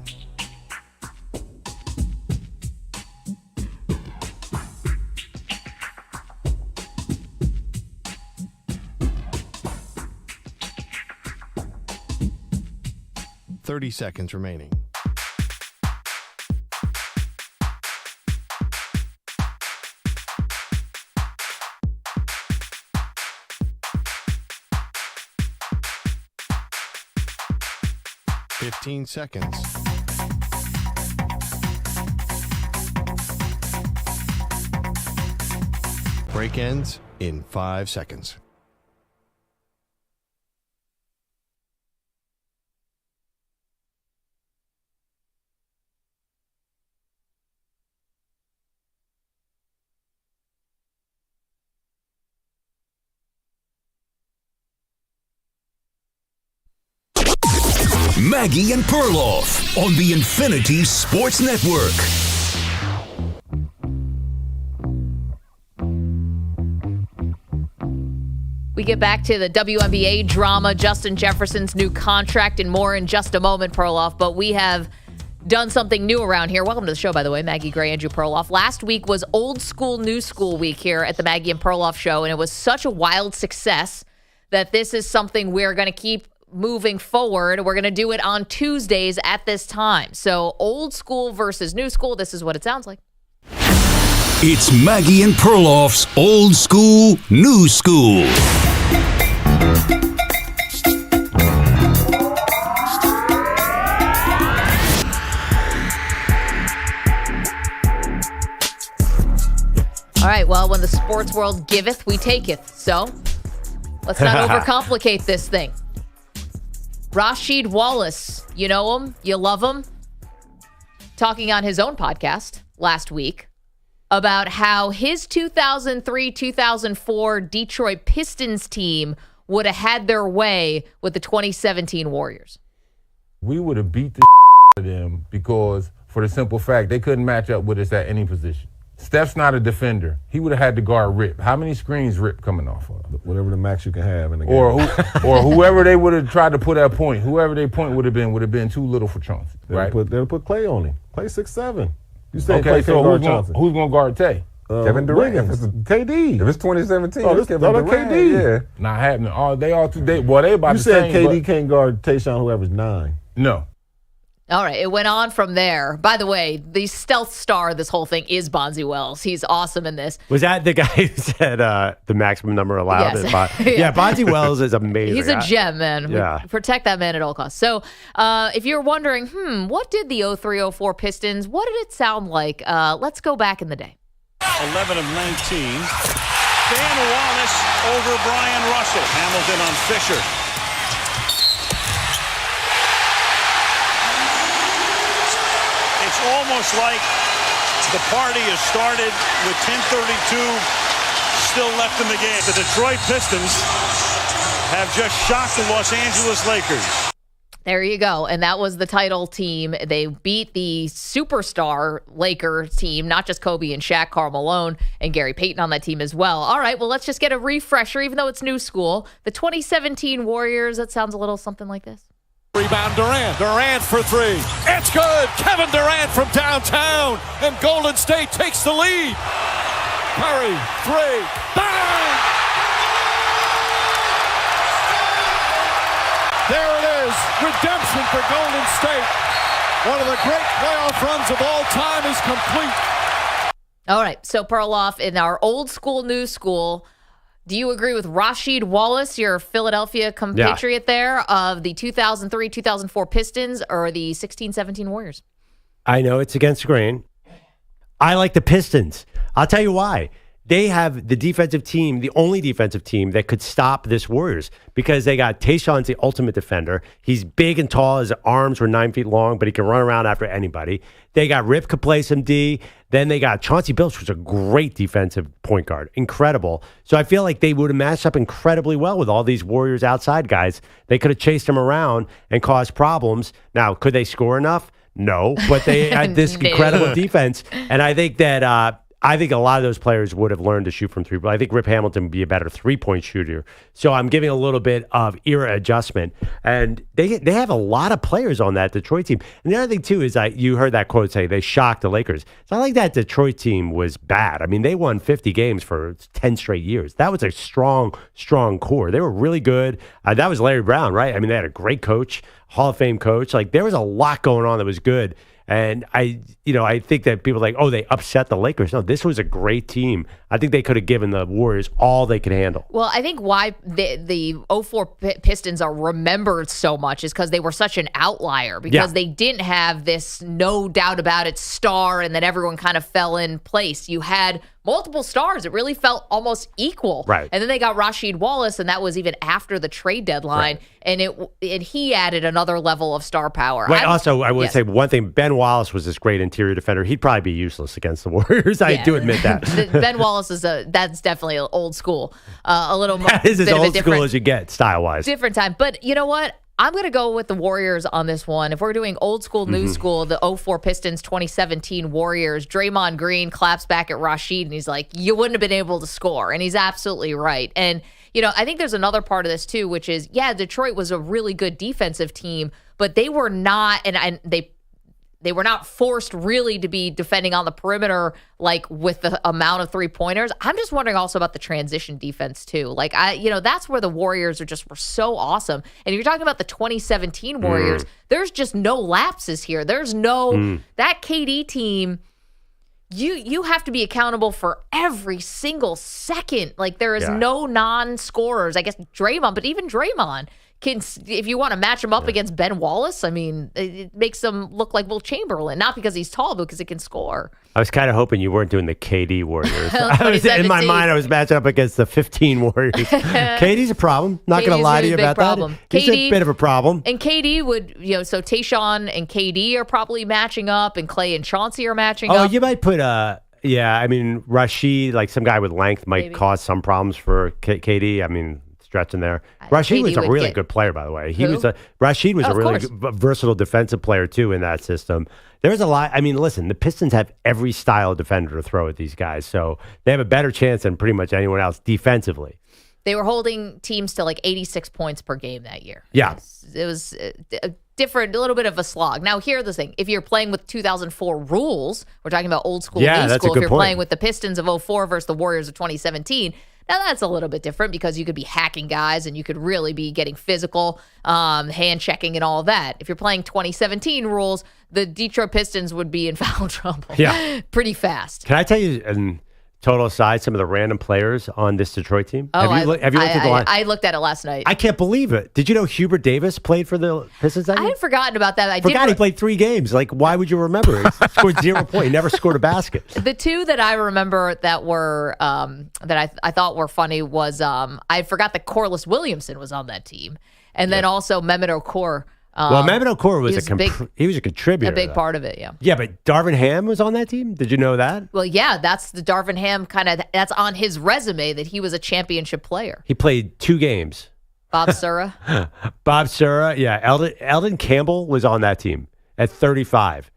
D: $30 seconds remaining. $15 seconds. Break ends in 5 seconds.
A: Maggie and Perloff on the Infinity Sports Network.
B: We get back to the WNBA drama, Justin Jefferson's new contract, and more in just a moment, Perloff. But we have done something new around here. Welcome to the show, by the way, Maggie Gray, Andrew Perloff. Last week was Old School, New School week here at the Maggie and Perloff show, and it was such a wild success that this is something we're going to keep moving forward. We're going to do it on Tuesdays at this time. So old school versus new school. This is what it sounds like.
A: It's Maggie and Perloff's Old School, New School.
B: All right, well, when the sports world giveth, we taketh. So let's not overcomplicate this thing. Rasheed Wallace, you know him, you love him, talking on his own podcast last week about how his 2003-2004 Detroit Pistons team would have had their way with the 2017 Warriors.
R: We would have beat the out of them because, for the simple fact, they couldn't match up with us at any position. Steph's not a defender. He would have had to guard Rip. How many screens Rip coming off of?
S: Whatever the max you can have in the game.
R: Or whoever they would have tried to put at point. Whoever their point would have been too little for Chauncey. Right?
S: They'll put Clay on him. Clay 6'7". You say
R: okay,
S: Clay
R: so
S: can't guard Chauncey.
R: Who's going to guard Tay?
S: Kevin Durant. KD.
T: If it's 2017,
S: it's
T: Kevin Durant.
S: KD.
T: Yeah.
R: Not happening. They all too. They about
S: you
R: the
S: said
R: same.
S: KD can't guard Tayshaun, whoever's 9.
R: No.
B: All right, it went on from there. By the way, the stealth star of this whole thing is Bonzi Wells. He's awesome in this.
C: Was that the guy who said the maximum number allowed?
B: Yes.
C: Yeah, Bonzi Wells is amazing.
B: He's a gem, man.
C: Yeah.
B: We protect that man at all costs. So if you're wondering, what did the 03-04 Pistons, what did it sound like? Let's go back in the day.
O: 11 of 19. Dan Wallace over Brian Russell. Hamilton on Fisher. It's almost like the party has started with 10:32 still left in the game. The Detroit Pistons have just shocked the Los Angeles Lakers.
B: There you go. And that was the title team. They beat the superstar Laker team, not just Kobe and Shaq, Karl Malone and Gary Payton on that team as well. All right, well, let's just get a refresher, even though it's new school. The 2017 Warriors, that sounds a little something like this.
O: Rebound Durant. Durant for three. It's good. Kevin Durant from downtown. And Golden State takes the lead. Curry, three. Bang! There it is. Redemption for Golden State. One of the great playoff runs of all time is complete.
B: All right. So, Perloff, in our old school, new school, do you agree with Rasheed Wallace, your Philadelphia compatriot there, of the 2003-2004 Pistons or the 16-17 Warriors?
C: I know it's against the grain. I like the Pistons. I'll tell you why. they have the defensive team, the only defensive team that could stop this Warriors because they got Tayshaun's the ultimate defender. He's big and tall. His arms were 9 feet long, but he can run around after anybody. They got Rip could play some D. Then they got Chauncey Billups, who's a great defensive point guard. Incredible. So I feel like they would have matched up incredibly well with all these Warriors outside guys. They could have chased them around and caused problems. Now, could they score enough? No, but they had this incredible defense. And I think that I think a lot of those players would have learned to shoot from three, but I think Rip Hamilton would be a better three-point shooter. So I'm giving a little bit of era adjustment. And they have a lot of players on that Detroit team. And the other thing, too, is you heard that quote say they shocked the Lakers. It's not like that Detroit team was bad. I mean, they won 50 games for 10 straight years. That was a strong, strong core. They were really good. That was Larry Brown, right? I mean, they had a great coach, Hall of Fame coach. Like, there was a lot going on that was good. And I think that people are like, oh, they upset the Lakers. No, this was a great team. I think they could have given the Warriors all they could handle.
B: Well, I think why the 04 Pistons are remembered so much is because they were such an outlier, because they didn't have this no doubt about it star and then everyone kind of fell in place. You had multiple stars. It really felt almost equal.
C: Right.
B: And then they got Rasheed Wallace, and that was even after the trade deadline. Right. And he added another level of star power.
C: But also, I would say one thing. Ben Wallace was this great interior defender. He'd probably be useless against the Warriors. I do admit that.
B: Ben Wallace that's definitely old school. A little more.
C: That is as old school as you get, style-wise.
B: Different time. But you know what? I'm going to go with the Warriors on this one. If we're doing old school, new school, the 04 Pistons, 2017 Warriors, Draymond Green claps back at Rasheed, and he's like, you wouldn't have been able to score. And he's absolutely right. And, I think there's another part of this, too, which is, Detroit was a really good defensive team, but they were not, and they were not forced really to be defending on the perimeter, like with the amount of 3-pointers. I'm just wondering also about the transition defense too. Like that's where the Warriors were so awesome. And if you're talking about the 2017 Warriors, there's just no lapses here. There's no that KD team. You have to be accountable for every single second. Like there is no non-scorers. I guess Draymond, but even Draymond can, if you want to match him up against Ben Wallace, I mean, it makes him look like Will Chamberlain, not because he's tall, but because he can score.
C: I was kind of hoping you weren't doing the KD Warriors. In my mind, I was matching up against the 15 Warriors. KD's a problem. Not going to lie to you about that. He's a bit of a problem.
B: And KD would, so Tayshaun and KD are probably matching up, and Clay and Chauncey are matching up.
C: Oh, you might put Rasheed, like some guy with length might cause some problems for KD. I mean, stretching there. Rasheed was a really good player, by the way. Rasheed was a really versatile defensive player, too, in that system. There's a lot. I mean, listen, the Pistons have every style of defender to throw at these guys, so they have a better chance than pretty much anyone else defensively.
B: They were holding teams to like 86 points per game that year.
C: Yeah.
B: It was different, a little bit of a slog. Now, here's the thing. If you're playing with 2004 rules, we're talking about old school, new school. If you're playing with the Pistons of 04 versus the Warriors of 2017, now that's a little bit different because you could be hacking guys and you could really be getting physical, hand checking and all that. If you're playing 2017 rules, the Detroit Pistons would be in foul trouble pretty fast.
C: Can I tell you, and total aside, some of the random players on this Detroit team?
B: Oh,
C: have you looked at the line?
B: I looked at it last night.
C: I can't believe it. Did you know Hubert Davis played for the Pistons that year?
B: I had forgotten about that.
C: He played 3 games. Like, why would you remember? He scored 0 points. He never scored a basket.
B: The two that I remember that were that I thought were funny was I forgot that Corliss Williamson was on that team, and then also Mehmet Okur.
C: Mehmet Okur was he was a contributor.
B: A big part of it, yeah.
C: Yeah, but Darvin Ham was on that team? Did you know that?
B: Well, yeah, that's the Darvin Ham that's on his resume that he was a championship player.
C: He played 2 games.
B: Bob Sura.
C: Yeah. Eldon Campbell was on that team at 35.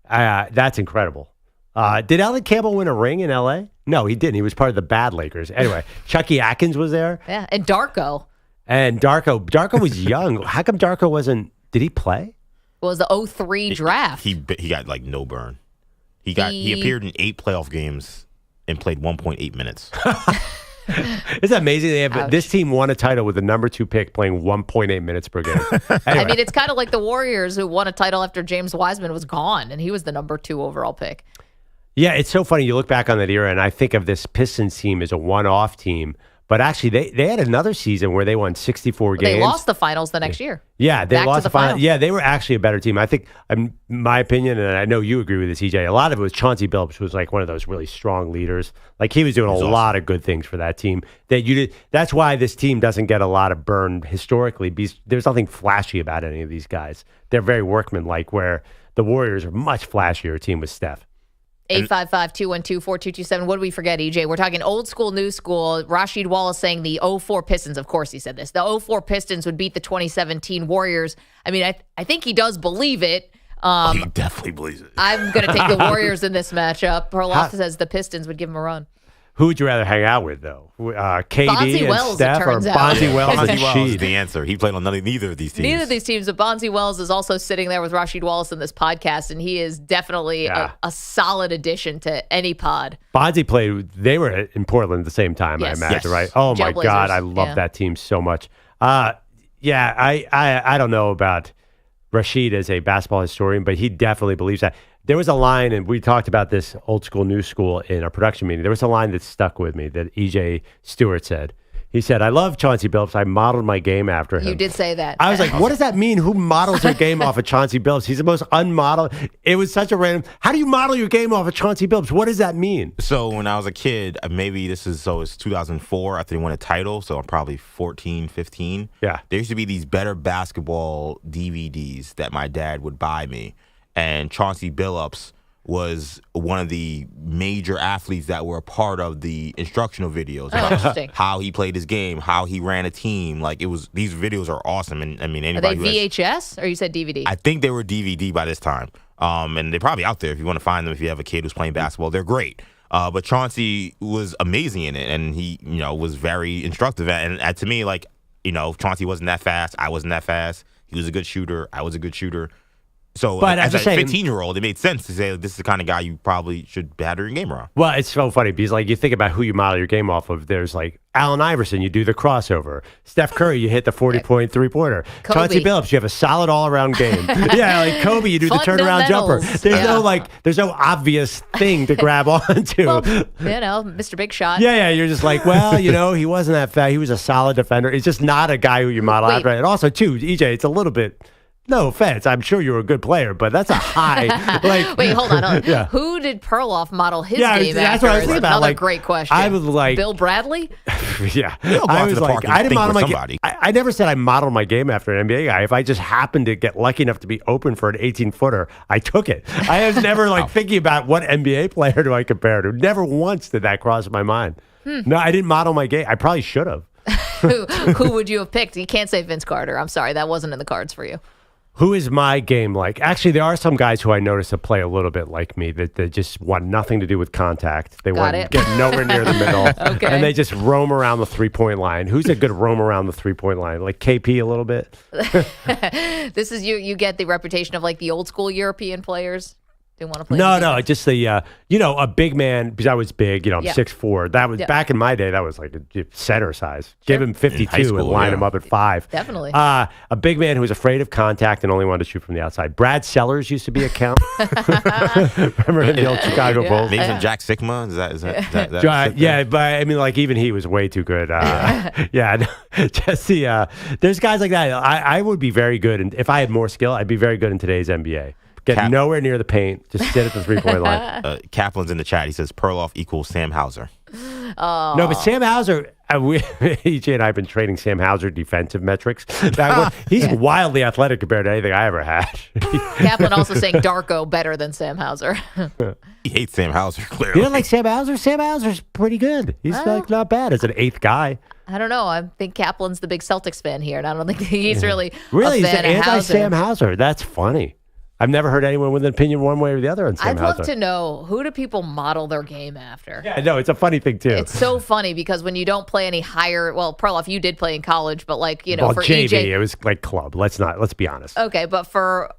C: That's incredible. Did Eldon Campbell win a ring in L.A.? No, he didn't. He was part of the bad Lakers. Anyway, Chucky Atkins was there.
B: Yeah, and Darko.
C: Darko was young. How come Darko wasn't... Did he play?
B: It was the 03 draft.
G: He got like no burn. He appeared in 8 playoff games and played 1.8 minutes.
C: Isn't that amazing? This team won a title with the number 2 pick playing 1.8 minutes per game. Anyway.
B: I mean, it's kind of like the Warriors who won a title after James Wiseman was gone, and he was the number 2 overall pick.
C: Yeah, it's so funny. You look back on that era, and I think of this Pistons team as a one-off team. But actually, they had another season where they won 64 games.
B: They lost the finals the next year.
C: Yeah, they
B: Back
C: lost
B: to the
C: final.
B: finals.
C: Yeah, they were actually a better team. I think, my opinion, and I know you agree with this, EJ, a lot of it was Chauncey Billups, who was like one of those really strong leaders. Like he was doing a lot of good things for that team. That's why this team doesn't get a lot of burn historically, because there's nothing flashy about any of these guys. They're very workmanlike, where the Warriors are a much flashier team with Steph.
B: 855-212-4227. What did we forget, EJ? We're talking old school, new school. Rasheed Wallace saying the 04 Pistons, of course he said this, the 04 Pistons would beat the 2017 Warriors. I mean, I think he does believe it.
G: He definitely believes it.
B: I'm going to take the Warriors in this matchup. Perloff says the Pistons would give him a run.
C: Who would you rather hang out with, though? KD
B: Bonzi
C: and
B: Wells,
C: Steph,
B: it
C: or
B: turns out.
C: Bonzi Wells and
G: Bonzi Wells is
C: Sheed?
G: the answer. He played on neither of these teams.
B: Neither of these teams, but Bonzi Wells is also sitting there with Rasheed Wallace in this podcast, and he is definitely a solid addition to any pod.
C: Bonzi played, they were in Portland at the same time, I imagine, right? Oh, my God, I love that team so much. I don't know about Rasheed as a basketball historian, but he definitely believes that. There was a line, and we talked about this old school, new school in our production meeting. There was a line that stuck with me that EJ Stewart said. He said, I love Chauncey Billups. I modeled my game after him.
B: You did say that.
C: I was like, what does that mean? Who models their game off of Chauncey Billups? He's the most unmodeled. It was such a random. How do you model your game off of Chauncey Billups? What does that mean?
G: So when I was a kid, maybe it's 2004 after they won a title. So I'm probably 14, 15.
C: Yeah.
G: There used to be these better basketball DVDs that my dad would buy me. And Chauncey Billups was one of the major athletes that were a part of the instructional videos.
B: Interesting.
G: How he played his game, how he ran a team. Like these videos are awesome. And I mean,
B: Are
G: anybody
B: they VHS or you said DVD?
G: I think they were DVD by this time. And they're probably out there if you want to find them. If you have a kid who's playing basketball, they're great. But Chauncey was amazing in it, and he, was very instructive. And to me, Chauncey wasn't that fast. I wasn't that fast. He was a good shooter. I was a good shooter. So
C: but
G: as a 15-year-old, it made sense to say this is the kind of guy you probably should batter your game around.
C: Well, it's so funny because you think about who you model your game off of. There's Allen Iverson, you do the crossover. Steph Curry, you hit the 40-point three-pointer. Chauncey Billups, you have a solid all-around game. Kobe, you do the turnaround jumper. There's no obvious thing to grab onto.
B: Well, Mr. Big Shot.
C: Yeah, you're just he wasn't that fast. He was a solid defender. It's just not a guy who you model after. And also, too, EJ, it's a little bit. No offense. I'm sure you were a good player, but that's a high.
B: Wait, hold on.
C: Yeah.
B: Who did Perloff model his
C: that's
B: game
C: what
B: after?
C: I was thinking about.
B: Another great question.
C: I was
B: Bill Bradley?
C: Yeah. I was I didn't model my game. I never said I modeled my game after an NBA guy. If I just happened to get lucky enough to be open for an 18-footer, I took it. I was never thinking about what NBA player do I compare to. Never once did that cross my mind. No, I didn't model my game. I probably should have.
B: Who would you have picked? You can't say Vince Carter. I'm sorry. That wasn't in the cards for you.
C: Who is my game like? Actually, there are some guys who I notice that play a little bit like me, that they just want nothing to do with contact. They get nowhere near the middle.
B: Okay.
C: And they just roam around the three-point line. Who's a good roam around the three-point line? Like KP a little bit?
B: This is you get the reputation of the old school European players. Didn't want to play.
C: No, just the a big man, because I was big. I'm 6'4". That was back in my day. That was like a center size. Give him 52 and line him up at 5.
B: Definitely.
C: A big man who was afraid of contact and only wanted to shoot from the outside. Brad Sellers used to be a count. Remember him, the old Chicago Bulls?
G: Maybe some Jack Sigma. Is that
C: yeah, but I mean, even he was way too good. Just there's guys like that. I would be very good, and if I had more skill, I'd be very good in today's NBA. Get nowhere near the paint. Just sit at the three-point line.
G: Kaplan's in the chat. He says Perloff equals Sam Hauser.
B: Oh.
C: No, but Sam Hauser, EJ and I have been trading Sam Hauser defensive metrics. He's wildly athletic compared to anything I ever had.
B: Kaplan also saying Darko better than Sam Hauser.
G: He hates Sam Hauser, clearly.
C: You don't like Sam Hauser? Sam Hauser's pretty good. He's not bad as an eighth guy.
B: I don't know. I think Kaplan's the big Celtics fan here, and I don't think he's really
C: he's
B: fan of
C: anti-Sam Hauser. That's funny. I've never heard anyone with an opinion one way or the other on Sam Hauser.
B: I'd love to know, who do people model their game after?
C: Yeah, no, it's a funny thing, too.
B: It's so funny because when you don't play any higher, well, Perloff, you did play in college, but for
C: JV,
B: EJ,
C: it was like club. Let's be honest.
B: Okay, but for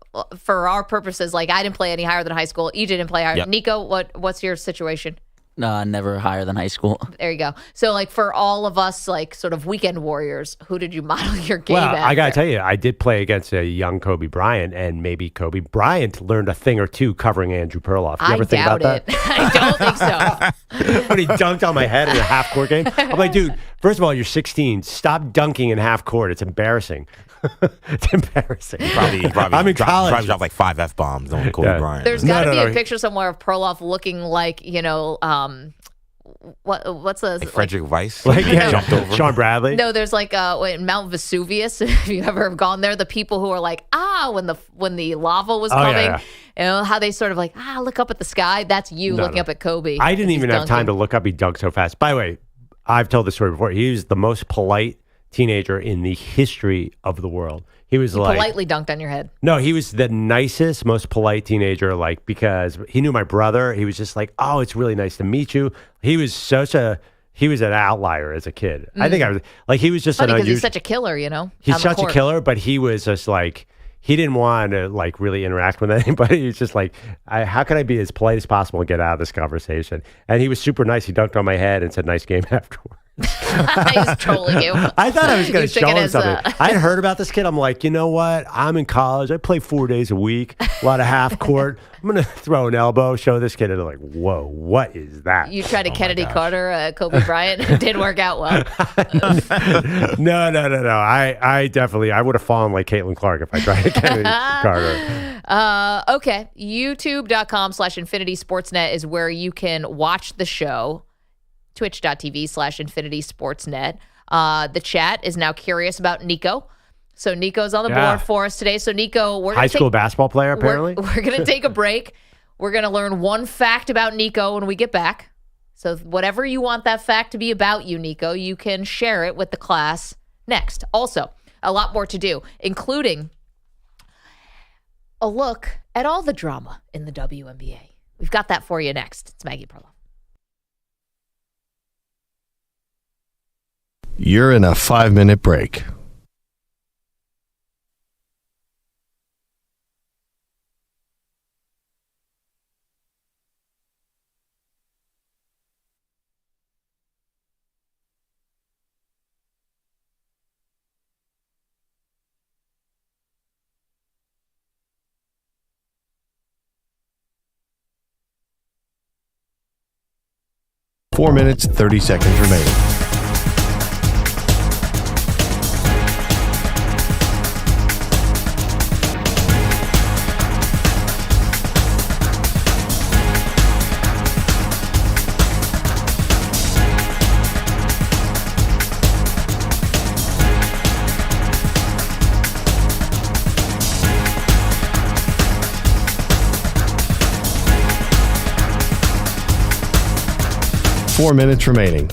B: our purposes, I didn't play any higher than high school. EJ didn't play higher.
G: Yep.
B: Nico, what's your situation?
T: Never higher than high school.
B: There you go. So, like, for all of us, like, sort of weekend warriors, who did you model your game
C: Well,
B: after?
C: I got to tell you, I did play against a young Kobe Bryant, and maybe Kobe Bryant learned a thing or two covering Andrew Perloff. You ever think about that?
B: I don't think so.
C: When he dunked on my head in a half-court game? I'm like, dude, first of all, you're 16. Stop dunking in half-court. It's embarrassing. It's embarrassing.
G: Probably
C: I'm in college.
G: Probably dropped like 5 F-bombs on Kobe Bryant.
B: There's got to be a picture somewhere of Perloff looking like, what's the
G: like Frederick Weiss?
C: Like, yeah,
G: jumped over.
C: Sean Bradley?
B: No, there's like Mount Vesuvius. If you ever have gone there, the people who are like, when the lava was coming, you know, how they sort of like, look up at the sky. That's you looking up at Kobe.
C: I didn't even have time to look up. He dunked so fast. By the way, I've told this story before. He was the most polite teenager in the history of the world. He was
B: politely dunked on your head.
C: No, he was the nicest, most polite teenager, like, because he knew my brother. He was just like, oh, it's really nice to meet you. He was an outlier as a kid. I think he was just
B: funny
C: an
B: because
C: unusual.
B: He's such a killer, you know?
C: He's such a killer, but he was just like, he didn't want to like really interact with anybody. He's just like, how can I be as polite as possible and get out of this conversation? And he was super nice. He dunked on my head and said, nice game afterwards.
B: He's trolling you.
C: I thought I was going to show him something. I had heard about this kid. I'm like, you know what? I'm in college. I play 4 days a week, a lot of half court. I'm going to throw an elbow, show this kid. And they're like, whoa, what is that?
B: You tried to Kennedy Carter, Kobe Bryant. It didn't work out well.
C: No. I would have fallen like Caitlin Clark if I tried to Kennedy Carter.
B: Okay. YouTube.com/Infinity Sportsnet is where you can watch the show. Twitch.tv/Infinity Sportsnet. The chat is now curious about Nico. So Nico's on the board for us today. So Nico, we're
C: high school basketball player, apparently.
B: We're going to take a break. We're going to learn one fact about Nico when we get back. So whatever you want that fact to be about you, Nico, you can share it with the class next. Also, a lot more to do, including a look at all the drama in the WNBA. We've got that for you next. It's Maggie Perloff.
D: You're in a 5-minute break. Four minutes, 30 seconds remaining. Four minutes remaining.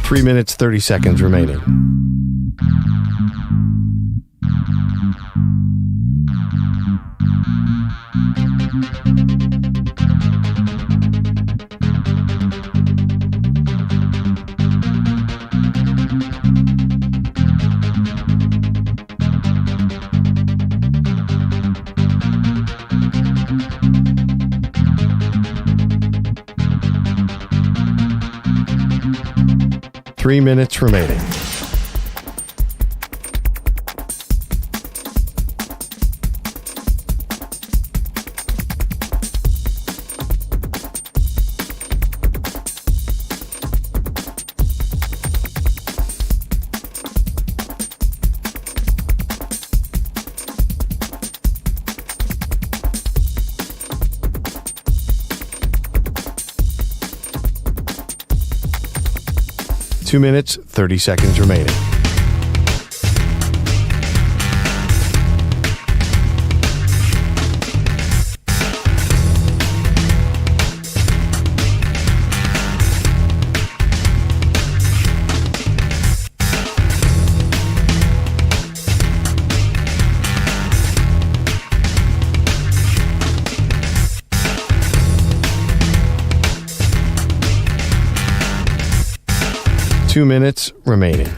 D: Three minutes, 30 seconds remaining. Three minutes remaining. Two minutes, 30 seconds remaining. 2 minutes remaining.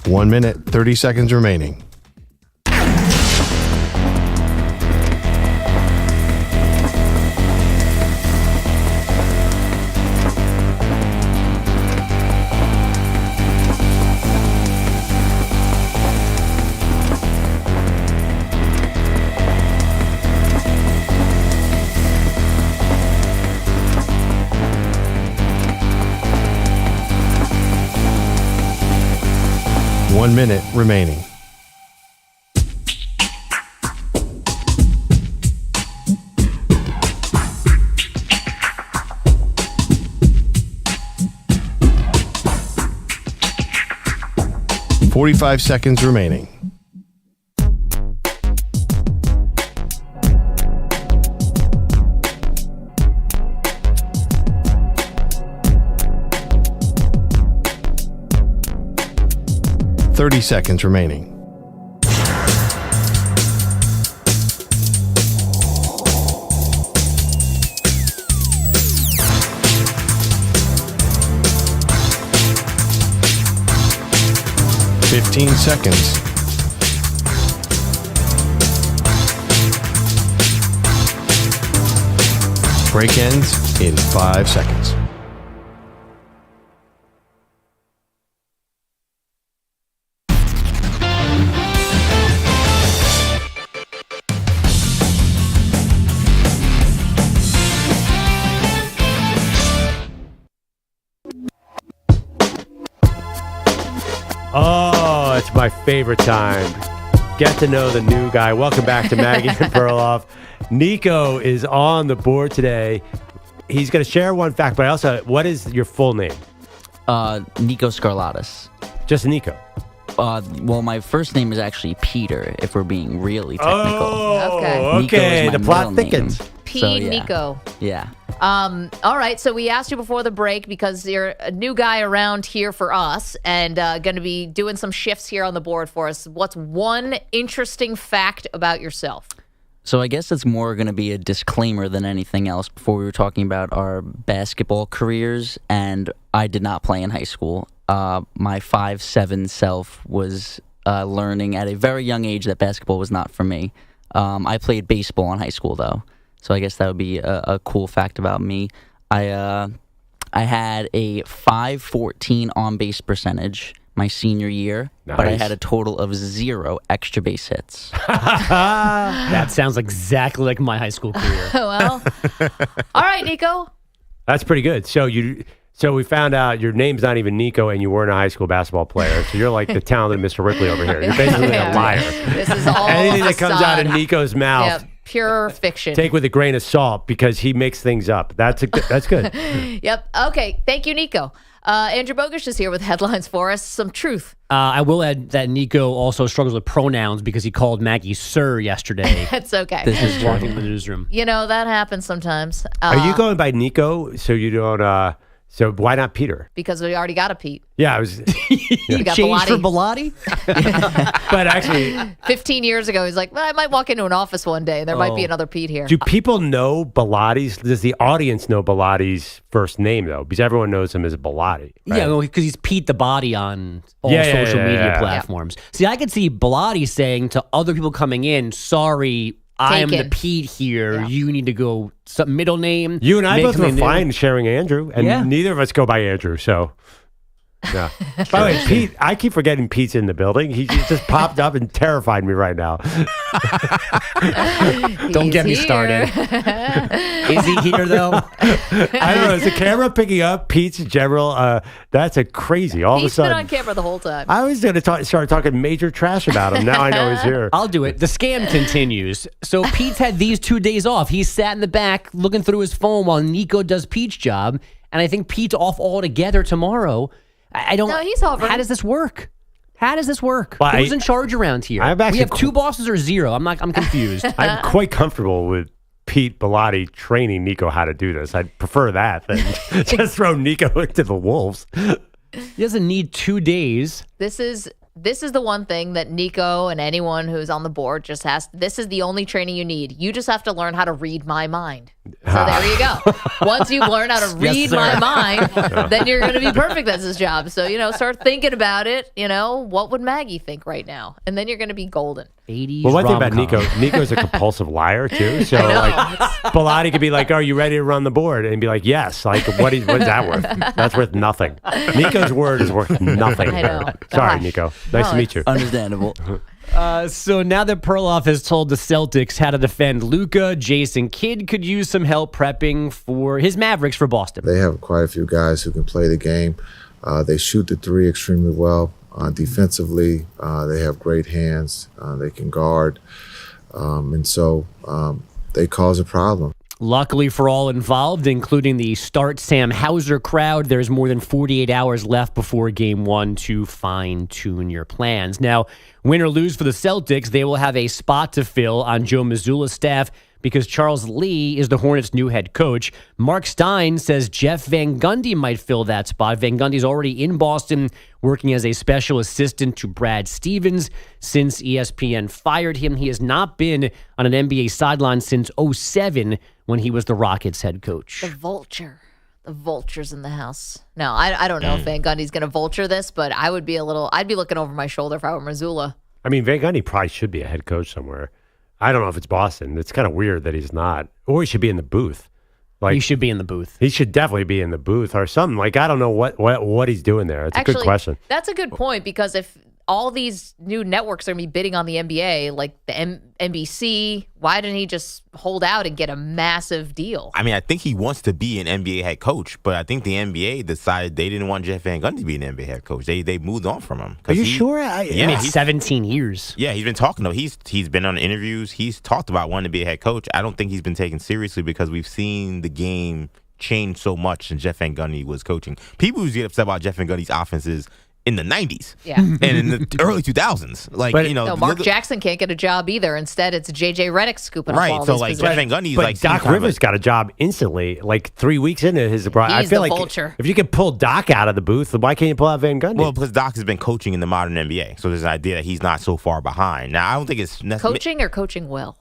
D: One minute, 30 seconds remaining. One minute remaining. .45 seconds remaining. .30 seconds remaining. .15 seconds. Break ends in 5 seconds.
C: Oh, it's my favorite time. Get to know the new guy. Welcome back to Maggie and Perloff. Nico is on the board today. He's going to share one fact, but also, what is your full name?
T: Nico Scarlatus.
C: Just Nico.
T: Well, my first name is actually Peter, if we're being really technical.
C: Oh, okay. The plot thickens.
B: Nico.
T: Yeah.
B: All right. So we asked you before the break because you're a new guy around here for us and going to be doing some shifts here on the board for us. What's one interesting fact about yourself?
T: So I guess it's more going to be a disclaimer than anything else. Before we were talking about our basketball careers, and I did not play in high school. My 5'7" self was learning at a very young age that basketball was not for me. I played baseball in high school, though. So I guess that would be a cool fact about me. I had a .514 on-base percentage my senior year, but I had a total of 0 extra base hits.
F: That sounds exactly like my high school career.
B: Well, all right, Nico.
C: That's pretty good. So we found out your name's not even Nico and you weren't a high school basketball player. So you're like the talented Mr. Ripley over here. You're basically a liar.
B: This is all
C: anything that comes out of Nico's mouth.
B: Yeah, pure fiction.
C: Take with a grain of salt because he makes things up. That's good.
B: Yep. Okay. Thank you, Nico. Andrew Bogusch is here with headlines for us. Some truth.
F: I will add that Nico also struggles with pronouns because he called Maggie Sir yesterday.
B: It's okay.
F: This is walking in the newsroom.
B: You know, that happens sometimes.
C: Are you going by Nico so you don't... So why not Peter?
B: Because we already got a Pete.
C: Yeah, I was.
B: You got
F: Changed
B: Bilotti.
F: for Bilotti?
C: But actually,
B: 15 years ago, he's like, well, I might walk into an office one day and there might be another Pete here.
C: Do people know Bilotti's? Does the audience know Bilotti's first name though? Because everyone knows him as Bilotti. Right?
F: Yeah, because he's Pete the Body on all social media platforms. See, I could see Bilotti saying to other people coming in, "Sorry, I am the Pete here. Yeah. You need to go some middle name."
C: You and I both were fine sharing Andrew, and neither of us go by Andrew. So, yeah. By the way, Pete, I keep forgetting Pete's in the building. He just popped up and terrified me right now.
F: Don't get me started. Is he here though?
C: I don't know. Is the camera picking up Pete's general? That's a crazy. All
B: Pete's
C: of a sudden,
B: been on camera the whole time.
C: I was going to start talking major trash about him. Now I know he's here.
F: I'll do it. The scam continues. So Pete's had these 2 days off. He sat in the back looking through his phone while Nico does Pete's job, and I think Pete's off altogether tomorrow. I don't.
B: No, he's hovering.
F: How does this work? How does this work?
C: Well,
F: Who's in charge around here? We have 2 bosses or 0. I'm confused.
C: I'm quite comfortable with Pete Bellotti training Nico how to do this. I'd prefer that than just throw Nico into the wolves.
F: He doesn't need 2 days.
B: This is the one thing that Nico and anyone who's on the board just has. This is the only training you need. You just have to learn how to read my mind. So there you go. Once you learn how to read my mind, then you're going to be perfect at this job. So, start thinking about it. What would Maggie think right now? And then you're going to be golden.
F: 80s
C: Well, one thing
F: rom-com.
C: about Nico's a compulsive liar, too. So, Bellotti could be like, are you ready to run the board? And be like, yes. Like, what is that worth? That's worth nothing. Nico's word is worth nothing.
B: I know.
C: Sorry, Nico. Nice to meet you.
T: Understandable.
F: So now that Perloff has told the Celtics how to defend Luka, Jason Kidd could use some help prepping for his Mavericks for Boston.
U: They have quite a few guys who can play the game. They shoot the 3 extremely well. Defensively, they have great hands. They can guard. And so they cause a problem.
F: Luckily for all involved, including the Start Sam Hauser crowd, there's more than 48 hours left before Game 1 to fine-tune your plans. Now, win or lose for the Celtics, they will have a spot to fill on Joe Mazzulla's staff because Charles Lee is the Hornets' new head coach. Mark Stein says Jeff Van Gundy might fill that spot. Van Gundy's already in Boston working as a special assistant to Brad Stevens. Since ESPN fired him, he has not been on an NBA sideline since 2007 when he was the Rockets' head coach.
B: The vulture. The vulture's in the house. No, I don't know if Van Gundy's going to vulture this, but I'd be looking over my shoulder if I were Mazzulla.
C: I mean, Van Gundy probably should be a head coach somewhere. I don't know if it's Boston. It's kind of weird that he's not. Or he should be in the booth.
F: He should be in the booth.
C: He should definitely be in the booth or something. I don't know what he's doing there. It's a good question.
B: That's a good point because if all these new networks are going to be bidding on the NBA, like the NBC, why didn't he just hold out and get a massive deal?
G: I mean, I think he wants to be an NBA head coach, but I think the NBA decided they didn't want Jeff Van Gundy to be an NBA head coach. They moved on from him.
F: Are you sure?
G: He's
F: 17 years.
G: Yeah, he's been talking. He's been on interviews. He's talked about wanting to be a head coach. I don't think he's been taken seriously because we've seen the game change so much since Jeff Van Gundy was coaching. People who get upset about Jeff Van Gundy's offenses in the 90s and in the early 2000s.
B: Mark Jackson can't get a job either. Instead, it's J.J. Redick scooping up all
G: so
B: these
G: Jeff Van Gundy's
C: but Doc Rivers got a job instantly, 3 weeks into his. I feel like
B: vulture.
C: If you can pull Doc out of the booth, why can't you pull out Van Gundy?
G: Well, because Doc has been coaching in the modern NBA, so there's an idea that he's not so far behind. Now, I don't think it's
B: coaching or coaching well.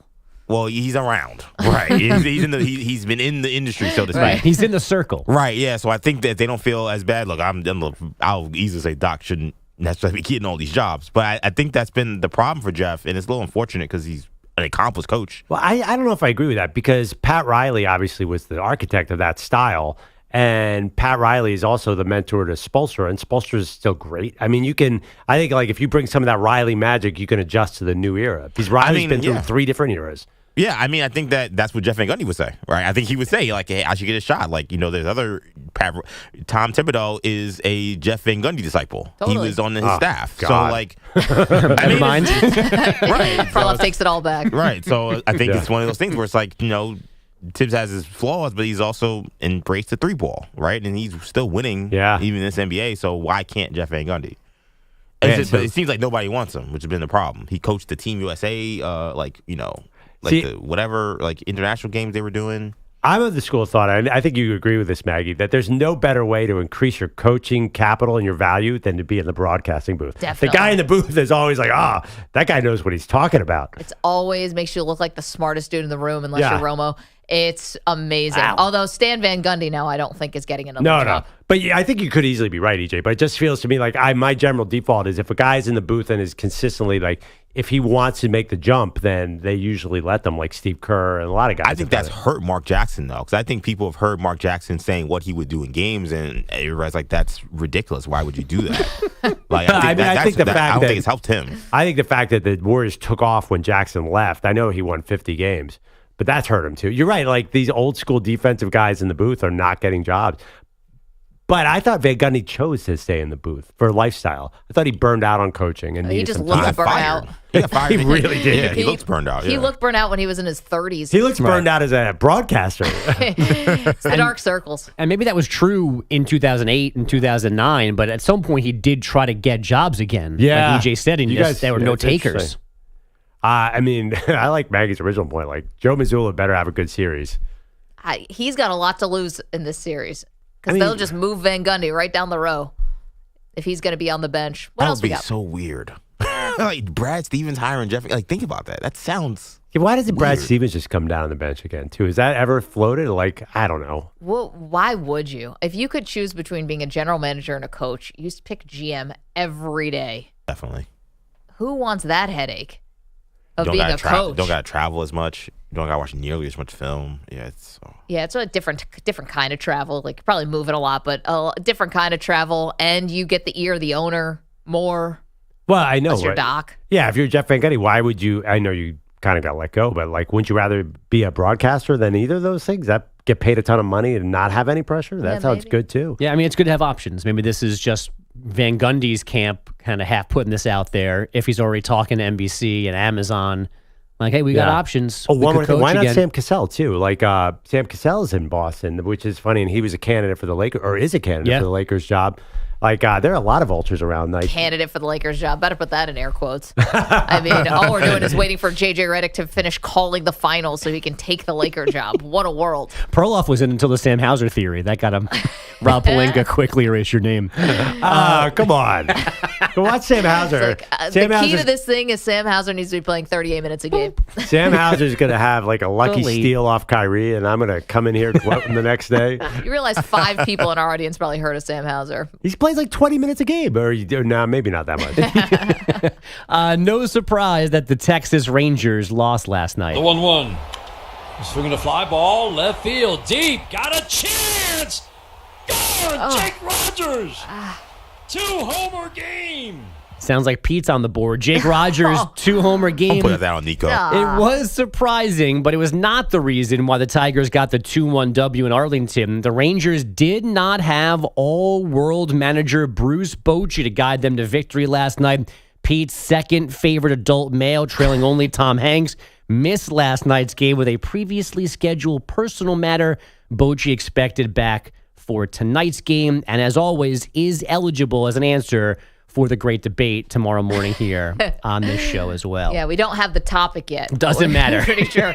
G: Well, he's around, right? He's been in the industry, so to speak.
F: Right. He's in the circle,
G: right? Yeah. So I think that they don't feel as bad. Look, I'll easily say Doc shouldn't necessarily be getting all these jobs, but I think that's been the problem for Jeff, and it's a little unfortunate because he's an accomplished coach.
C: Well, I don't know if I agree with that because Pat Riley obviously was the architect of that style. And Pat Riley is also the mentor to Spoelstra, and Spoelstra is still great. I mean, I think if you bring some of that Riley magic, you can adjust to the new era. Because Riley's been through 3 different eras.
G: Yeah, I mean, I think that's what Jeff Van Gundy would say, right? I think he would say, hey, I should get a shot. There's other Tom Thibodeau is a Jeff Van Gundy disciple.
B: Totally.
G: He was on his staff.
C: God.
G: So,
F: never mind.
B: Right. Perloff takes it all back.
G: Right. So I think it's one of those things where it's Tibbs has his flaws, but he's also embraced the 3-ball, right? And he's still winning, even in this NBA. So why can't Jeff Van Gundy? But it seems like nobody wants him, which has been the problem. He coached the Team USA, international games they were doing.
C: I'm of the school of thought, I think you agree with this, Maggie, that there's no better way to increase your coaching capital and your value than to be in the broadcasting booth.
B: Definitely.
C: The guy in the booth is always like, that guy knows what he's talking about.
B: It's always makes you look like the smartest dude in the room unless you're Romo. It's amazing.
C: Ow.
B: Although Stan Van Gundy now I don't think is getting another job.
C: No. But I think you could easily be right, EJ. But it just feels to me like my general default is if a guy's in the booth and is consistently if he wants to make the jump, then they usually let them, like Steve Kerr and a lot of guys.
G: I think that's hurt Mark Jackson, though, because I think people have heard Mark Jackson saying what he would do in games, and everybody's like, that's ridiculous. Why would you do that? I think it's helped him.
C: I think the fact that the Warriors took off when Jackson left, I know he won 50 games, but that's hurt him too. You're right. These old school defensive guys in the booth are not getting jobs. But I thought Van Gundy chose to stay in the booth for lifestyle. I thought he burned out on coaching. And
B: he just looked burnt out.
G: He got fired.
C: He really did.
G: Yeah, he looked burned out.
B: He looked burnt out when he was in his 30s.
C: He looks burned out as a broadcaster.
B: It's the dark circles.
F: And maybe that was true in 2008 and 2009, but at some point he did try to get jobs again.
C: Yeah.
F: Like EJ said, and there were no takers.
C: I mean, I like Maggie's original point. Like, Joe Mazzulla better have a good series.
B: He's got a lot to lose in this series because they'll just move Van Gundy right down the row if he's going to be on the bench. What else we got?
G: That would be so weird. Like Brad Stevens hiring Jeff. Like, think about that. That sounds.
C: Yeah, why doesn't Brad
G: weird.
C: Stevens just come down on the bench again, too? Is that ever floated? Like, I don't know.
B: Well, why would you? If you could choose between being a general manager and a coach, you just pick GM every day.
G: Definitely.
B: Who wants that headache of
G: Don't
B: being
G: gotta
B: a coach?
G: Don't got to travel as much. You don't got to watch nearly as much film. Yeah,
B: it's a different kind of travel. Like, you're probably moving a lot, but a different kind of travel, and you get the ear of the owner more.
C: Well, I know.
B: That's your
C: right?
B: doc.
C: Yeah, if you're Jeff Van Gundy, why would you? I know you kind of got let go, but like, wouldn't you rather be a broadcaster than either of those things? That get paid a ton of money and not have any pressure? That sounds good, too.
F: Yeah, I mean, it's good to have options. Maybe this is just Van Gundy's camp kind of half putting this out there. If he's already talking to NBC and Amazon, like, hey, we got options.
C: Oh, one more thing. Why not Sam Cassell, too? Like, Sam Cassell is in Boston, which is funny, and he was a candidate for the Lakers, or is a candidate for the Lakers job. Like, there are a lot of vultures around. Like,
B: candidate for the Lakers job. Better put that in air quotes. I mean, all we're doing is waiting for J.J. Redick to finish calling the finals so he can take the Laker job. What a world.
F: Perloff was in until the Sam Hauser theory. That got him. Rob Pelinka quickly erased your name.
C: Come on. Go watch Sam Hauser.
B: Like, the key to this thing is Sam Hauser needs to be playing 38 minutes a game.
C: Sam Hauser's going to have like a lucky steal off Kyrie, and I'm going to come in here gloating the next day.
B: You realize 5 people in our audience probably heard of Sam Hauser.
C: He's played like 20 minutes a game, or no, maybe not that
F: much. No surprise that the Texas Rangers lost last night.
E: The 1-1. Swinging a fly ball, left field, deep, got a chance! Gone! Jake Rogers! 2-homer game!
F: Sounds like Pete's on the board. Jake Rogers, 2-homer game.
G: I'll put that on Nico.
F: It was surprising, but it was not the reason why the Tigers got the 2-1 W in Arlington. The Rangers did not have all-world manager Bruce Bochy to guide them to victory last night. Pete's second favorite adult male, trailing only Tom Hanks, missed last night's game with a previously scheduled personal matter. Bochy expected back for tonight's game, and as always, is eligible as an answer for the great debate tomorrow morning here on this show as well.
B: Yeah, we don't have the topic yet.
F: Doesn't matter.
B: Pretty sure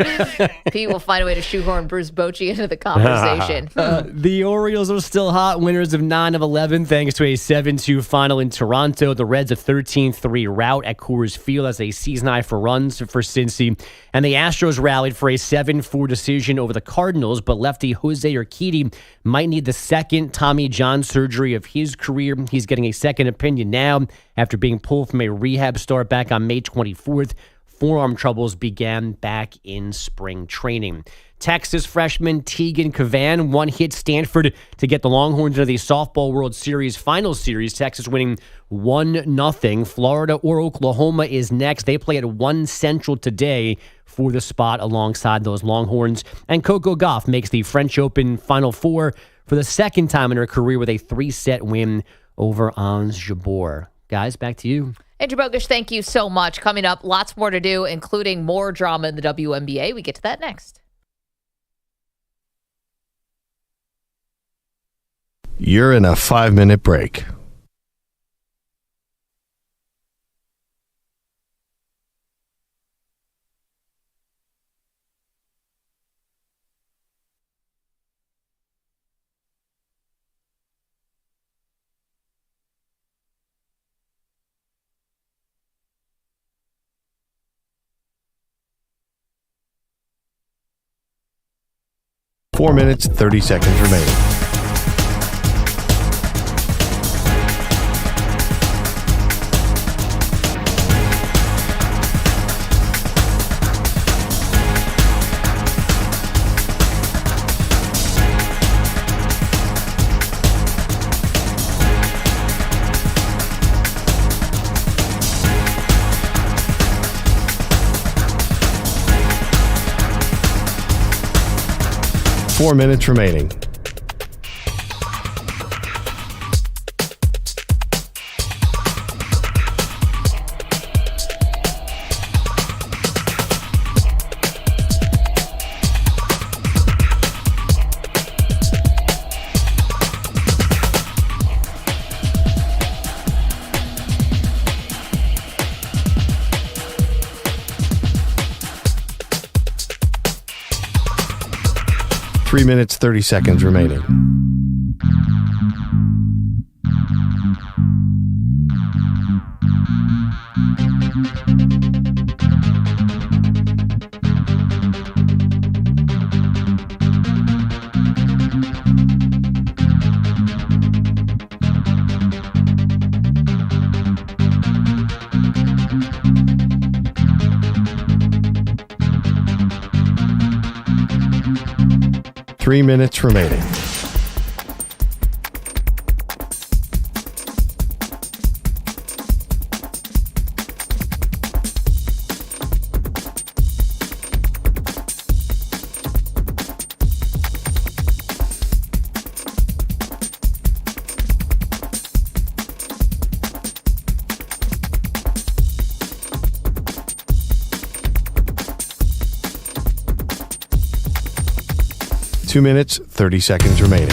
B: Pete will find a way to shoehorn Bruce Bochy into the conversation.
F: The Orioles are still hot, winners of 9 of 11 thanks to a 7-2 final in Toronto. The Reds a 13-3 rout at Coors Field as a season high for runs for Cincy. And the Astros rallied for a 7-4 decision over the Cardinals, but lefty Jose Urquidy might need the second Tommy John surgery of his career. He's getting a second opinion now after being pulled from a rehab start back on May 24th. Forearm troubles began back in spring training. Texas freshman Tegan Cavan one-hit Stanford to get the Longhorns into the Softball World Series final series. Texas winning 1-0. Florida or Oklahoma is next. They play at 1 Central today for the spot alongside those Longhorns. And Coco Gauff makes the French Open Final Four for the second time in her career with a 3-set win over Ons Jabeur. Guys, back to you.
B: Andrew Bogusch, thank you so much. Coming up, lots more to do, including more drama in the WNBA. We get to that next.
D: You're in a 5-minute break. Four minutes, 30 seconds remaining. Four minutes remaining. 3 minutes, 30 seconds remaining. Three minutes remaining. Two minutes, 30 seconds remaining.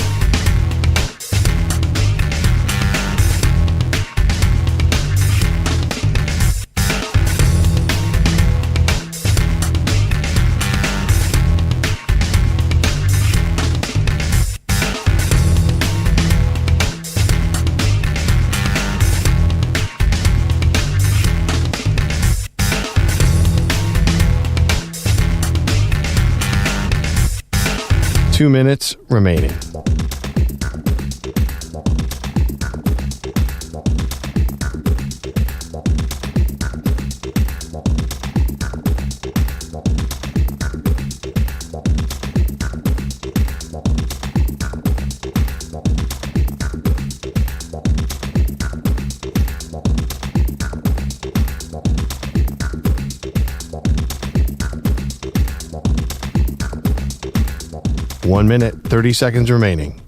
D: Two minutes remaining. One minute, 30 seconds remaining.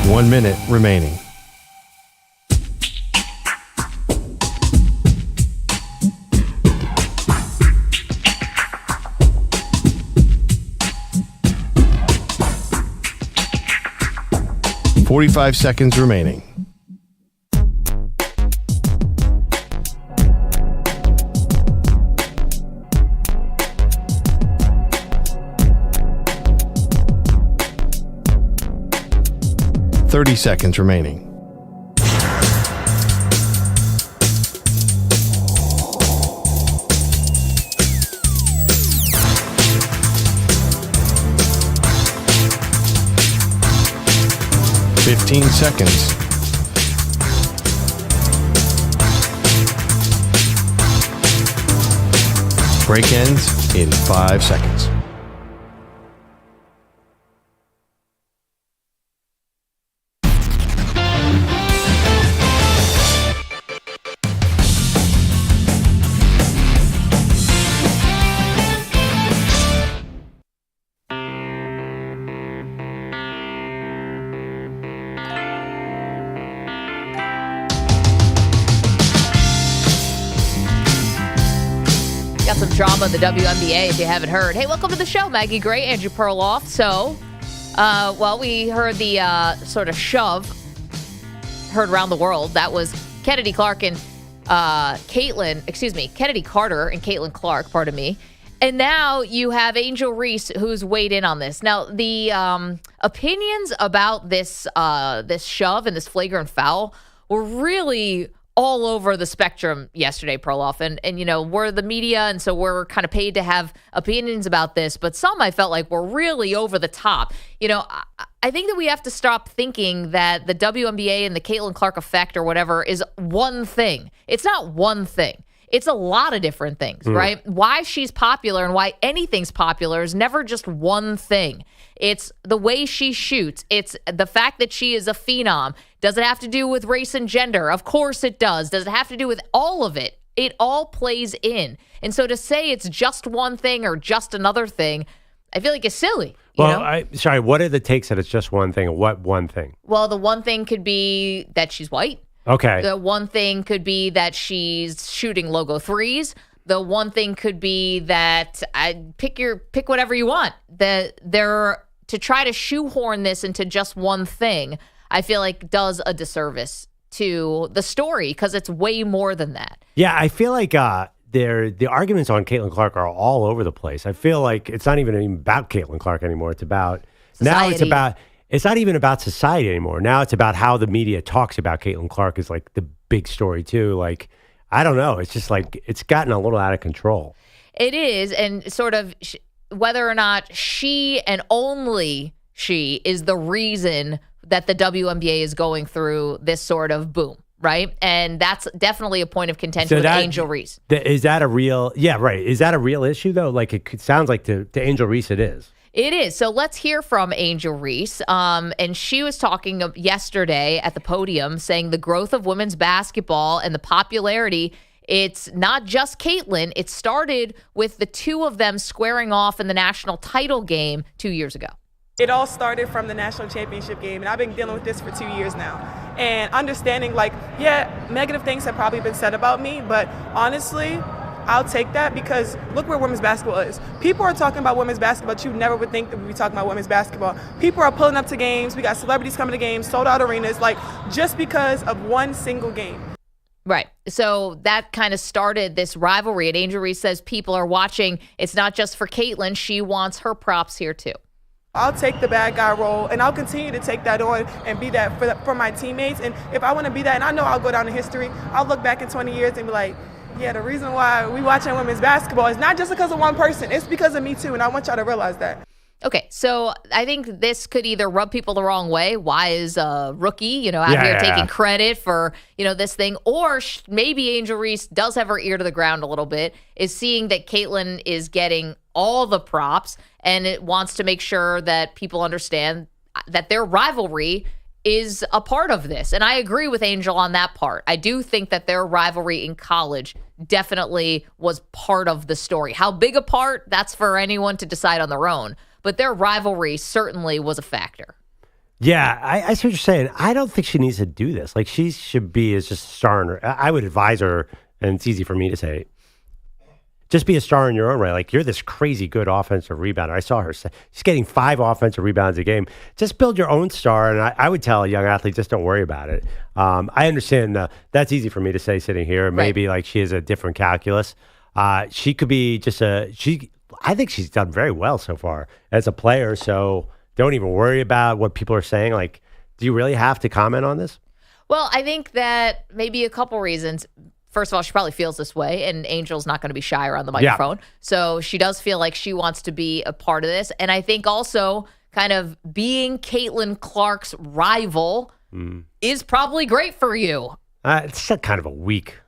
D: One minute remaining. $45 seconds remaining. $30 seconds remaining. $15 seconds. Break ends in 5 seconds.
B: Got some drama in the WNBA if you haven't heard. Hey, welcome to the show, Maggie Gray, Andrew Perloff. So, we heard the sort of shove heard around the world. That was Kennedy Clark and Kennedy Carter and Caitlin Clark, pardon me. And now you have Angel Reese, who's weighed in on this. Now, the opinions about this shove and this flagrant foul were really all over the spectrum yesterday, Perloff. And you know, we're the media, and so we're kind of paid to have opinions about this. But some I felt like were really over the top. You know, I think that we have to stop thinking that the WNBA and the Caitlin Clark effect or whatever is one thing. It's not one thing. It's a lot of different things, right? Why she's popular and why anything's popular is never just one thing. It's the way she shoots. It's the fact that she is a phenom. Does it have to do with race and gender? Of course it does. Does it have to do with all of it? It all plays in. And so to say it's just one thing or just another thing, I feel like it's silly.
C: Well, sorry, what are the takes that it's just one thing? What one thing?
B: Well, the one thing could be that she's white.
C: Okay.
B: The one thing could be that she's shooting logo threes. The one thing could be that pick whatever you want. To try to shoehorn this into just one thing, I feel like does a disservice to the story because it's way more than that.
C: Yeah, I feel like the arguments on Caitlin Clark are all over the place. I feel like it's not even about Caitlin Clark anymore. It's about
B: society.
C: It's not even about society anymore. Now it's about how the media talks about Caitlin Clark is like the big story too. Like, I don't know. It's just like it's gotten a little out of control.
B: It is, and sort of whether or not she and only she is the reason that the WNBA is going through this sort of boom, right? And that's definitely a point of contention with Angel Reese.
C: Is that a real? Yeah, right. Is that a real issue though? Like it sounds like to Angel Reese, it is.
B: It is. So let's hear from Angel Reese. And she was talking yesterday at the podium saying the growth of women's basketball and the popularity, it's not just Caitlin. It started with the two of them squaring off in the national title game 2 years ago.
H: It all started from the national championship game, and I've been dealing with this for 2 years now. And understanding, negative things have probably been said about me, but honestly, I'll take that because look where women's basketball is. People are talking about women's basketball, but you never would think that we'd be talking about women's basketball. People are pulling up to games. We got celebrities coming to games, sold out arenas, just because of one single game.
B: Right. So that kind of started this rivalry. And Angel Reese says people are watching. It's not just for Caitlin. She wants her props here too.
H: I'll take the bad guy role, and I'll continue to take that on and be that for my teammates. And if I want to be that, and I know I'll go down in history, I'll look back in 20 years and be like, yeah, the reason why we watching women's basketball is not just because of one person. It's because of me too, and I want y'all to realize that.
B: Okay, so I think this could either rub people the wrong way. Why is a rookie, out here taking credit for, this thing? Or maybe Angel Reese does have her ear to the ground a little bit, is seeing that Caitlin is getting all the props, and it wants to make sure that people understand that their rivalry is a part of this. And I agree with Angel on that part. I do think that their rivalry in college definitely was part of the story. How big a part, that's for anyone to decide on their own. But their rivalry certainly was a factor.
C: Yeah, I see what you're saying. I don't think she needs to do this. Like, she should be as just a star in her. I would advise her, and it's easy for me to say, just be a star in your own right. Like, you're this crazy good offensive rebounder. I saw her. She's getting 5 offensive rebounds a game. Just build your own star, and I would tell a young athlete, just don't worry about it. I understand that's easy for me to say sitting here. Maybe, she has a different calculus. She could be just I think she's done very well so far as a player, so don't even worry about what people are saying. Like, do you really have to comment on this?
B: Well, I think that maybe a couple reasons. First of all, she probably feels this way, and Angel's not going to be shy around the microphone. Yeah. So she does feel like she wants to be a part of this. And I think also kind of being Caitlin Clark's rival is probably great for you.
C: It's kind of a weak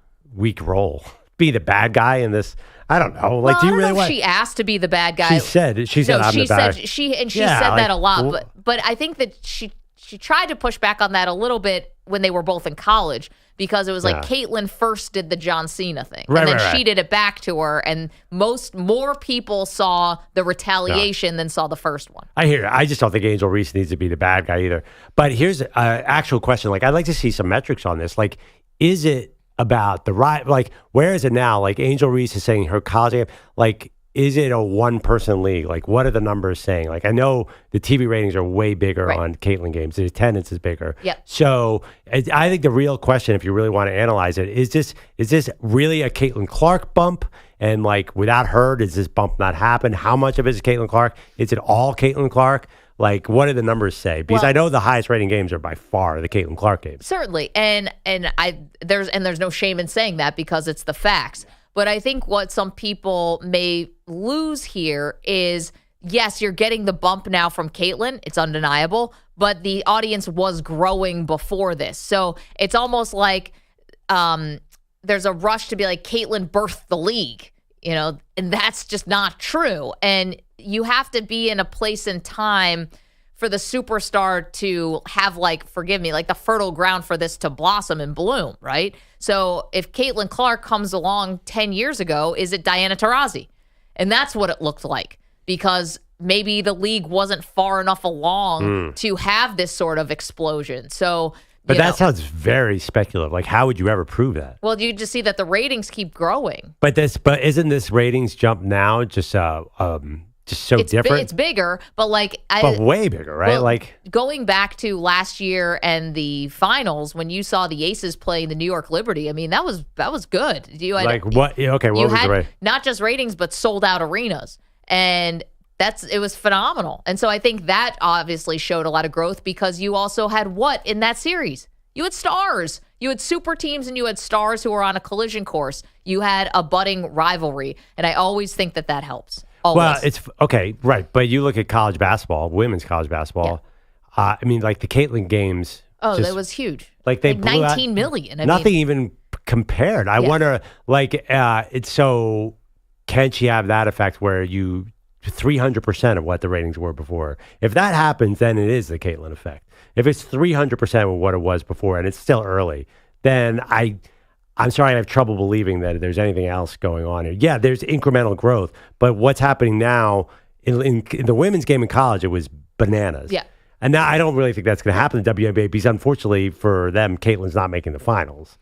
C: role. Be the bad guy in this. I don't know. Like, do you really want?
B: She asked to be the bad guy.
C: She said I'm the bad.
B: She said that a lot. But I think that she tried to push back on that a little bit when they were both in college, because it was like Caitlin first did the John Cena thing, and then she did it back to her, and more people saw the retaliation than saw the first one.
C: I hear it. I just don't think Angel Reese needs to be the bad guy either. But here's an actual question. Like, I'd like to see some metrics on this. Like, is it about the right? Like, where is it now? Like, Angel Reese is saying her college game. Like, is it a one-person league? Like, what are the numbers saying? Like, I know the TV ratings are way bigger on Caitlin games. The attendance is bigger.
B: Yep.
C: So I think the real question, if you really want to analyze it, is this really a Caitlin Clark bump? And, like, without her, does this bump not happen? How much of it is Caitlin Clark? Is it all Caitlin Clark? Like, what do the numbers say? Because I know the highest rating games are by far the Caitlin Clark games.
B: Certainly. And there's no shame in saying that, because it's the facts. But I think what some people may lose here is, yes, you're getting the bump now from Caitlin. It's undeniable. But the audience was growing before this. So it's almost like there's a rush to be like, Caitlin birthed the league, and that's just not true. And you have to be in a place and time for the superstar to have, forgive me, the fertile ground for this to blossom and bloom, right? So if Caitlin Clark comes along 10 years ago, is it Diana Taurasi? And that's what it looked like, because maybe the league wasn't far enough along to have this sort of explosion. So,
C: but that sounds very speculative. Like, how would you ever prove that?
B: Well, you just see that the ratings keep growing.
C: But isn't this ratings jump now just so different?
B: It's bigger, but
C: but way bigger, right?
B: Well, going back to last year and the finals, when you saw the Aces playing the New York Liberty, I mean, that was good. You had,
C: what? Okay, what was the rate?
B: Not just ratings, but sold out arenas, and it was phenomenal. And so I think that obviously showed a lot of growth because you also had what in that series? You had stars. You had super teams and you had stars who were on a collision course. You had a budding rivalry, and I always think that helps. Always.
C: Well, it's okay, right? But you look at college basketball, women's college basketball. Yeah. I mean, like the Caitlin games.
B: Oh, that was huge.
C: Like they blew
B: 19 million.
C: Nothing even compared. I wonder, it's so. Can she have that effect where 300% of what the ratings were before? If that happens, then it is the Caitlin effect. If it's 300% of what it was before, and it's still early, then I'm sorry, I have trouble believing that there's anything else going on here. Yeah, there's incremental growth, but what's happening now in the women's game in college, it was bananas.
B: Yeah.
C: And now I don't really think that's going to happen in the WNBA because unfortunately for them, Caitlin's not making the finals.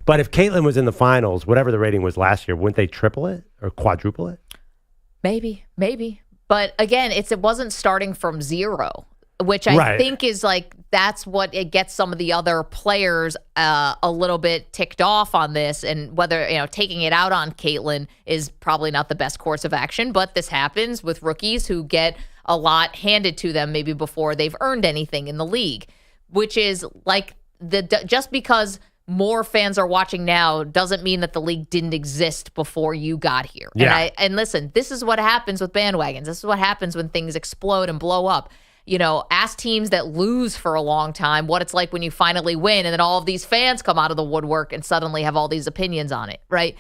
C: But if Caitlin was in the finals, whatever the rating was last year, wouldn't they triple it or quadruple it?
B: Maybe. But again, it wasn't starting from zero, which I think is that's what it gets some of the other players a little bit ticked off on this. And whether, taking it out on Caitlin is probably not the best course of action. But this happens with rookies who get a lot handed to them maybe before they've earned anything in the league, which is just because more fans are watching now doesn't mean that the league didn't exist before you got here.
C: Yeah.
B: And listen, this is what happens with bandwagons. This is what happens when things explode and blow up. Ask teams that lose for a long time what it's like when you finally win, and then all of these fans come out of the woodwork and suddenly have all these opinions on it, right?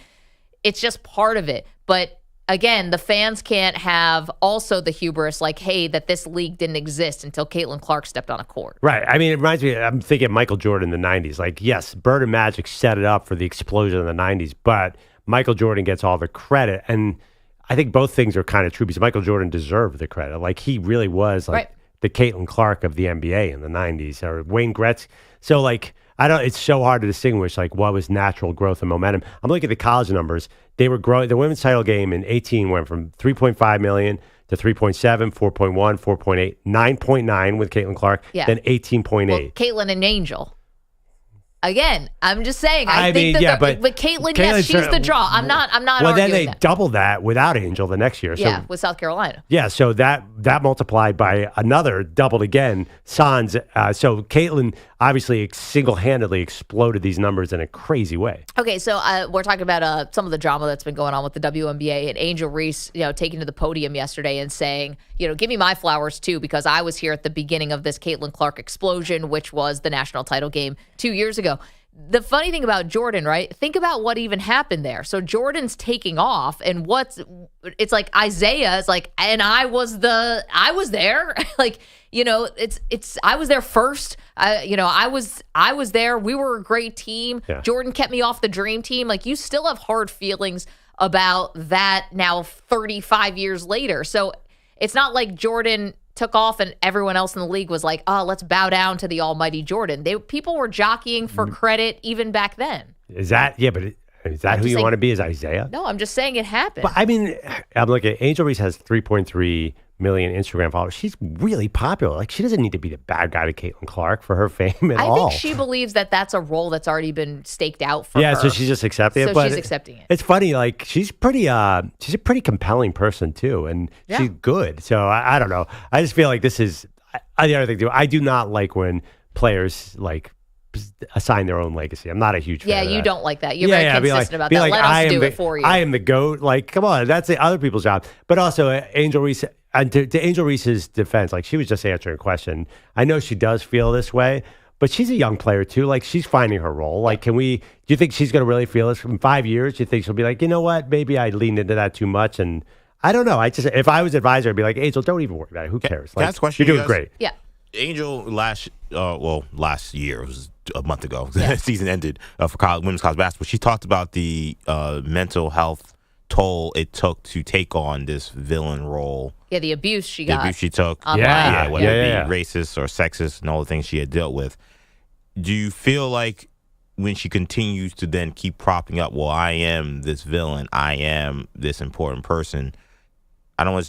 B: It's just part of it. But again, the fans can't have also the hubris that this league didn't exist until Caitlin Clark stepped on a court.
C: Right. I mean, it reminds me, I'm thinking of Michael Jordan in the 90s. Yes, Bird and Magic set it up for the explosion in the 90s, but Michael Jordan gets all the credit. And I think both things are kind of true because Michael Jordan deserved the credit. He really was the Caitlin Clark of the NBA in the 90s, or Wayne Gretzky. So it's so hard to distinguish what was natural growth and momentum. I'm looking at the college numbers. They were growing. The women's title game in 18 went from 3.5 million to 3.7, 4.1, 4.8, 9.9 with Caitlin Clark, then 18.8.
B: Well, Caitlin and Angel. Again, I'm just saying. I think but Caitlin, yes, she's the draw. I'm not.
C: Well, then
B: arguing
C: they doubled that without Angel the next year.
B: Yeah, with South Carolina.
C: Yeah, so that multiplied by another, doubled again. Sans. So Caitlin obviously single-handedly exploded these numbers in a crazy way.
B: Okay, so we're talking about some of the drama that's been going on with the WNBA, and Angel Reese, taking to the podium yesterday and saying, give me my flowers too, because I was here at the beginning of this Caitlin Clark explosion, which was the national title game 2 years ago. The funny thing about Jordan, right? Think about what even happened there. So Jordan's taking off, and it's like Isaiah is and I was there. I was there first. I was there. We were a great team.
C: Yeah.
B: Jordan kept me off the dream team. You still have hard feelings about that now 35 years later. So it's not like Jordan took off and everyone else in the league was let's bow down to the almighty Jordan. People were jockeying for credit even back then.
C: Is that who you want to be, is Isaiah?
B: No, I'm just saying it happened.
C: But I mean, I'm looking at Angel Reese has 3.3 million Instagram followers. She's really popular. She doesn't need to be the bad guy to Caitlin Clark for her fame at all.
B: I think she believes that that's a role that's already been staked out for her.
C: Yeah, so she's just accepting it.
B: So she's accepting it.
C: It's funny, she's she's a pretty compelling person too, and she's good. So I don't know. I just feel like this is the other thing too. I do not like when players assign their own legacy. I'm not a huge fan of that.
B: You don't like that. You're very consistent about that. Let us do it for you.
C: I am the GOAT. Come on, that's the other people's job. But also, Angel Reese, and to Angel Reese's defense, she was just answering a question. I know she does feel this way, but she's a young player too. She's finding her role. Do you think she's going to really feel this in 5 years? Do you think she'll be you know what? Maybe I leaned into that too much, and I don't know. If I was advisor, I'd be Angel, don't even worry about it. Who cares?
G: That's a question.
C: You're doing great.
B: Yeah.
G: Angel last year, it was a month ago, the season ended for women's college basketball. She talked about the mental health toll it took to take on this villain role.
B: Yeah, the abuse she
G: The
B: got.
G: abuse she took.
B: Online.
G: Whether it be racist or sexist and all the things she had dealt with. Do you feel like when she continues to then keep propping up, well, I am this villain, I am this important person,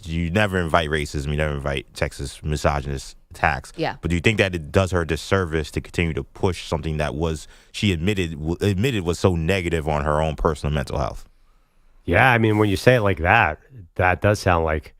G: you never invite racism, you never invite sexist, misogynist attacks.
B: Yeah.
G: But do you think that it does her a disservice to continue to push something that she admitted was so negative on her own personal mental health?
C: Yeah, I mean, when you say it like that, that does sound like,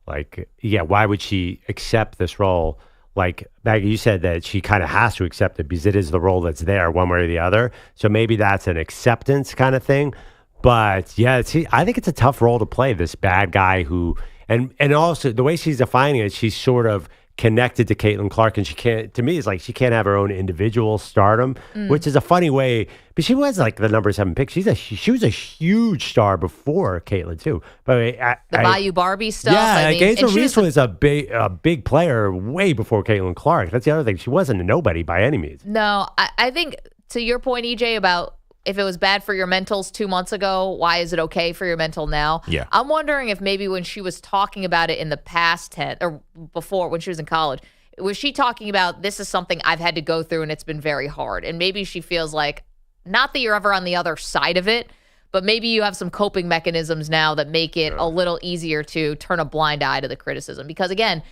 C: why would she accept this role? Like, Maggie, you said that she kind of has to accept it because it is the role that's there one way or the other. So maybe that's an acceptance kind of thing. But yeah, I think it's a tough role to play, this bad guy who, and also the way she's defining it, she's sort of connected to Caitlin Clark, and she can't have her own individual stardom, which is a funny way, but she was like the number 7 pick. She was a huge star before Caitlin too. But
B: the Bayou Barbie stuff.
C: Yeah, Angel Reese was a big player way before Caitlin Clark. That's the other thing. She wasn't a nobody by any means.
B: No, I think to your point, EJ, about if it was bad for your mentals 2 months ago, why is it okay for your mental now?
G: Yeah.
B: I'm wondering if maybe when she was talking about it in the past tense or before when she was in college, was she talking about this is something I've had to go through and it's been very hard? And maybe she feels like, not that you're ever on the other side of it, but maybe you have some coping mechanisms now that make it a little easier to turn a blind eye to the criticism. Because again,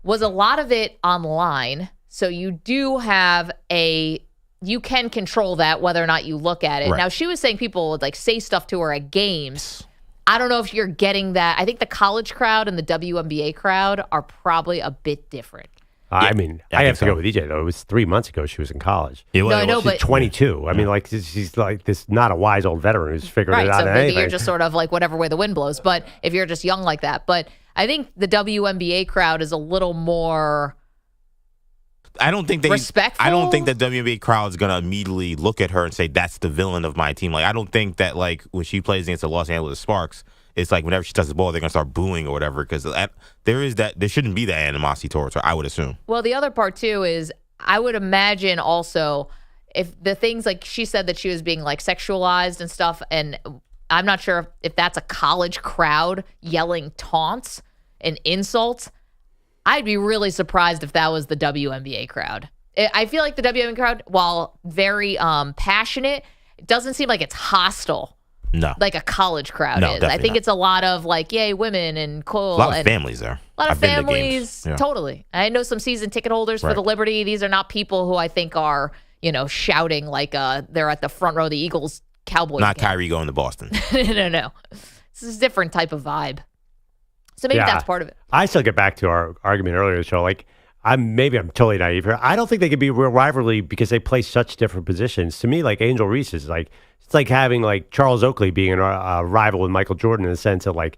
B: was a lot of it online, so you do have you can control that whether or not you look at it.
G: Right.
B: Now, she was saying people would like say stuff to her at games. I don't know if you're getting that. I think the college crowd and the WNBA crowd are probably a bit different.
C: I mean, I have to go with EJ, though. It was 3 months ago she was in college.
G: Yeah, well,
B: I know,
C: she's
B: but
C: 22. I mean, like, she's like this, not a wise old veteran who's figuring it out.
B: So
C: in
B: maybe
C: anything.
B: you're just sort of like whatever way the wind blows. But if you're just young like that. But I think the WNBA crowd is a little more respectful.
G: I don't think that WNBA crowd is gonna immediately look at her and say that's the villain of my team. Like, I don't think that like when she plays against the Los Angeles Sparks, it's like whenever she touches the ball, they're gonna start booing or whatever. Because there shouldn't be that animosity towards her, I would assume.
B: Well, the other part too is I would imagine also if the things like she said that she was being like sexualized and stuff, and I'm not sure if that's a college crowd yelling taunts and insults. I'd be really surprised if that was the WNBA crowd. I feel like the WNBA crowd, while very passionate, it doesn't seem like it's hostile.
G: No.
B: Like a college crowd is. I think it's a lot of like, yay, women and cool.
G: A lot of families there.
B: A lot of
G: I've been to
B: families.
G: games. Yeah.
B: Totally. I know some season ticket holders for the Liberty. These are not people who I think are, shouting like they're at the front row of the Eagles Cowboys
G: Not
B: game.
G: Kyrie going to Boston.
B: No. This is a different type of vibe. So maybe that's part of it.
C: I still get back to our argument earlier in the show. Like, I'm totally naive here. I don't think they could be a real rivalry because they play such different positions. To me, like Angel Reese is like, it's like having like Charles Oakley being a rival with Michael Jordan in the sense of like,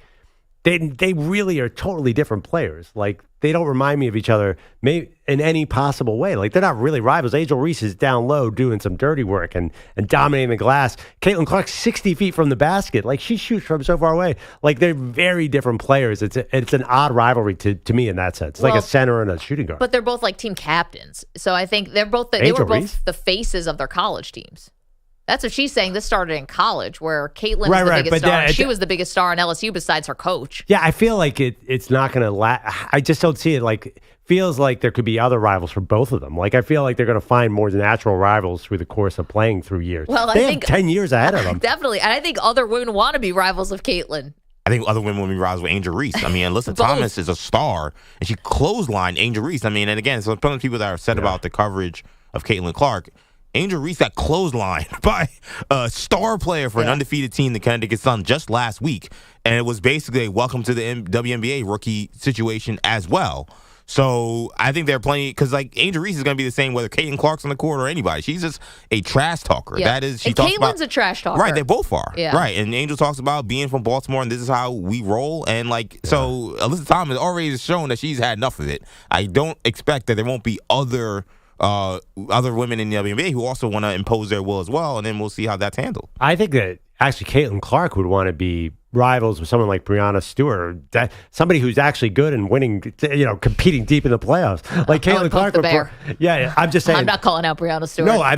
C: they really are totally different players. Like, they don't remind me of each other maybe in any possible way. Like, they're not really rivals. Angel Reese is down low doing some dirty work and dominating the glass. Caitlin Clark's 60 feet from the basket. Like, she shoots from so far away. Like, they're very different players. It's an odd rivalry to me in that sense. It's like a center and a shooting guard.
B: But they're both like team captains. So I think they were both the faces of their college teams. That's what she's saying. This started in college where Caitlin was the biggest star. She was the biggest star on LSU besides her coach.
C: Yeah, I feel like it's not going to I just don't see it. Like, feels like there could be other rivals for both of them. Like, I feel like they're going to find more natural rivals through the course of playing through years.
B: Well,
C: they have 10 years ahead of them.
B: Definitely. And I think other women want to be rivals of Caitlin.
G: I think other women will be rivals with Angel Reese. I mean, Alyssa Thomas is a star, and she clotheslined Angel Reese. I mean, and again, so some of the people that are upset about the coverage of Caitlin Clark, Angel Reese got clotheslined by a star player for an undefeated team, the Connecticut Sun, just last week. And it was basically a welcome to the WNBA rookie situation as well. So I think they're playing, because like Angel Reese is going to be the same whether Caitlin Clark's on the court or anybody. She's just a trash talker.
B: Yeah.
G: That is,
B: and Caitlin's a trash talker.
G: Right, they both are.
B: Yeah.
G: Right, and Angel talks about being from Baltimore and this is how we roll. And like, so Alyssa Thomas already has shown that she's had enough of it. I don't expect that there won't be other women in the WNBA who also want to impose their will as well, and then we'll see how that's handled.
C: I think that actually Caitlin Clark would want to be rivals with someone like Breanna Stewart, somebody who's actually good and winning, competing deep in the playoffs. Like Caitlin Clark. I'm just saying.
B: I'm not calling out Breanna Stewart.
C: No, I'm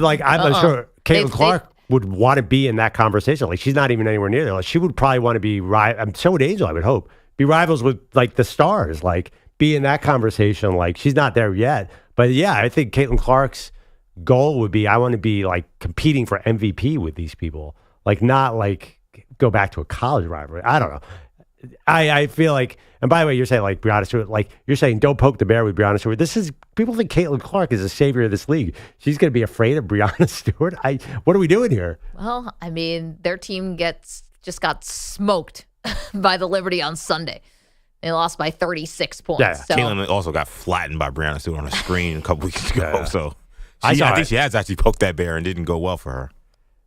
C: sure Caitlin Clark. would want to be in that conversation. Like, she's not even anywhere near there. Like, she would probably want to be so would Angel, I would hope. Be rivals with, like, the stars. Like, be in that conversation. Like, she's not there yet. But, yeah, I think Caitlin Clark's goal would be, I want to be, like, competing for MVP with these people. Like, not, like, go back to a college rivalry. I don't know. I feel like, and by the way, you're saying, like, Breanna Stewart, like, you're saying don't poke the bear with Breanna Stewart. People think Caitlin Clark is the savior of this league. She's going to be afraid of Breanna Stewart? What are we doing here?
B: Well, I mean, their team just got smoked by the Liberty on Sunday. They lost by 36 points.
G: Yeah,
B: so.
G: Caitlin also got flattened by Breanna Stewart on a screen a couple weeks ago.
C: Yeah.
G: So I think she has actually poked that bear and didn't go well for her.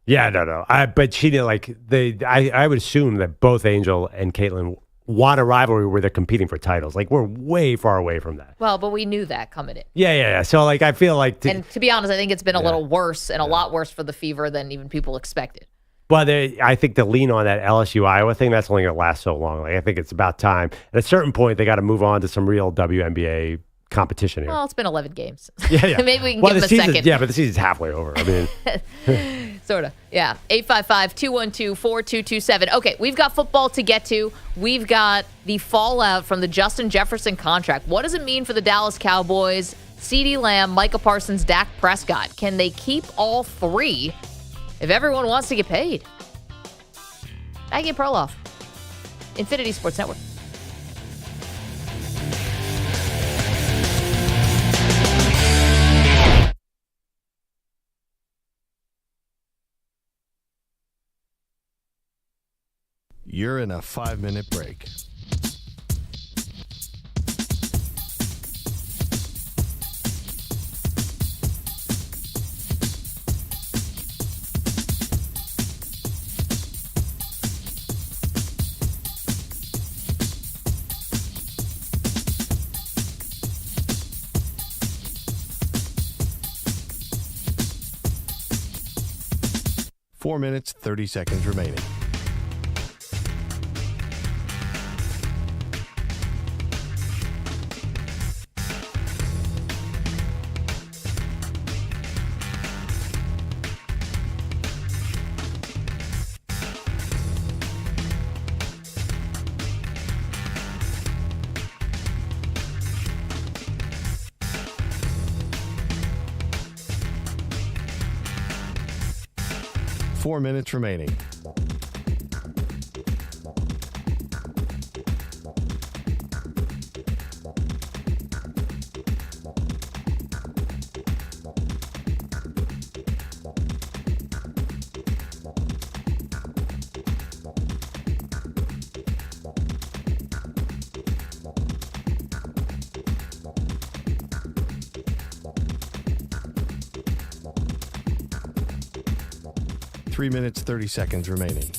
C: Yeah, no. But she did, like, I would assume that both Angel and Caitlin want a rivalry where they're competing for titles. Like, we're way far away from that.
B: Well, but we knew that coming in.
C: Yeah. So, like, I feel like...
B: and to be honest, I think it's been a little worse and a lot worse for the Fever than even people expected.
C: Well, I think the lean on that LSU-Iowa thing, that's only going to last so long. Like, I think it's about time. At a certain point, they got to move on to some real WNBA competition here.
B: Well, it's been 11 games.
C: Yeah.
B: Maybe we can give them a second.
C: Yeah, but the season's halfway over. I mean...
B: Sort of. Yeah. 855-212-4227. Okay, we've got football to get to. We've got the fallout from the Justin Jefferson contract. What does it mean for the Dallas Cowboys? CeeDee Lamb, Micah Parsons, Dak Prescott. Can they keep all three if everyone wants to get paid? Maggie Perloff, Infinity Sports Network.
D: You're in a 5-minute break. Four minutes, 30 seconds remaining. Four minutes remaining. Three minutes, 30 seconds remaining.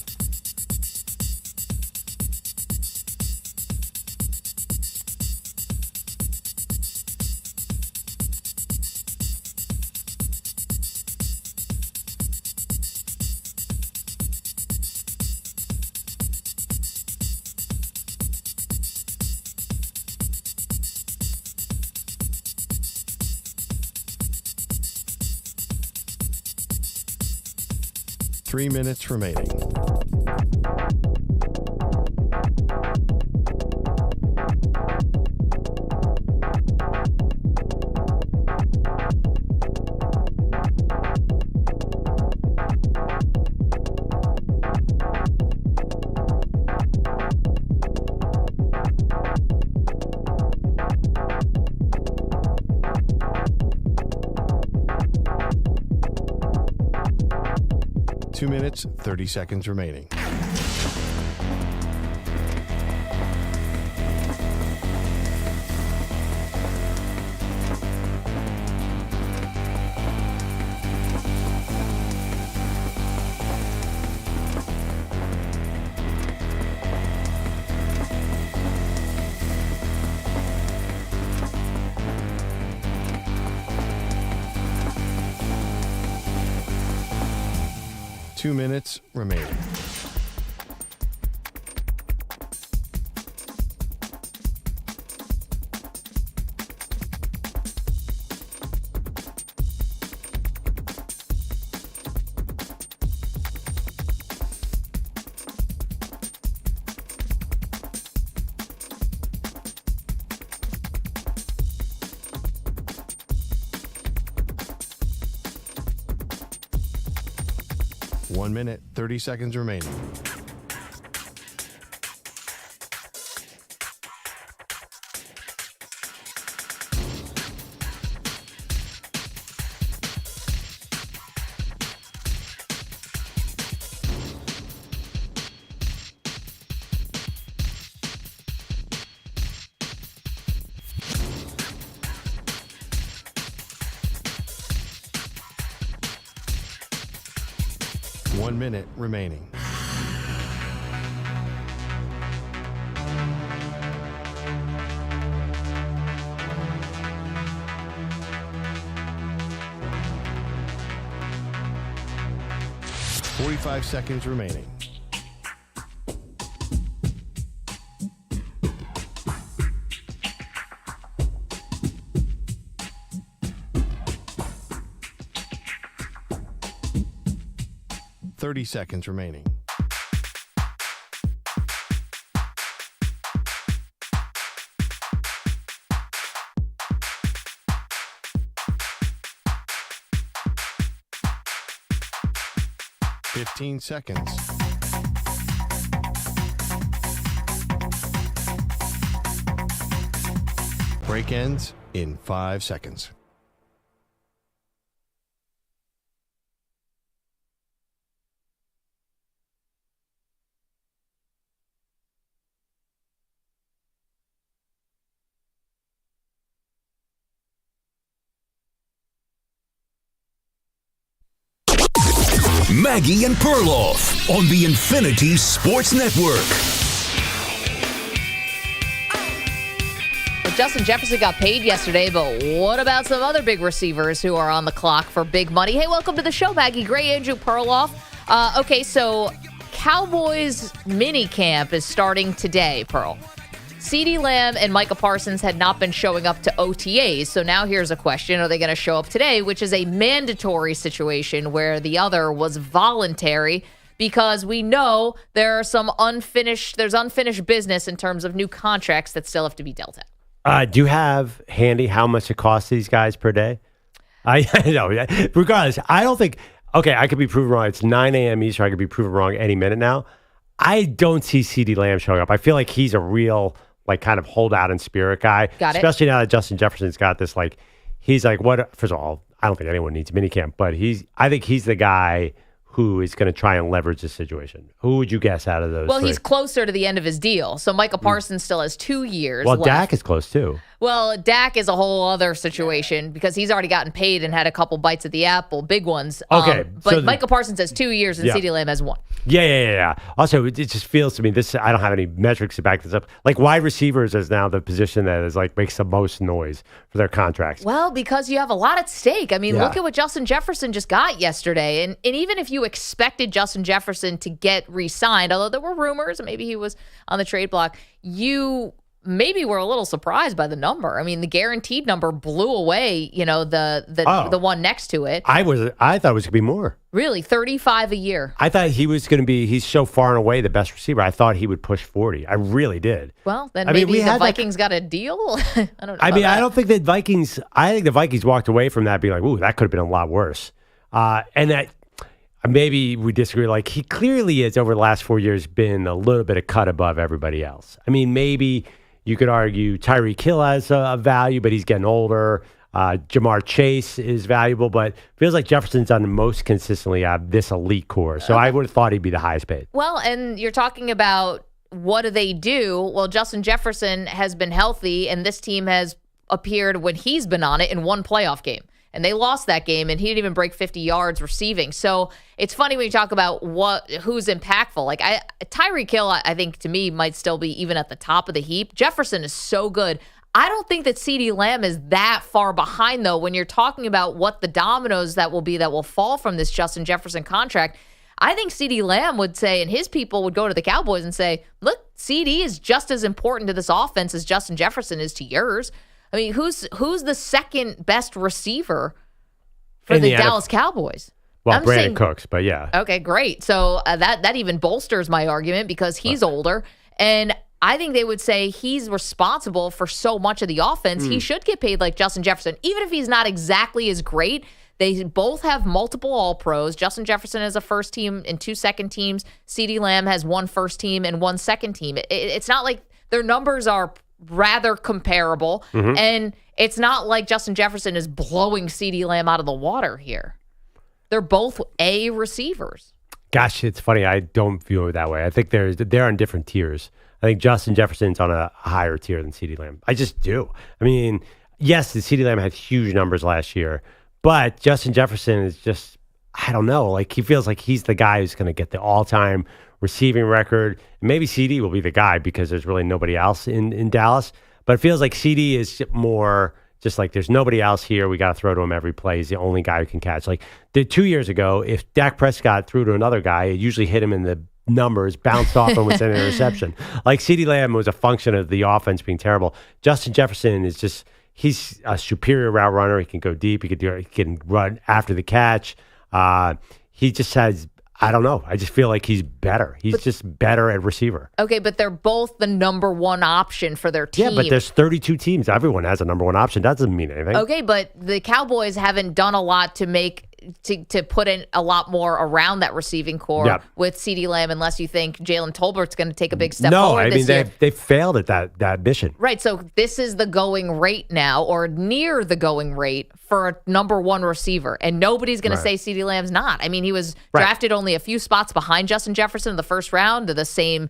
D: Three minutes remaining. Two minutes, 30 seconds remaining. Two minutes remaining. 1 minute, 30 seconds remaining. One minute remaining. Forty-five seconds remaining. Seconds remaining. Fifteen seconds. Break ends in 5 seconds.
A: Maggie and Perloff on the Infinity Sports Network.
B: Well, Justin Jefferson got paid yesterday, but what about some other big receivers who are on the clock for big money? Hey, welcome to the show, Maggie Gray, Andrew Perloff. Okay, so Cowboys mini camp is starting today, Pearl. CeeDee Lamb and Micah Parsons had not been showing up to OTAs, so now here's a question. Are they going to show up today, which is a mandatory situation where the other was voluntary, because we know there's unfinished business in terms of new contracts that still have to be dealt at.
C: Do you have handy how much it costs these guys per day? I know. Regardless, I don't think, okay, I could be proven wrong. It's 9 a.m. Eastern. I could be proven wrong any minute now. I don't see CeeDee Lamb showing up. I feel like he's a real, kind of holdout and spirit guy.
B: Got it.
C: Especially now that Justin Jefferson's got this, he's like, what? First of all, I don't think anyone needs minicamp, but I think he's the guy who is going to try and leverage this situation. Who would you guess out of those
B: Well,
C: three?
B: he's closer to the end of his deal. So Micah Parsons still has 2 years
C: Well,
B: left.
C: Dak is close too.
B: Well, Dak is a whole other situation because he's already gotten paid and had a couple bites at the apple, big ones.
C: Okay.
B: But Micah Parsons has 2 years and
C: Yeah.
B: CeeDee Lamb has 1.
C: Yeah. Also, it just feels to me, I don't have any metrics to back this up. Wide receivers is now the position that is makes the most noise for their contracts.
B: Well, because you have a lot at stake. I mean,
C: Yeah.
B: look at what Justin Jefferson just got yesterday. And even if you expected Justin Jefferson to get re-signed, although there were rumors, maybe he was on the trade block, you maybe were a little surprised by the number. I mean, the guaranteed number blew away, the one next to it.
C: I thought it was going to be more.
B: Really, 35 a year.
C: I thought he was going to be, he's so far and away the best receiver. I thought he would push 40. I really did.
B: Well, then
C: I mean,
B: maybe
C: we
B: the
C: had
B: Vikings got a deal. I don't know.
C: I don't think the Vikings walked away from that being like, ooh, that could have been a lot worse. And that maybe we disagree. He clearly has over the last 4 years been a little bit of cut above everybody else. I mean, maybe you could argue Tyreek Hill has a value, but he's getting older. Jamar Chase is valuable, but feels like Jefferson's done the most consistently out of this elite core. So I would have thought he'd be the highest paid.
B: Well, and you're talking about what do they do? Well, Justin Jefferson has been healthy, and this team has appeared when he's been on it in one playoff game. And they lost that game, and he didn't even break 50 yards receiving. So it's funny when you talk about who's impactful. Tyreek Hill, I think, to me, might still be even at the top of the heap. Jefferson is so good. I don't think that CeeDee Lamb is that far behind, though, when you're talking about what the dominoes that will fall from this Justin Jefferson contract. I think CeeDee Lamb would say, and his people would go to the Cowboys and say, look, CeeDee is just as important to this offense as Justin Jefferson is to yours. I mean, who's the second best receiver for the Dallas Cowboys?
C: Well, Brandon Cooks, but yeah.
B: Okay, great. So that even bolsters my argument because he's older. And I think they would say he's responsible for so much of the offense. He should get paid like Justin Jefferson, even if he's not exactly as great. They both have multiple All-Pros. Justin Jefferson has a first team and 2 second teams. CeeDee Lamb has 1 first team and 1 second team. It's not like their numbers are rather comparable, and it's not like Justin Jefferson is blowing CeeDee Lamb out of the water here. They're both A receivers.
C: Gosh, it's funny. I don't view it that way. I think they're on different tiers. I think Justin Jefferson's on a higher tier than CeeDee Lamb. I just do. I mean, yes, the CeeDee Lamb had huge numbers last year, but Justin Jefferson is just, I don't know, like he feels like he's the guy who's going to get the all-time receiving record. Maybe CD will be the guy because there's really nobody else in Dallas, but it feels like CD is more just like there's nobody else here. We got to throw to him every play. He's the only guy who can catch. Like 2 years ago, if Dak Prescott threw to another guy, it usually hit him in the numbers, bounced off and was an interception. Like CeeDee Lamb was a function of the offense being terrible. Justin Jefferson is just, he's a superior route runner. He can go deep. He can run after the catch. He just has, I don't know. I just feel like he's better. He's just better at receiver.
B: Okay, but they're both the number one option for their team.
C: Yeah, but there's 32 teams. Everyone has a number one option. That doesn't mean anything.
B: Okay, but the Cowboys haven't done a lot to make to put in a lot more around that receiving core with CeeDee Lamb, unless you think Jalen Tolbert's going to take a big step forward this year.
C: They failed at that mission.
B: Right, so this is the going rate now, or near the going rate for a number one receiver, and nobody's going to say CeeDee Lamb's not. I mean, he was drafted only a few spots behind Justin Jefferson in the first round to the same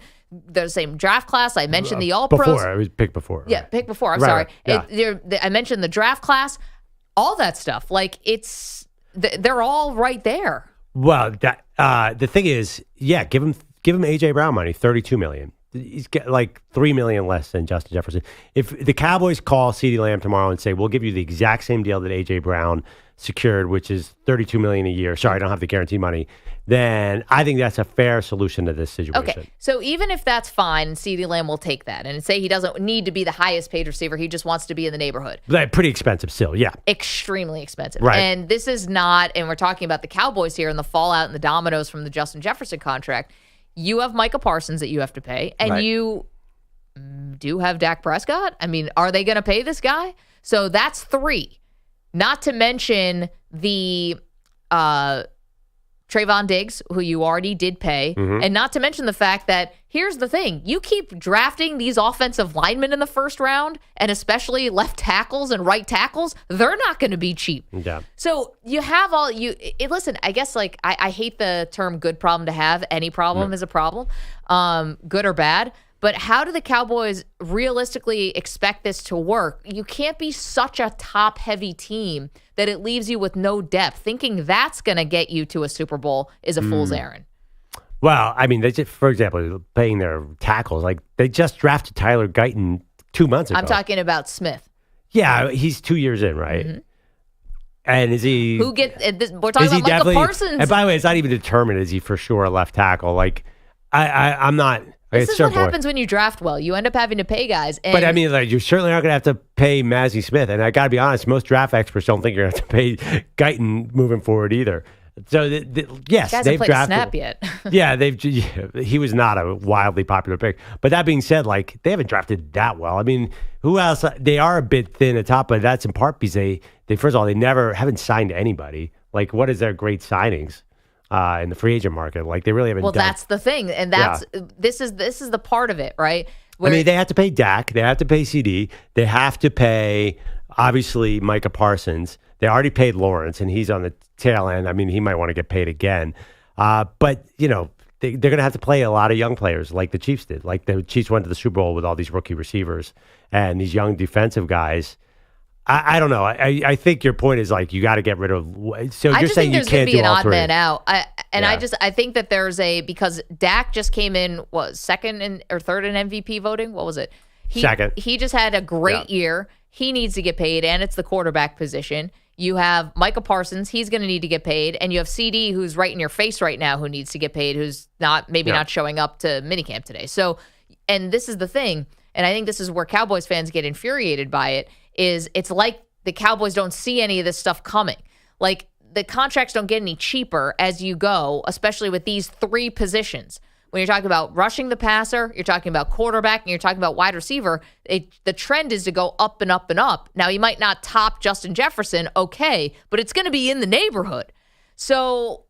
B: draft class. I mentioned the All-Pros.
C: Before, it was picked before.
B: Yeah, picked before. I'm sorry. Yeah. I mentioned the draft class, all that stuff. Like, they're all right there.
C: Well, the thing is, give him AJ Brown money, $32 million. He's got like $3 million less than Justin Jefferson. If the Cowboys call CeeDee Lamb tomorrow and say, we'll give you the exact same deal that AJ Brown secured, which is $32 million a year. Sorry, I don't have the guarantee money. Then I think that's a fair solution to this situation.
B: Okay, so even if that's fine, CeeDee Lamb will take that and say he doesn't need to be the highest paid receiver. He just wants to be in the neighborhood.
C: Pretty expensive still, yeah.
B: Extremely expensive.
C: Right.
B: And this is not, and we're talking about the Cowboys here and the fallout and the dominoes from the Justin Jefferson contract. You have Micah Parsons that you have to pay, and you do have Dak Prescott. I mean, are they going to pay this guy? So that's 3. Not to mention the Trayvon Diggs, who you already did pay, and not to mention the fact that, here's the thing, you keep drafting these offensive linemen in the first round, and especially left tackles and right tackles, they're not going to be cheap.
C: Yeah.
B: So you have listen, I guess like I hate the term good problem to have. Any problem is a problem, good or bad. But how do the Cowboys realistically expect this to work? You can't be such a top-heavy team that it leaves you with no depth. Thinking that's going to get you to a Super Bowl is a fool's errand.
C: Well, I mean, they just, for example, paying their tackles. Like, they just drafted Tyler Guyton 2 months ago.
B: I'm talking about Smith.
C: Yeah, he's 2 years in, right?
B: Mm-hmm.
C: And is he...
B: We're talking about Micah Parsons.
C: And by the way, it's not even determined, is he for sure a left tackle? Like, I'm not...
B: This is what happens when you draft well. You end up having to pay guys.
C: But I mean, like, you certainly aren't going to have to pay Mazi Smith. And I got to be honest, most draft experts don't think you're going to have to pay Guyton moving forward either. So, yes, they've
B: played
C: drafted.
B: A snap yet.
C: Yeah, he was not a wildly popular pick. But that being said, like, they haven't drafted that well. I mean, who else? They are a bit thin at top, but that's in part because they first of all, they never haven't signed anybody. Like, what is their great signings? In the free agent market, like they really haven't.
B: Well, that's the thing, and this is the part of it, right?
C: Where, I mean, they have to pay Dak, they have to pay CD, they have to pay obviously Micah Parsons. They already paid Lawrence, and he's on the tail end. I mean, he might want to get paid again, but you know they're going to have to play a lot of young players, like the Chiefs did. Like the Chiefs went to the Super Bowl with all these rookie receivers and these young defensive guys. I don't know. I think your point is like you got to get rid of. So you're saying you can't do all three. I just think there's going to be an odd man
B: out. I think that there's because Dak just came in second or third in MVP voting. What was it?
C: Second.
B: He just had a great year. He needs to get paid, and it's the quarterback position. You have Micah Parsons. He's going to need to get paid, and you have CD, who's right in your face right now, who needs to get paid, who's not showing up to minicamp today. So, and this is the thing, and I think this is where Cowboys fans get infuriated by it. It's like the Cowboys don't see any of this stuff coming. Like the contracts don't get any cheaper as you go, especially with these 3 positions. when you're talking about rushing the passer, you're talking about quarterback, and you're talking about wide receiver, the trend is to go up and up and up. Now, you might not top Justin Jefferson, okay, but it's going to be in the neighborhood. So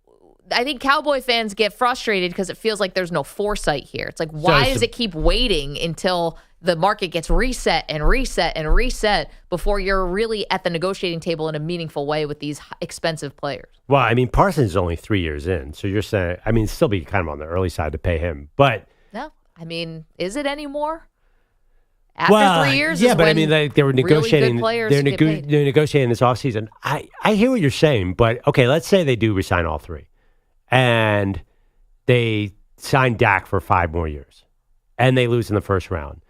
B: I think Cowboy fans get frustrated because it feels like there's no foresight here. It's like, why does it keep waiting until the market gets reset and reset and reset before you're really at the negotiating table in a meaningful way with these expensive players?
C: Well, I mean, Parsons is only 3 years in. So you're saying, I mean, still be kind of on the early side to pay him. But
B: no, I mean, is it anymore? After 3 years,
C: yeah, but I mean, they were negotiating.
B: Really
C: they're negotiating this offseason. I hear what you're saying, but okay, let's say they do resign all three, and they sign Dak for 5 more years, and they lose in the first round.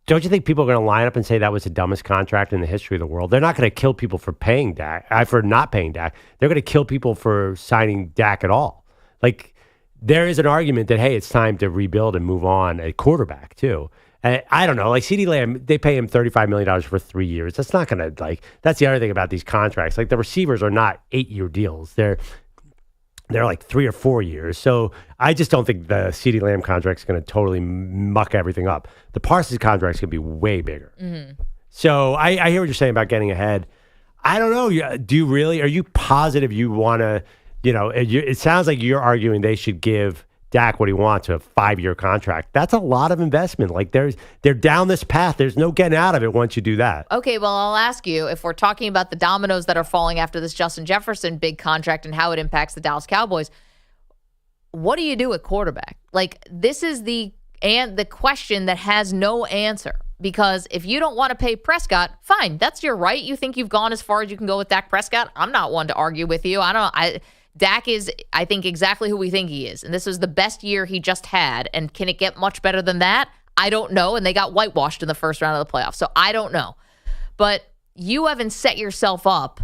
C: Don't you think people are going to line up and say that was the dumbest contract in the history of the world? They're not going to kill people for paying Dak, for not paying Dak. They're going to kill people for signing Dak at all. Like, there is an argument that, hey, it's time to rebuild and move on at quarterback, too. I don't know. Like, CeeDee Lamb, they pay him $35 million for 3 years. That's not going to, like, that's the other thing about these contracts. Like, the receivers are not 8-year deals. They're like 3 or 4 years. So I just don't think the CeeDee Lamb contract is going to totally muck everything up. The Parsons contract is going to be way bigger. Mm-hmm. So I hear what you're saying about getting ahead. I don't know. Do you really? Are you positive you want to, it sounds like you're arguing they should give Dak what he wants, a 5-year contract. That's a lot of investment. Like they're down this path. There's no getting out of it once you do that.
B: Okay, well, I'll ask you, if we're talking about the dominoes that are falling after this Justin Jefferson big contract and how it impacts the Dallas Cowboys, what do you do at quarterback? Like, this is the question that has no answer. Because if you don't want to pay Prescott, fine, that's your right. You think you've gone as far as you can go with Dak Prescott. I'm not one to argue with you. Dak is, I think, exactly who we think he is. And this is the best year he just had. And can it get much better than that? I don't know. And they got whitewashed in the first round of the playoffs. So I don't know. But you haven't set yourself up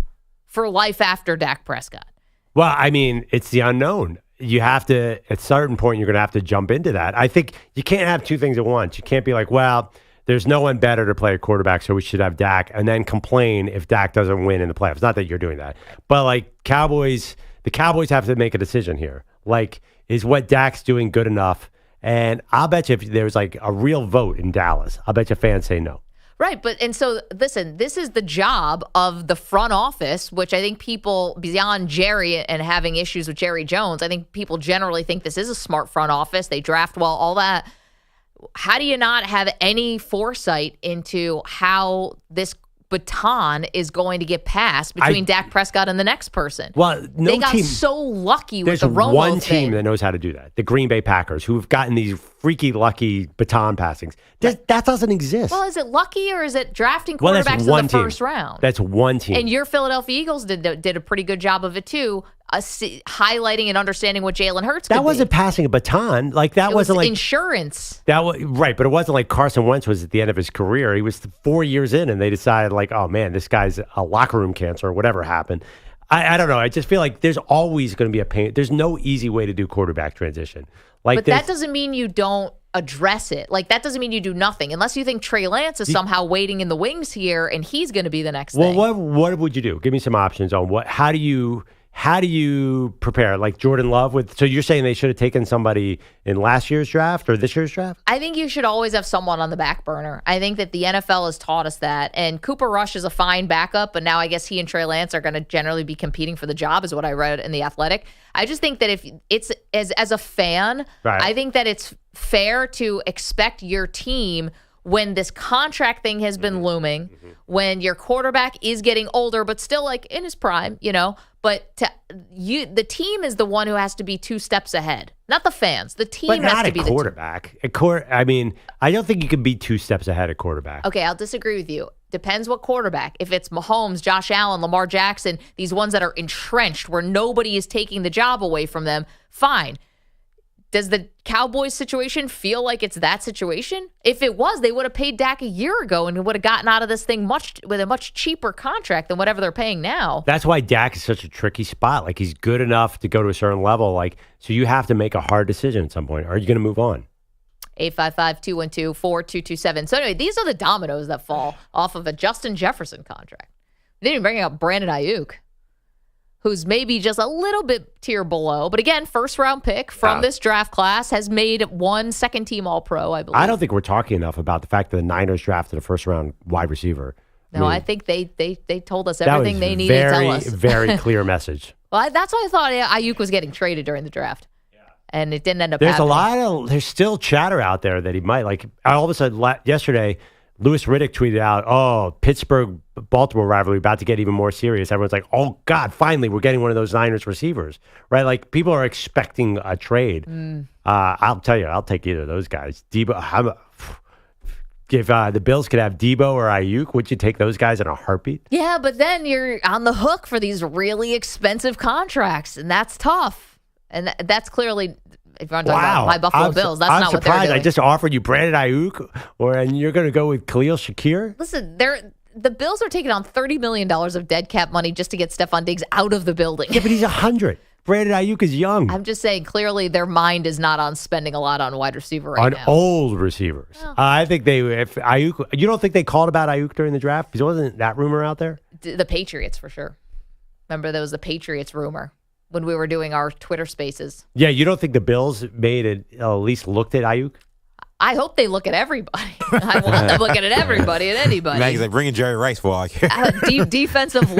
B: for life after Dak Prescott.
C: Well, I mean, it's the unknown. You have to, at a certain point, you're going to have to jump into that. I think you can't have two things at once. You can't be like, well, there's no one better to play a quarterback, so we should have Dak, and then complain if Dak doesn't win in the playoffs. Not that you're doing that. But like the Cowboys have to make a decision here. Like, is what Dak's doing good enough? And I'll bet you if there's like a real vote in Dallas, I'll bet you fans say no.
B: Right. And so, listen, this is the job of the front office, which I think people, beyond Jerry and having issues with Jerry Jones, I think people generally think this is a smart front office. They draft well, all that. How do you not have any foresight into how this baton is going to get passed between Dak Prescott and the next person?
C: Well,
B: they got so lucky with the Romo thing.
C: There's one team that knows how to do that, the Green Bay Packers, who've gotten these freaky lucky baton passings. That doesn't exist.
B: Well, is it lucky or is it drafting quarterbacks in the first round?
C: That's one team.
B: And your Philadelphia Eagles did a pretty good job of it too, highlighting and understanding what Jalen Hurts could
C: That wasn't
B: be.
C: passing a baton. Like that wasn't like
B: insurance.
C: That was right, but it wasn't like Carson Wentz was at the end of his career. He was 4 years in, and they decided like, oh man, this guy's a locker room cancer or whatever happened. I don't know. I just feel like there's always going to be a pain. There's no easy way to do quarterback transition.
B: But that doesn't mean you don't address it. Like, that doesn't mean you do nothing. Unless you think Trey Lance is somehow waiting in the wings here and he's going to be the next thing.
C: Well, what would you do? Give me some options on how do you prepare? Like Jordan Love so you're saying they should have taken somebody in last year's draft or this year's draft?
B: I think you should always have someone on the back burner. I think that the NFL has taught us that. And Cooper Rush is a fine backup, but now I guess he and Trey Lance are going to generally be competing for the job, is what I read in The Athletic. I just think that if it's as a fan, right, I think that it's fair to expect your team, when this contract thing has been looming, when your quarterback is getting older, but still like in his prime, but the team is the one who has to be 2 steps ahead, not the fans. The team has to be the
C: quarterback. I mean, I don't think you can be 2 steps ahead at quarterback.
B: Okay, I'll disagree with you. Depends what quarterback. If it's Mahomes, Josh Allen, Lamar Jackson, these ones that are entrenched where nobody is taking the job away from them, fine. Does the Cowboys situation feel like it's that situation? If it was, they would have paid Dak a year ago and would have gotten out of this thing with a much cheaper contract than whatever they're paying now.
C: That's why Dak is such a tricky spot. Like, he's good enough to go to a certain level. Like, so you have to make a hard decision at some point. Are you going to move on?
B: 855-212-4227. So anyway, these are the dominoes that fall off of a Justin Jefferson contract. They didn't even bring up Brandon Ayuk. who's maybe just a little bit tier below, but again, first-round pick from this draft class, has made one second-team All-Pro, I believe.
C: I don't think we're talking enough about the fact that the Niners drafted a first-round wide receiver.
B: No, I think they told us everything they needed to tell us.
C: Very clear message.
B: Well, that's why I thought Ayuk was getting traded during the draft. And it didn't end up happening.
C: There's still chatter out there that he might, like, all of a sudden, yesterday, Louis Riddick tweeted out, Pittsburgh-Baltimore rivalry about to get even more serious. Everyone's like, oh, God, finally, we're getting one of those Niners receivers, right? Like, people are expecting a trade. I'll tell you, I'll take either of those guys. Debo, if the Bills could have Debo or Ayuk, would you take those guys in a heartbeat?
B: Yeah, but then you're on the hook for these really expensive contracts, and that's tough. And that's clearly... If you're talking about my Buffalo Bills, that's not what they're doing.
C: I just offered you Brandon Ayuk, and you're going to go with Khalil Shakir?
B: Listen, the Bills are taking on $30 million of dead cap money just to get Stephon Diggs out of the building.
C: Yeah, but he's 100. Brandon Ayuk is young.
B: I'm just saying, clearly their mind is not on spending a lot on wide receiver right now.
C: On old receivers. Oh. I think if Ayuk, you don't think they called about Ayuk during the draft? Because wasn't that rumor out there?
B: The Patriots, for sure. Remember, there was the Patriots rumor when we were doing our Twitter spaces.
C: Yeah, you don't think the Bills made it, at least looked at Ayuk?
B: I hope they look at everybody. I want them looking at everybody and anybody.
G: Maggie's like, bringing Jerry Rice for all I care.
B: Defensive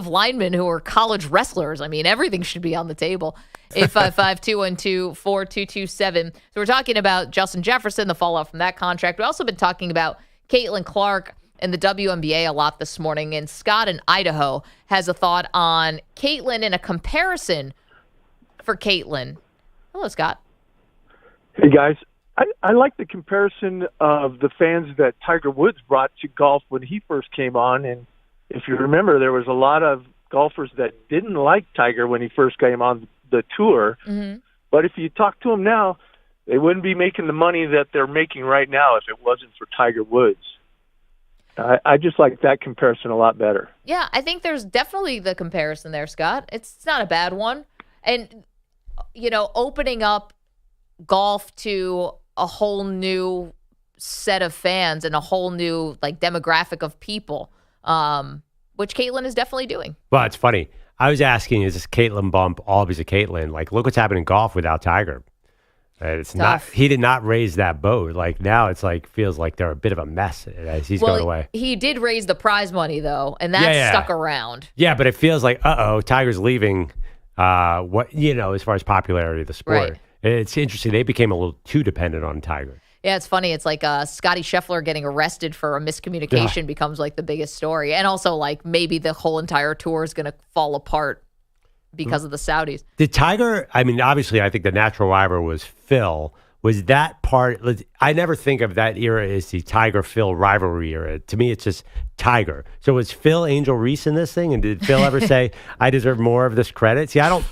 B: linemen who are college wrestlers. I mean, everything should be on the table. 855-212-4227. So we're talking about Justin Jefferson, the fallout from that contract. We've also been talking about Caitlin Clark and the WNBA a lot this morning. And Scott in Idaho has a thought on Caitlin and a comparison for Caitlin. Hello, Scott.
I: Hey, guys. I like the comparison of the fans that Tiger Woods brought to golf when he first came on. And if you remember, there was a lot of golfers that didn't like Tiger when he first came on the tour. Mm-hmm. But if you talk to them now, they wouldn't be making the money that they're making right now if it wasn't for Tiger Woods. I just like that comparison a lot better.
B: Yeah, I think there's definitely the comparison there, Scott. It's not a bad one. And, opening up golf to a whole new set of fans and a whole new demographic of people, which Caitlin is definitely doing.
C: Well, it's funny. I was asking, is this Caitlin bump all because of Caitlin? Look what's happening in golf without Tiger. It's not. He did not raise that boat. Now it's feels like they're a bit of a mess as he's going away.
B: He did raise the prize money though, and that stuck around.
C: Yeah, but it feels like Tiger's leaving. As far as popularity of the sport.
B: Right.
C: It's interesting. They became a little too dependent on Tiger.
B: Yeah, it's funny. It's like Scotty Scheffler getting arrested for a miscommunication becomes the biggest story. And also maybe the whole entire tour is going to fall apart because of the Saudis.
C: Did Tiger, obviously I think the natural rival was Phil. Was that part, I never think of that era as the Tiger-Phil rivalry era. To me, it's just Tiger. So was Phil Angel Reese in this thing? And did Phil ever say, I deserve more of this credit? See, I don't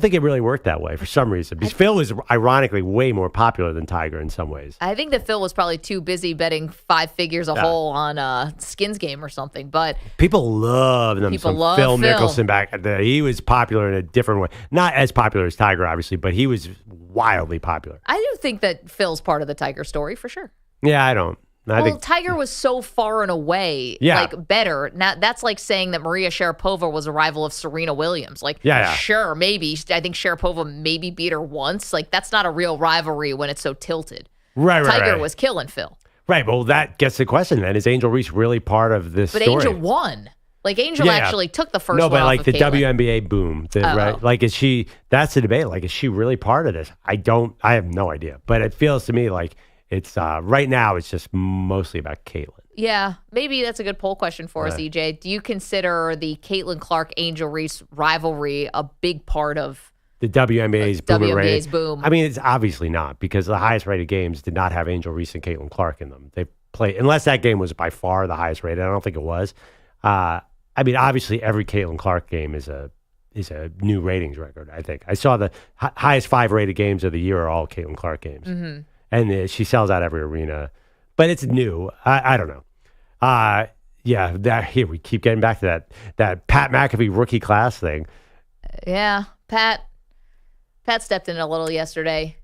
C: think it really worked that way for some reason. Because Phil was ironically way more popular than Tiger in some ways.
B: I think that Phil was probably too busy betting 5 figures a hole on Skins game or something. But
C: people loved him. Phil Mickelson back there. He was popular in a different way. Not as popular as Tiger, obviously, but he was wildly popular.
B: I do think that Phil's part of the Tiger story for sure.
C: Yeah, I don't. I think
B: Tiger was so far and away better. Now that's like saying that Maria Sharapova was a rival of Serena Williams. Sure, maybe. I think Sharapova maybe beat her once. That's not a real rivalry when it's so tilted.
C: Right.
B: Tiger was killing Phil.
C: Right. Well, that gets the question then. Is Angel Reese really part of this story?
B: But Angel won. Angel actually took the first one.
C: No, but
B: off
C: the
B: of
C: WNBA boom, right? Is she, that's the debate. Is she really part of this? I have no idea. But it feels to me like it's, right now, it's just mostly about Caitlin.
B: Yeah, maybe that's a good poll question for us, EJ. Do you consider the Caitlin Clark Angel Reese rivalry a big part of
C: the WNBA's
B: boom?
C: It's obviously not, because the highest rated games did not have Angel Reese and Caitlin Clark in them. They played, unless that game was by far the highest rated. I don't think it was. Obviously, every Caitlin Clark game is a new ratings record, I think. I saw the highest 5 rated games of the year are all Caitlin Clark games. Mm-hmm. And she sells out every arena. But it's new. I don't know. Here we keep getting back to that Pat McAfee rookie class thing.
B: Yeah, Pat stepped in a little yesterday.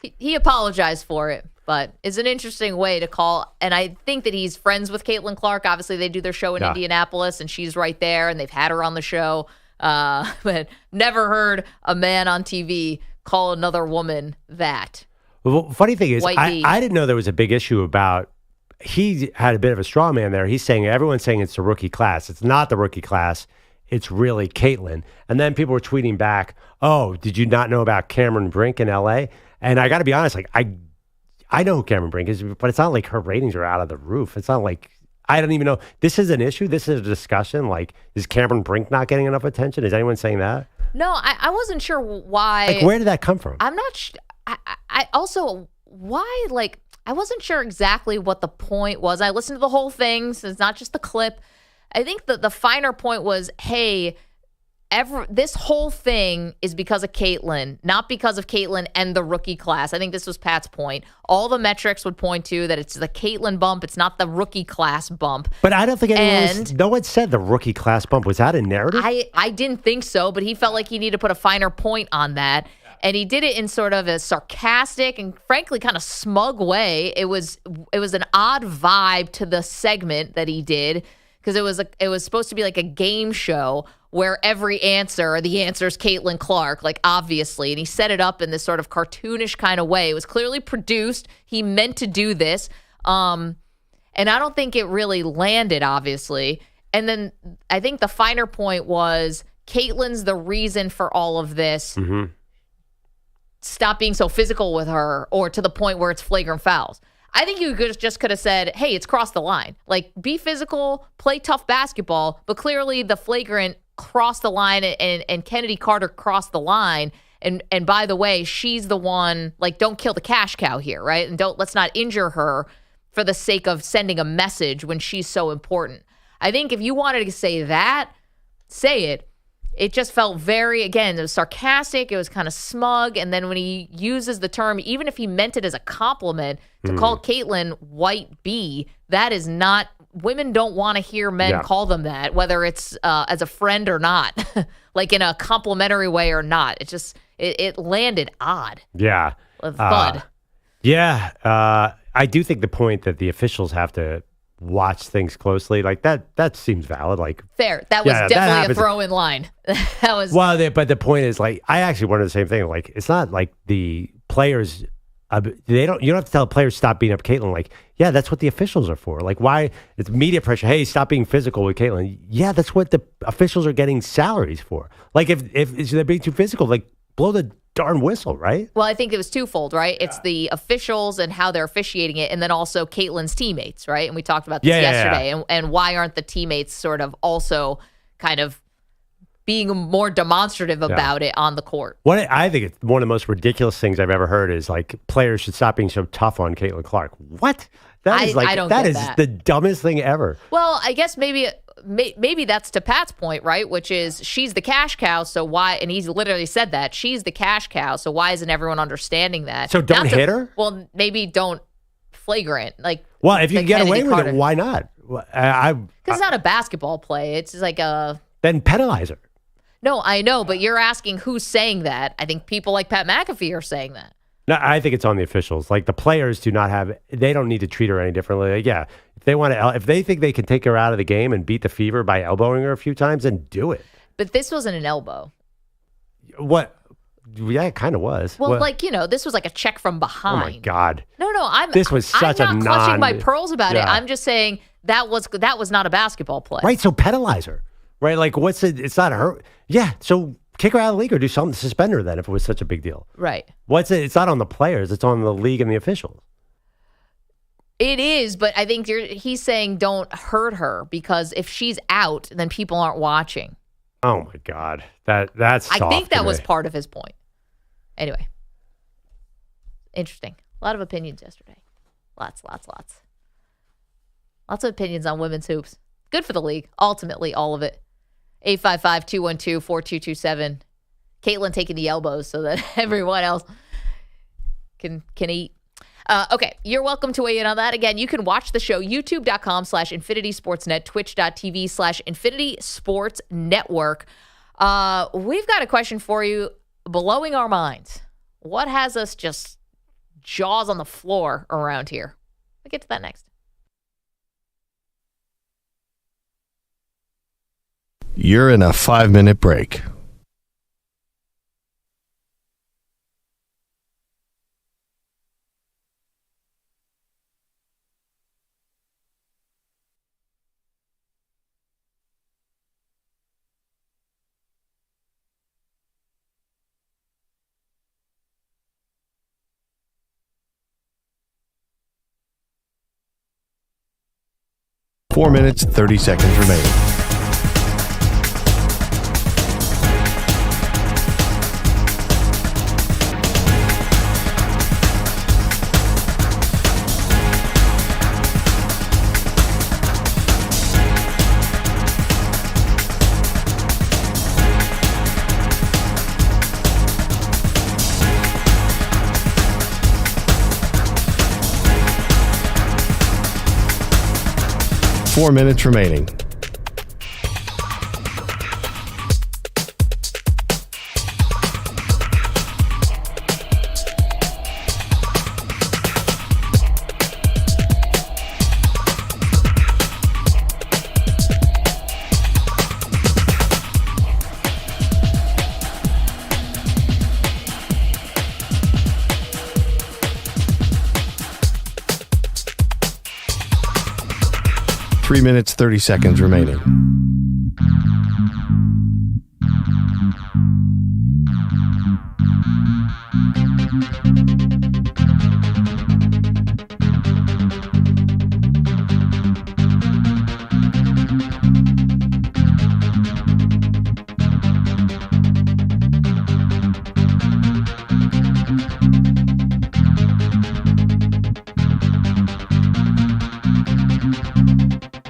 B: He apologized for it. But it's an interesting way to call. And I think that he's friends with Caitlin Clark. Obviously, they do their show in Indianapolis, and she's right there, and they've had her on the show. But never heard a man on TV call another woman that.
C: Well, funny thing is,
B: White bee.
C: I didn't know there was a big issue about. He had a bit of a straw man there. He's saying everyone's saying it's the rookie class. It's not the rookie class. It's really Caitlin. And then people were tweeting back, "Oh, did you not know about Cameron Brink in L.A.?" And I got to be honest, like I know who Cameron Brink is, but it's not like her ratings are out of the roof. It's not like I don't even know. This is an issue. This is a discussion. Like, is Cameron Brink not getting enough attention? Is anyone saying that?
B: No, I wasn't sure why.
C: Like, where did that come from?
B: I'm not. I also why like. I wasn't sure exactly what the point was. I listened to the whole thing, so it's not just the clip. I think that the finer point was, hey, this whole thing is because of Caitlin, not because of Caitlin and the rookie class. I think this was Pat's point. All the metrics would point to that it's the Caitlin bump. It's not the rookie class bump.
C: But I don't think no one said the rookie class bump. Was that a narrative?
B: I didn't think so, but he felt like he needed to put a finer point on that. And he did it in sort of a sarcastic and frankly kind of smug way. It was an odd vibe to the segment that he did because it was supposed to be like a game show where every answer, the answer is Caitlin Clark, like obviously. And he set it up in this sort of cartoonish kind of way. It was clearly produced. He meant to do this. And I don't think it really landed, obviously. And then I think the finer point was Caitlin's the reason for all of this.
C: Mm-hmm.
B: Stop being so physical with her or to the point where it's flagrant fouls. I think you just could have said, hey, it's crossed the line. Like, be physical, play tough basketball, but clearly the flagrant crossed the line and Kennedy Carter crossed the line. And by the way, she's the one, like, don't kill the cash cow here, right? And let's not injure her for the sake of sending a message when she's so important. I think if you wanted to say that, say it. It just felt very, again, it was sarcastic. It was kind of smug. And then when he uses the term, even if he meant it as a compliment, to call Caitlin white bee, that is not, women don't want to hear men call them that, whether it's as a friend or not, like in a complimentary way or not. It just, it landed odd.
C: Yeah.
B: Thud.
C: I do think the point that the officials have to watch things closely, like that seems valid. Like, fair.
B: That was definitely a throw-in line. That was
C: but the point is, like, I actually wonder the same thing. Like, it's not like the players. You don't have to tell players stop beating up Caitlin. Like, yeah, that's what the officials are for. Like, why? It's media pressure. Hey, stop being physical with Caitlin. Yeah, that's what the officials are getting salaries for. Like, if they're being too physical, like, blow the darn whistle, right?
B: Well, I think it was twofold, right? Yeah. It's the officials and how they're officiating it, and then also Caitlin's teammates, right? And we talked about this yesterday. Yeah. And why aren't the teammates sort of also kind of being more demonstrative about it on the court?
C: I think it's one of the most ridiculous things I've ever heard is, like, players should stop being so tough on Caitlin Clark. What? That is like, that is the dumbest thing ever.
B: Well, I guess maybe that's to Pat's point, right? Which is she's the cash cow, so why? And he's literally said that she's the cash cow, so why isn't everyone understanding that?
C: So don't hit her.
B: Well, maybe don't flagrant. Like,
C: well, if you can get away with it, why not?
B: Because it's not a basketball play. It's like a
C: then penalize her.
B: No, I know, but you're asking who's saying that. I think people like Pat McAfee are saying that.
C: No, I think it's on the officials. Like, the players they don't need to treat her any differently. Like, yeah, if they think they can take her out of the game and beat the fever by elbowing her a few times, then do it.
B: But this wasn't an elbow.
C: What? Yeah, it kind of was.
B: Well, this was like a check from behind.
C: Oh my God.
B: No,
C: This was such
B: I'm not clutching my pearls about it. I'm just saying that was not a basketball play.
C: Right, so penalize her. Right, like, it's not her. Yeah, so kick her out of the league or do something to suspend her then if it was such a big deal.
B: Right.
C: It's not on the players, it's on the league and the officials.
B: It is, but I think he's saying don't hurt her because if she's out, then people aren't watching.
C: Oh my God. That's
B: I think that was part of his point. Anyway. Interesting. A lot of opinions yesterday. Lots. Lots of opinions on women's hoops. Good for the league. Ultimately, all of it. 855-212-4227. Caitlin taking the elbows so that everyone else can eat. Okay, you're welcome to weigh in on that. Again, you can watch the show, youtube.com/InfinitySportsNet, twitch.tv/InfinitySportsNetwork. We've got a question for you, blowing our minds. What has us just jaws on the floor around here? We'll get to that next.
D: You're in a 5-minute break. Four minutes, 30 seconds remaining. Four minutes remaining. Three minutes, 30 seconds remaining.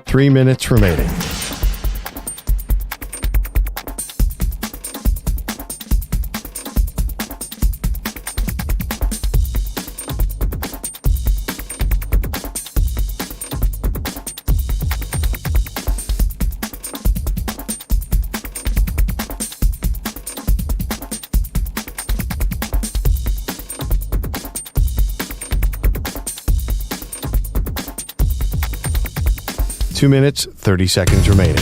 D: Three minutes remaining. Two minutes, 30 seconds remaining.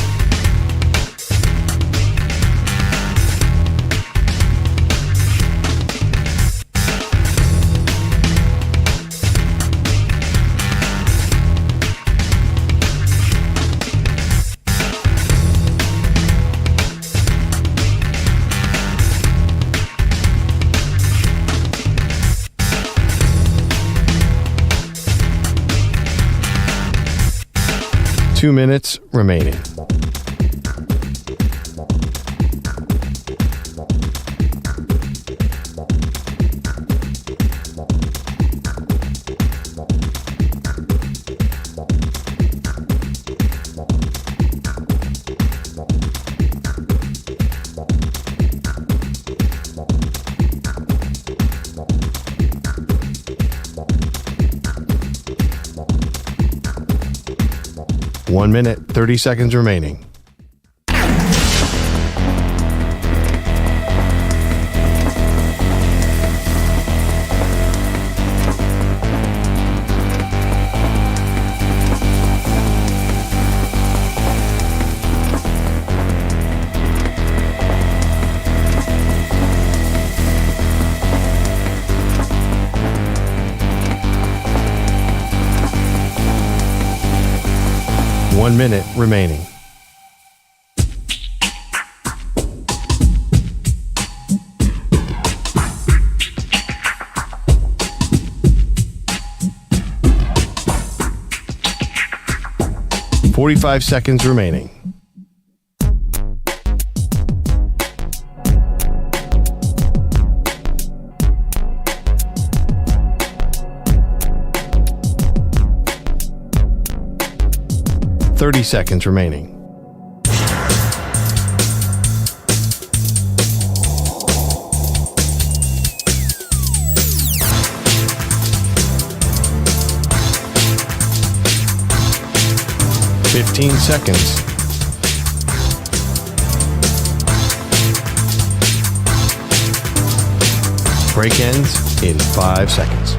D: Two minutes remaining. One minute, 30 seconds remaining. One minute remaining. .45 seconds remaining. .30 seconds remaining. .15 seconds. Break ends in 5 seconds.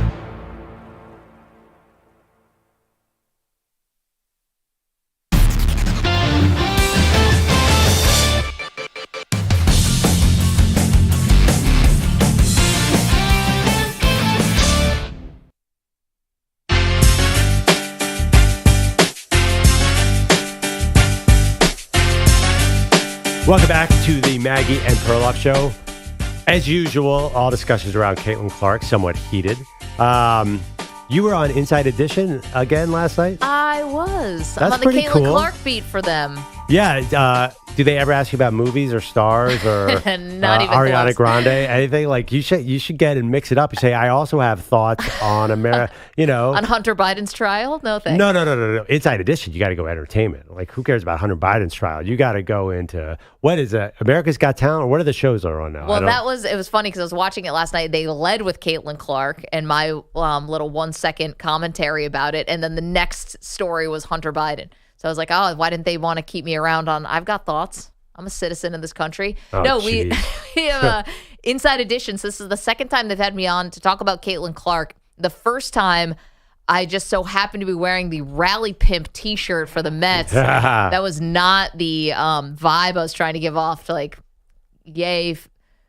C: Welcome back to the Maggie and Perloff Show. As usual, all discussions around Caitlin Clark, somewhat heated. You were on Inside Edition again last night?
B: I was.
C: That's
B: I'm on the
C: pretty
B: Caitlin
C: cool.
B: Clark beat for them.
C: Yeah. Do they ever ask you about movies or stars or
B: Not even
C: Ariana
B: close.
C: Grande? Anything? Like you should get and mix it up. You say, I also have thoughts on America.
B: On Hunter Biden's trial? No thanks.
C: No. Inside Edition, you got to go entertainment. Like, who cares about Hunter Biden's trial? You got to go into, what is it? America's Got Talent? Or what are the shows that are on now?
B: Well, it was funny because I was watching it last night. They led with Caitlin Clark and my little 1 second commentary about it. And then the next story was Hunter Biden. So I was like, oh, why didn't they want to keep me around on, I've got thoughts. I'm a citizen of this country. We have Inside Edition. So this is the second time they've had me on to talk about Caitlin Clark. The first time, I just so happened to be wearing the Rally Pimp T-shirt for the Mets. That was not the vibe I was trying to give off to, like, yay,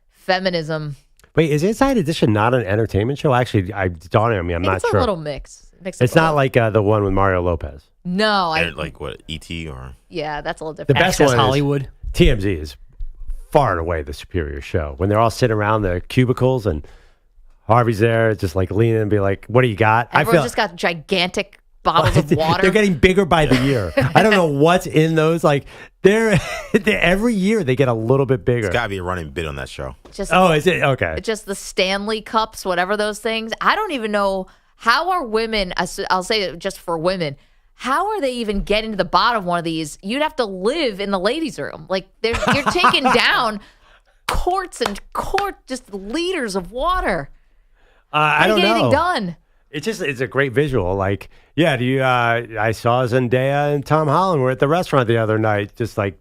B: feminism.
C: Wait, is Inside Edition not an entertainment show? Actually, it's dawning on me. I'm not sure.
B: It's a little mix.
C: It's not like the one with Mario Lopez.
B: No.
G: Like what, E.T. or?
B: Yeah, that's a little
C: The
B: different.
C: best one Hollywood. TMZ is far and away the superior show. When they're all sitting around the cubicles and Harvey's there, just like leaning and be like, what do you got?
B: Everyone just got gigantic bottles of water.
C: They're getting bigger by the year. I don't know what's in those. Like, they're every year they get a little bit bigger.
G: It's got to be a running bit on that show.
C: Is it? Okay.
B: Just the Stanley Cups, whatever those things. I don't even know how are women, I'll say it just for women, how are they even getting to the bottom of one of these? You'd have to live in the ladies' room. Like, you're taking down quarts and just liters of water.
C: I don't know.
B: Anything done?
C: It's a great visual. Like, I saw Zendaya and Tom Holland were at the restaurant the other night, just like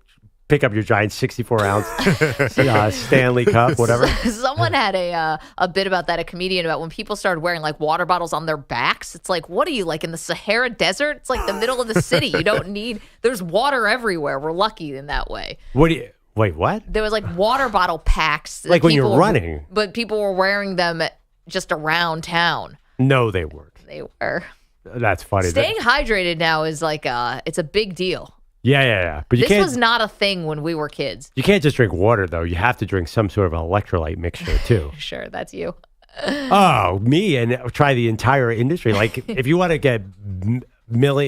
C: pick up your giant 64-ounce Stanley Cup, whatever.
B: Someone had a bit about that, a comedian, about when people started wearing like water bottles on their backs. It's like, what are you, like in the Sahara Desert? It's like the middle of the city. You don't need, there's water everywhere. We're lucky in that way.
C: Wait, what?
B: There was like water bottle packs.
C: Like when you're running.
B: But people were wearing them just around town.
C: No, they weren't.
B: They were.
C: That's funny.
B: Staying hydrated now is like, it's a big deal.
C: Yeah. But
B: this was not a thing when we were kids.
C: You can't just drink water, though. You have to drink some sort of electrolyte mixture, too.
B: Sure, that's you.
C: Oh, me, and try the entire industry. Like, if you want to get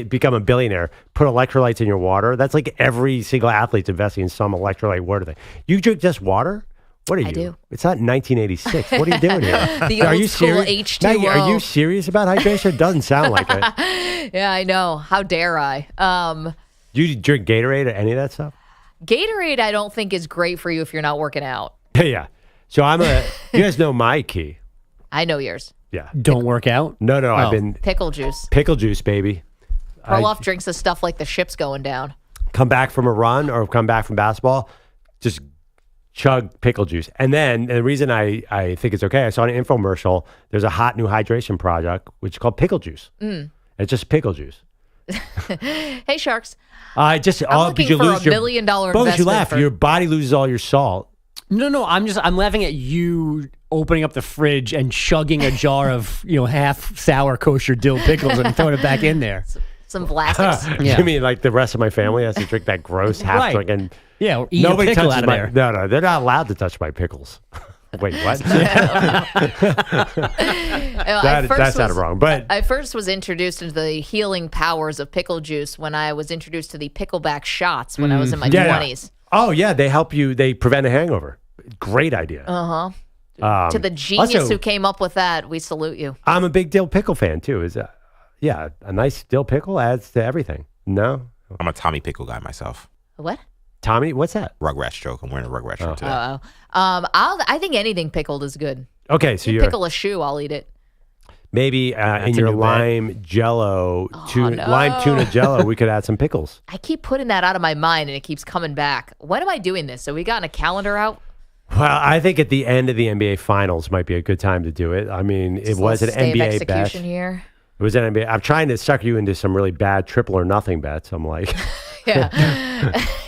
C: become a billionaire, put electrolytes in your water. That's like every single athlete's investing in some electrolyte water thing. You drink just water? What are you?
B: I do.
C: It's not 1986. What are you doing here?
B: The
C: are
B: old
C: you
B: school
C: serious?
B: H2O.
C: Maggie, are you serious about hydration? Doesn't sound like it.
B: Yeah, I know. How dare I?
C: Do you drink Gatorade or any of that stuff?
B: Gatorade, I don't think is great for you if you're not working out.
C: Yeah. So you guys know my key.
B: I know yours.
C: Yeah.
F: Don't work out?
C: No. I've been
B: pickle juice.
C: Pickle juice, baby.
B: Perloff drinks the stuff like the ship's going down.
C: Come back from a run or come back from basketball, just chug pickle juice. And then the reason I think it's okay, I saw an infomercial. There's a hot new hydration product, which is called pickle juice. It's just pickle juice.
B: Hey, Sharks.
C: I'm
B: looking for $1 million investment.
C: You laugh. Your body loses all your salt.
F: No. I'm laughing at you opening up the fridge and chugging a jar of half sour kosher dill pickles and throwing it back in there.
B: Some Vlasics.
C: You mean like the rest of my family has to drink that gross half
F: Right.
C: drink and
F: Yeah, eat a pickle
C: touches
F: out of
C: my
F: there.
C: No, they're not allowed to touch my pickles. Wait, what? That sounded wrong. But
B: I first was introduced into the healing powers of pickle juice when I was introduced to the pickleback shots when I was in my 20s.
C: Oh, yeah. They help you. They prevent a hangover. Great idea.
B: To the genius who came up with that, we salute you.
C: I'm a big dill pickle fan, too. A nice dill pickle adds to everything. No?
G: I'm a Tommy Pickle guy myself.
B: What?
C: Tommy, what's that?
G: Rugrats joke. I'm wearing a Rugrats shirt today.
B: I think anything pickled is good.
C: Okay, so
B: you
C: you're
B: pickle a shoe, I'll eat it.
C: Maybe in your lime jello, lime tuna jello, we could add some pickles.
B: I keep putting that out of my mind, and it keeps coming back. When am I doing this? So we gotten a calendar out?
C: Well, I think at the end of the NBA Finals might be a good time to do it. I mean, it was an
B: stay of
C: NBA
B: execution
C: bet.
B: here.
C: It was an NBA. I'm trying to sucker you into some really bad triple or nothing bets. I'm like,
B: yeah,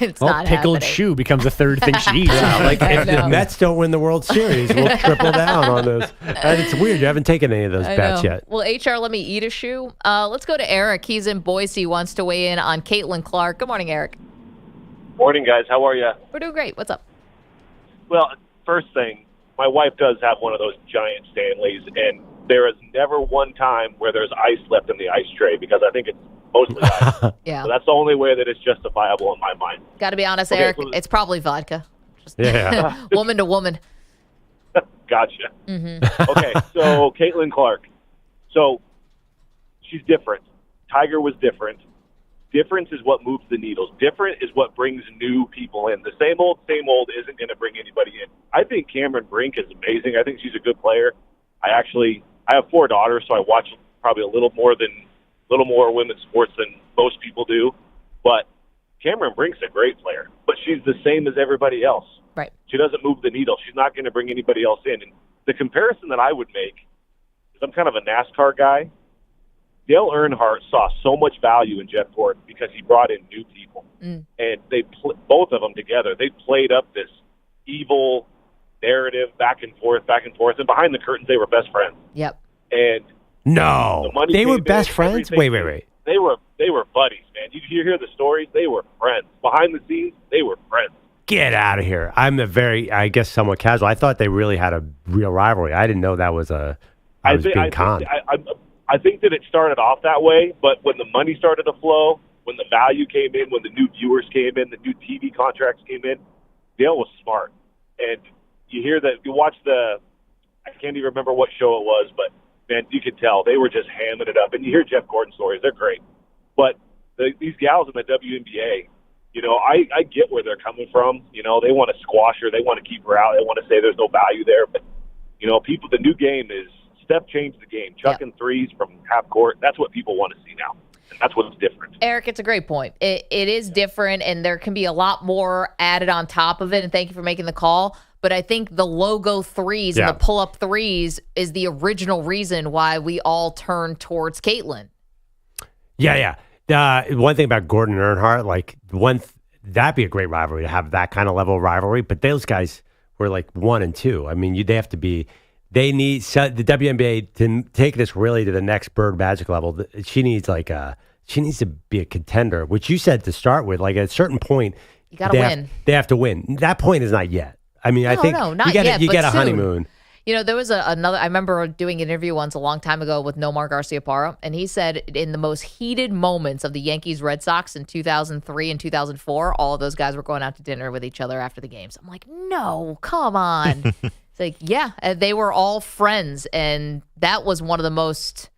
B: it's not
F: pickled
B: happening.
F: shoe becomes the third thing she eats.
C: like if the Mets don't win the World Series, we'll triple down on those. And it's weird. You haven't taken any of those bets yet.
B: Well, HR, let me eat a shoe. Let's go to Eric. He's in Boise, wants to weigh in on Caitlin Clark. Good morning, Eric.
J: Morning, guys. How are you?
B: We're doing great. What's up?
J: Well, first thing, my wife does have one of those giant Stanleys, and there is never one time where there's ice left in the ice tray because I think it's mostly ice.
B: Yeah.
J: So that's the only way that it's justifiable in my mind.
B: Got to be honest,
J: Okay,
B: Eric.
J: so-
B: It's probably vodka.
J: Yeah.
B: Woman to woman.
J: Gotcha.
B: Mm-hmm.
J: Okay, so Caitlin Clark. So she's different. Tiger was different. Difference is what moves the needles. Different is what brings new people in. The same old isn't going to bring anybody in. I think Cameron Brink is amazing. I think she's a good player. I have 4 daughters, so I watch probably a little more women's sports than most people do. But Cameron Brink's a great player, but she's the same as everybody else.
B: Right.
J: She doesn't move the needle. She's not going to bring anybody else in. And the comparison that I would make is I'm kind of a NASCAR guy. Dale Earnhardt saw so much value in Jeff Gordon because he brought in new people. And they both of them together, they played up this evil narrative back and forth. And behind the curtains, they were best friends.
B: Yep.
J: And
C: No.
J: the money
C: They were
J: came
C: best
J: in,
C: friends?
J: everything-
C: Wait.
J: They were buddies, man. You hear the stories. They were friends. Behind the scenes, they were friends.
C: Get out of here. I'm I guess, somewhat casual. I thought they really had a real rivalry. I didn't know that was being conned.
J: I think that it started off that way, but when the money started to flow, when the value came in, when the new viewers came in, the new TV contracts came in, Dale was smart. And you hear that, you watch I can't even remember what show it was, but man, you could tell they were just hamming it up. And you hear Jeff Gordon stories; they're great. But these gals in the WNBA, I get where they're coming from. They want to squash her, they want to keep her out, they want to say there's no value there. But people, the new game is Steph changed the game, chucking threes from half court. That's what people want to see now, and that's what's different.
B: Eric, it's a great point. It is different, and there can be a lot more added on top of it. And thank you for making the call. But I think the logo threes and the pull-up threes is the original reason why we all turned towards Caitlin.
C: Yeah. One thing about Gordon and Earnhardt, that'd be a great rivalry to have that kind of level of rivalry. But those guys were like 1 and 2. I mean, they have to be. They need the WNBA to take this really to the next Bird Magic level. She needs to be a contender, which you said to start with. Like at a certain point,
B: you got to win.
C: They have to win. That point is not yet. I mean, I think
B: not
C: you get a
B: soon.
C: honeymoon.
B: There was another. I remember doing an interview once a long time ago with Nomar Garciaparra, and he said in the most heated moments of the Yankees-Red Sox in 2003 and 2004, all of those guys were going out to dinner with each other after the games. I'm like, no, come on. It's like, yeah, they were all friends, and that was one of the most.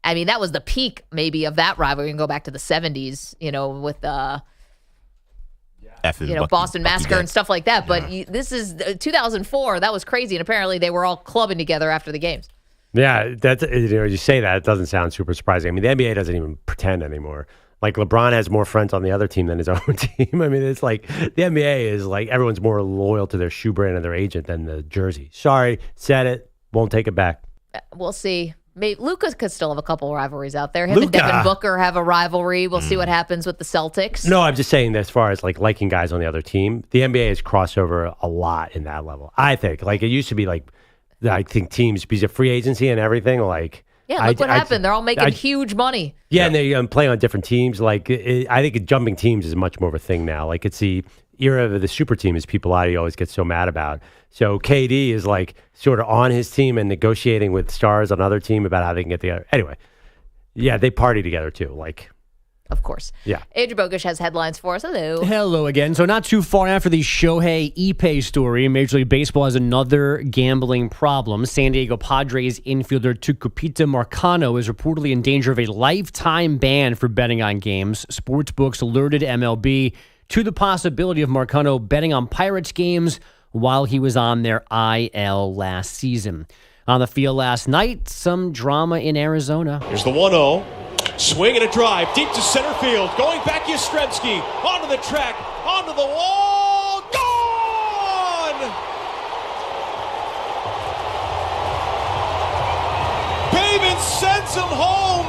B: I mean, that was the peak maybe of that rivalry. You can go back to the 70s, with Boston Massacre and stuff like that. But this is 2004. That was crazy. And apparently they were all clubbing together after the games.
C: Yeah, you say that, it doesn't sound super surprising. I mean, the NBA doesn't even pretend anymore. Like LeBron has more friends on the other team than his own team. I mean, it's like the NBA is like everyone's more loyal to their shoe brand and their agent than the jersey. Sorry, said it. Won't take it back.
B: We'll see. Maybe Luka could still have a couple rivalries out there. Him and Devin Booker have a rivalry. We'll see what happens with the Celtics.
C: No, I'm just saying that as far as liking guys on the other team, the NBA has crossed over a lot in that level. I think it used to be I think teams because of free agency and everything
B: Yeah, look what happened. They're all making huge money.
C: Yeah, and they play on different teams. I think jumping teams is much more of a thing now. It's the era of the super team, as people always get so mad about. So KD is sort of on his team and negotiating with stars on other team about how they can get together. Anyway, yeah, they party together too.
B: Of course.
C: Yeah.
B: Andrew Bogusch has headlines for us. Hello.
F: Hello again. So not too far after the Shohei Ippei story, Major League Baseball has another gambling problem. San Diego Padres infielder Tucupita Marcano is reportedly in danger of a lifetime ban for betting on games. Sportsbooks alerted MLB to the possibility of Marcano betting on Pirates games while he was on their IL last season. On the field last night, some drama in Arizona.
O: Here's the 1-0. Swing and a drive deep to center field. Going back, Yastrzemski onto the track, onto the wall, gone! Pavin sends him home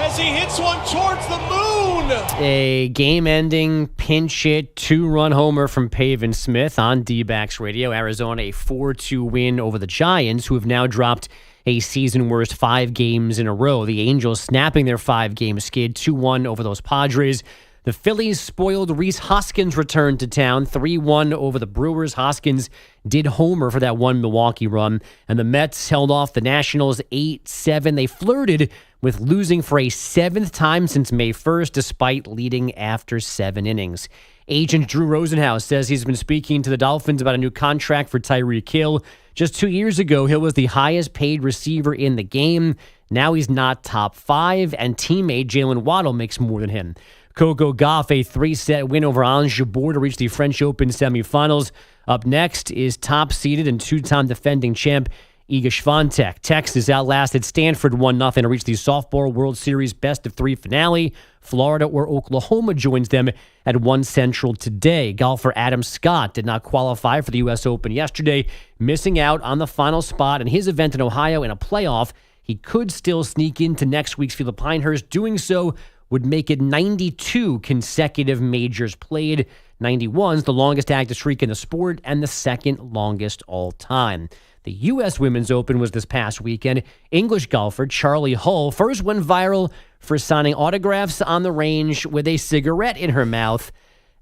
O: as he hits one towards the moon.
F: A game-ending pinch hit, 2-run homer from Pavin Smith on D-backs radio. Arizona a 4-2 win over the Giants, who have now dropped a season-worst 5 games in a row. The Angels snapping their 5-game skid, 2-1 over those Padres. The Phillies spoiled Reese Hoskins' return to town, 3-1 over the Brewers. Hoskins did homer for that one Milwaukee run, and the Mets held off the Nationals 8-7. They flirted with losing for a 7th time since May 1st, despite leading after 7 innings. Agent Drew Rosenhaus says he's been speaking to the Dolphins about a new contract for Tyreek Hill. Just 2 years ago, Hill was the highest paid receiver in the game. Now he's not top 5, and teammate Jalen Waddle makes more than him. Coco Gauff, a 3-set win over Ange Jabeur to reach the French Open semifinals. Up next is top-seeded and 2-time defending champ Iga Swiatek. Texas outlasted Stanford 1-0 to reach the Softball World Series best-of-3 finale. Florida or Oklahoma joins them at 1 Central today. Golfer Adam Scott did not qualify for the U.S. Open yesterday, missing out on the final spot in his event in Ohio in a playoff. He could still sneak into next week's field of Pinehurst. Doing so would make it 92 consecutive majors played. 91's the longest active streak in the sport and the second longest all time. The U.S. Women's Open was this past weekend. English golfer Charlie Hull first went viral for signing autographs on the range with a cigarette in her mouth.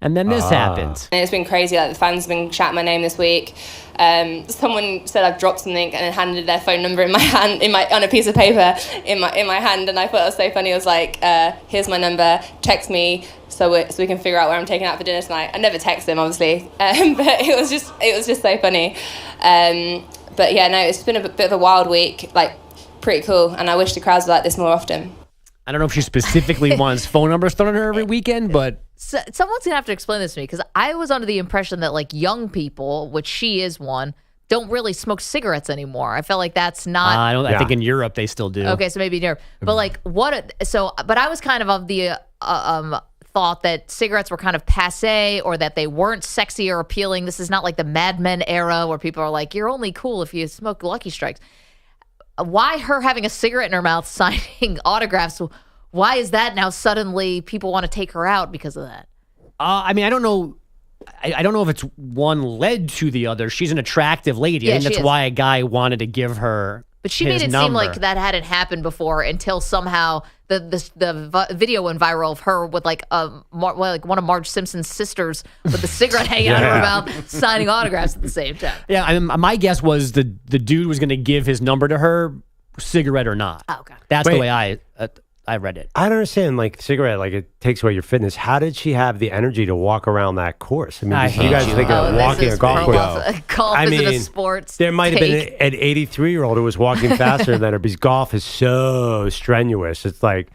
F: And then this happened.
K: And it's been crazy. Like, the fans have been shouting my name this week. Someone said I've dropped something and handed their phone number in my hand, on a piece of paper in my hand. And I thought it was so funny. I was like, "Here's my number. Text me so we can figure out where I'm taking out for dinner tonight." I never text them, obviously, but it was just so funny. But yeah, no, it's been a bit of a wild week. Like, pretty cool. And I wish the crowds were like this more often.
F: I don't know if she specifically wants phone numbers thrown at her every weekend, but
B: someone's gonna have to explain this to me, because I was under the impression that like young people, which she is one, don't really smoke cigarettes anymore. I felt like that's not.
F: I think in Europe they still do.
B: Okay, so maybe in Europe, but like but I was kind of the thought that cigarettes were kind of passé, or that they weren't sexy or appealing. This is not like the Mad Men era where people are like, you're only cool if you smoke Lucky Strikes. Why her having a cigarette in her mouth signing autographs? Why is that now suddenly people want to take her out because of that?
F: I mean, I don't know. I don't know if it's one led to the other. She's an attractive lady.
B: Yeah,
F: I think that's why a guy wanted to give her.
B: But she made it seem like that hadn't happened before until somehow the video went viral of her with like one of Marge Simpson's sisters with the cigarette hanging out of her mouth, signing autographs at the same time.
F: Yeah, I mean, my guess was the dude was going to give his number to her, cigarette or not.
B: Oh, okay.
F: That's the way I read it.
C: I don't understand, like, cigarette, like, it takes away your fitness. How did she have the energy to walk around that course? I mean, you guys think of walking a golf course.
B: Golf isn't a sports.
C: There might have been an 83-year-old who was walking faster than her, because golf is so strenuous. It's like,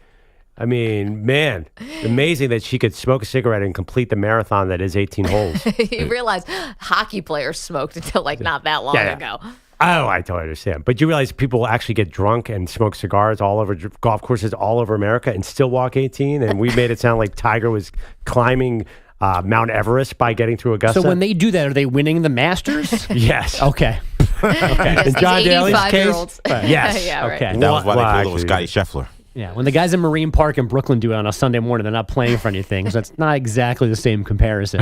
C: I mean, man, amazing that she could smoke a cigarette and complete the marathon that is 18 holes.
B: You realize hockey players smoked until like not that long ago.
C: Oh, I totally understand. But you realize people actually get drunk and smoke cigars all over golf courses all over America and still walk 18? And we made it sound like Tiger was climbing Mount Everest by getting through Augusta.
F: So when they do that, are they winning the Masters?
C: Yes.
F: Okay.
B: Yes,
C: in John Daly's case?
B: Yes. Yeah, right.
C: Okay.
G: That was why they called it was Scotty Scheffler.
F: Yeah, when the guys in Marine Park in Brooklyn do it on a Sunday morning, they're not playing for anything. So that's not exactly the same comparison.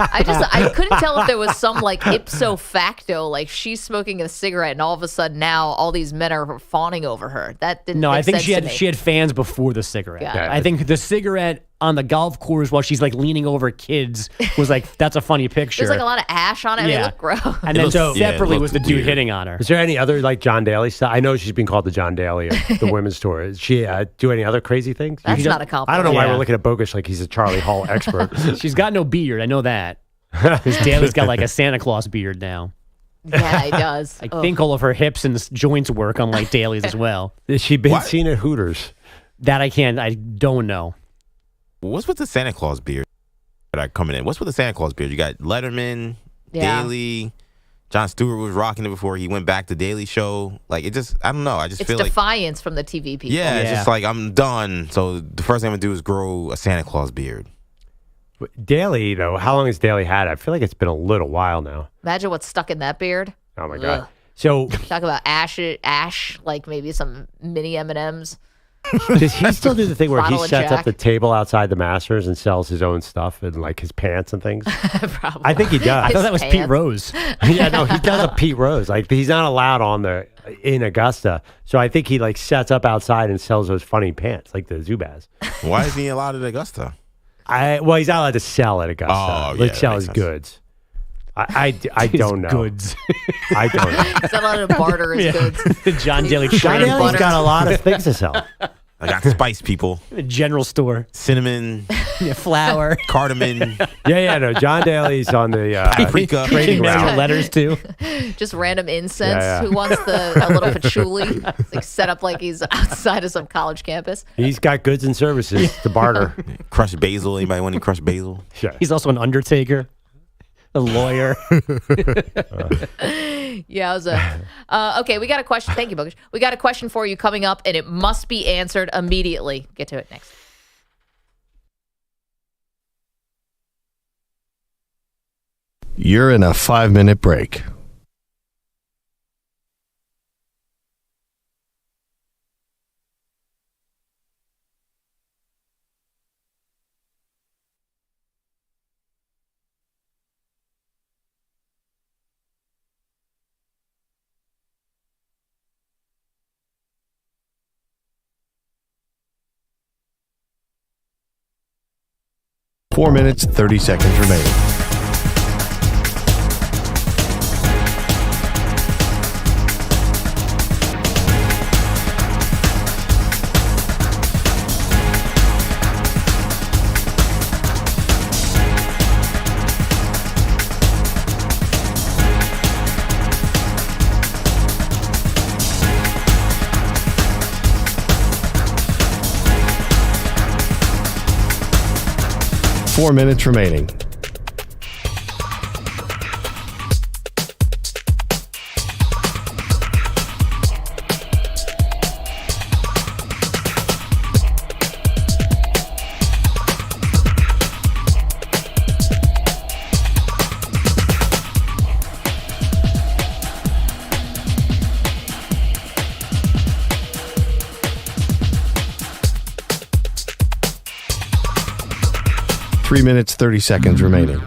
B: I couldn't tell if there was some like ipso facto, like she's smoking a cigarette and all of a sudden now all these men are fawning over her. That didn't.
F: No,
B: make
F: I think
B: sense
F: she had fans before the cigarette.
B: Yeah.
F: I think the cigarette on the golf course while she's like leaning over kids was like, that's a funny picture.
B: There's like a lot of ash on it. Yeah. It looked gross.
F: And then separately was the dude hitting on her.
C: Is there any other like John Daly stuff? I know she's been called the John Daly of the women's tour. Does she do any other crazy things?
B: That's not a compliment.
C: I don't know why we're looking at Bogus like he's a Charlie Hall expert.
F: She's got no beard. I know that. Because Daly's got like a Santa Claus beard now.
B: Yeah, he does.
F: I think all of her hips and joints work unlike Daly's as well.
C: Has she been seen at Hooters?
F: That I don't know.
G: What's with the Santa Claus beard that are coming in? What's with the Santa Claus beard? You got Letterman, Daly, Jon Stewart was rocking it before he went back to Daily Show. Like, it just, I don't know. I just feel like
B: it's defiance from the TV people.
G: Yeah, it's just like, I'm done. So the first thing I'm going to do is grow a Santa Claus beard.
C: Daly, though, how long has Daly had? I feel like it's been a little while now.
B: Imagine what's stuck in that beard.
C: Oh, my God. So
B: talk about ash, like maybe some mini M&Ms.
C: Does he still do the thing where he
B: Bottle of
C: sets
B: Jack.
C: up the table outside the Masters and sells his own stuff and like his pants and things?
B: Probably.
C: I think he does.
F: I thought that was Pete Rose.
C: Yeah, no, he does a Pete Rose. Like he's not allowed in Augusta, so I think he like sets up outside and sells those funny pants like the Zubaz.
G: Why is he allowed at Augusta?
C: Well, he's not allowed to sell at Augusta.
G: Oh,
C: like
G: yeah,
C: sell
G: that
C: his
G: makes
C: goods. I don't know.
F: Goods.
C: I don't know.
B: He's not allowed to barter his goods.
F: John Daly.
C: John Daly's got a lot of things to sell.
G: I got spice, people.
F: General store.
G: Cinnamon.
F: Flour.
G: Cardamom.
C: No. John Daly's on the
G: Paprika.
C: trading route.
F: Letters too.
B: Just random incense.
C: Yeah.
B: Who wants a little patchouli? It's like set up like he's outside of some college campus.
C: He's got goods and services to barter.
G: Crushed basil. Anybody want any crushed basil?
C: Sure.
F: He's also an undertaker, a lawyer.
B: Yeah, it was okay, we got a question. Thank you, Bogus. We got a question for you coming up, and it must be answered immediately. Get to it next.
D: You're in a 5-minute break. Four minutes, 30 seconds remaining. Four minutes remaining. Three minutes, 30 seconds remaining.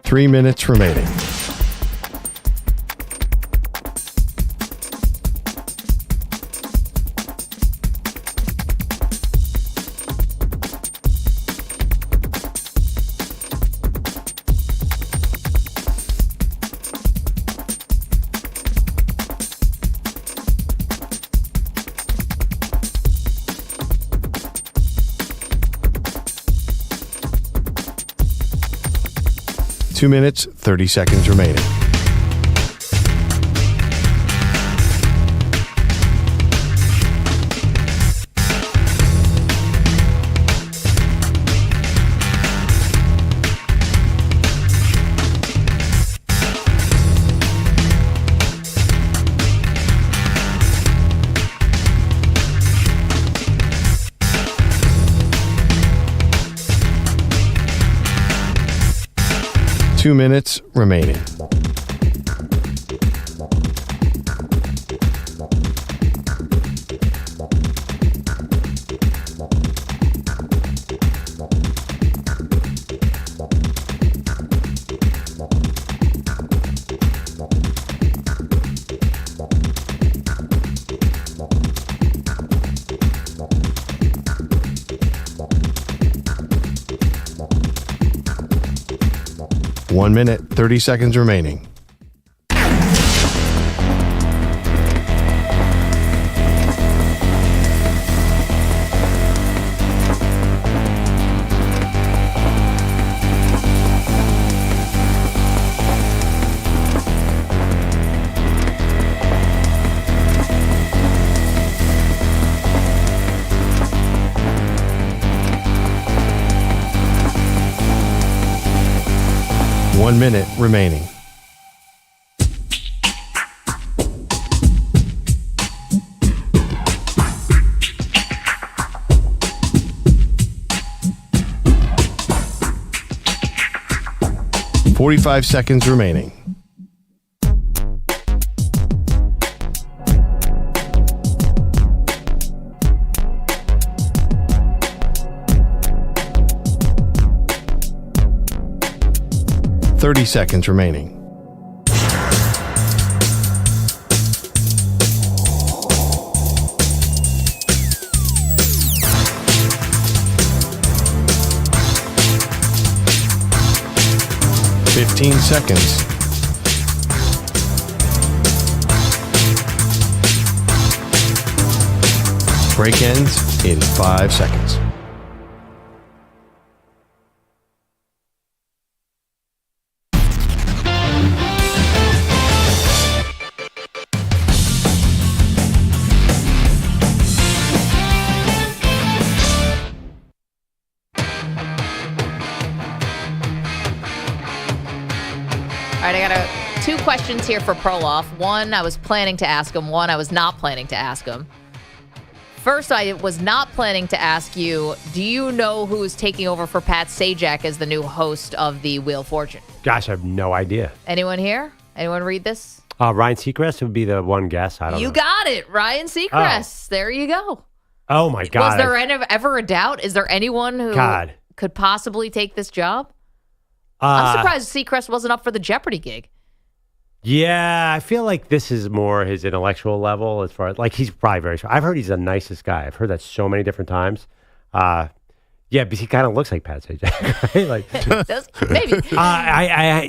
D: Three minutes remaining. Two minutes, 30 seconds remaining. Two minutes remaining. One minute, 30 seconds remaining. 1 minute remaining. "45 seconds remaining. "30 seconds remaining. "15 seconds. Break ends in 5 seconds.
B: All right, I got two questions here for Perloff. One, I was planning to ask him. One, I was not planning to ask him. First, I was not planning to ask you, do you know who is taking over for Pat Sajak as the new host of the Wheel of Fortune?
C: Gosh, I have no idea.
B: Anyone here? Anyone read this?
C: Ryan Seacrest would be the one guess. I don't know.
B: You got it. Ryan Seacrest. There you go.
C: Oh, my God.
B: Was there ever a doubt? Is there anyone who could possibly take this job? I'm surprised Seacrest wasn't up for the Jeopardy gig.
C: Yeah, I feel like this is more his intellectual level as far as, like, he's probably very smart. I've heard he's the nicest guy. I've heard that so many different times. Yeah, because he kind of looks like Pat Sajak, right? Like,
B: maybe.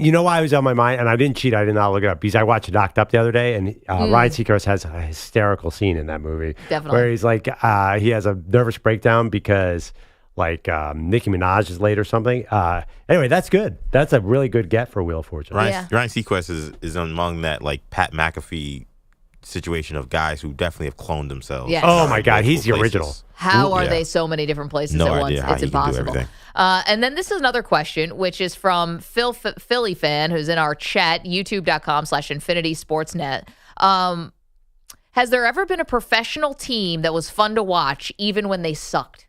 C: You know why I was on my mind? And I didn't cheat. I did not look it up. Because I watched Knocked Up the other day, and Ryan Seacrest has a hysterical scene in that movie.
B: Definitely.
C: Where he's like, he has a nervous breakdown because, like, Nicki Minaj is late or something. Anyway, that's good. That's a really good get for Wheel of Fortune.
G: Ryan Seacrest is among that, like, Pat McAfee situation of guys who definitely have cloned themselves.
B: Yes.
C: Oh, my God. He's the original.
B: How are they so many different places
G: No
B: at
G: idea
B: once?
G: how
B: It's
G: he can do
B: impossible.
G: everything.
B: And then this is another question, which is from Philly fan, who's in our chat, youtube.com/infinitysportsnet. Has there ever been a professional team that was fun to watch, even when they sucked?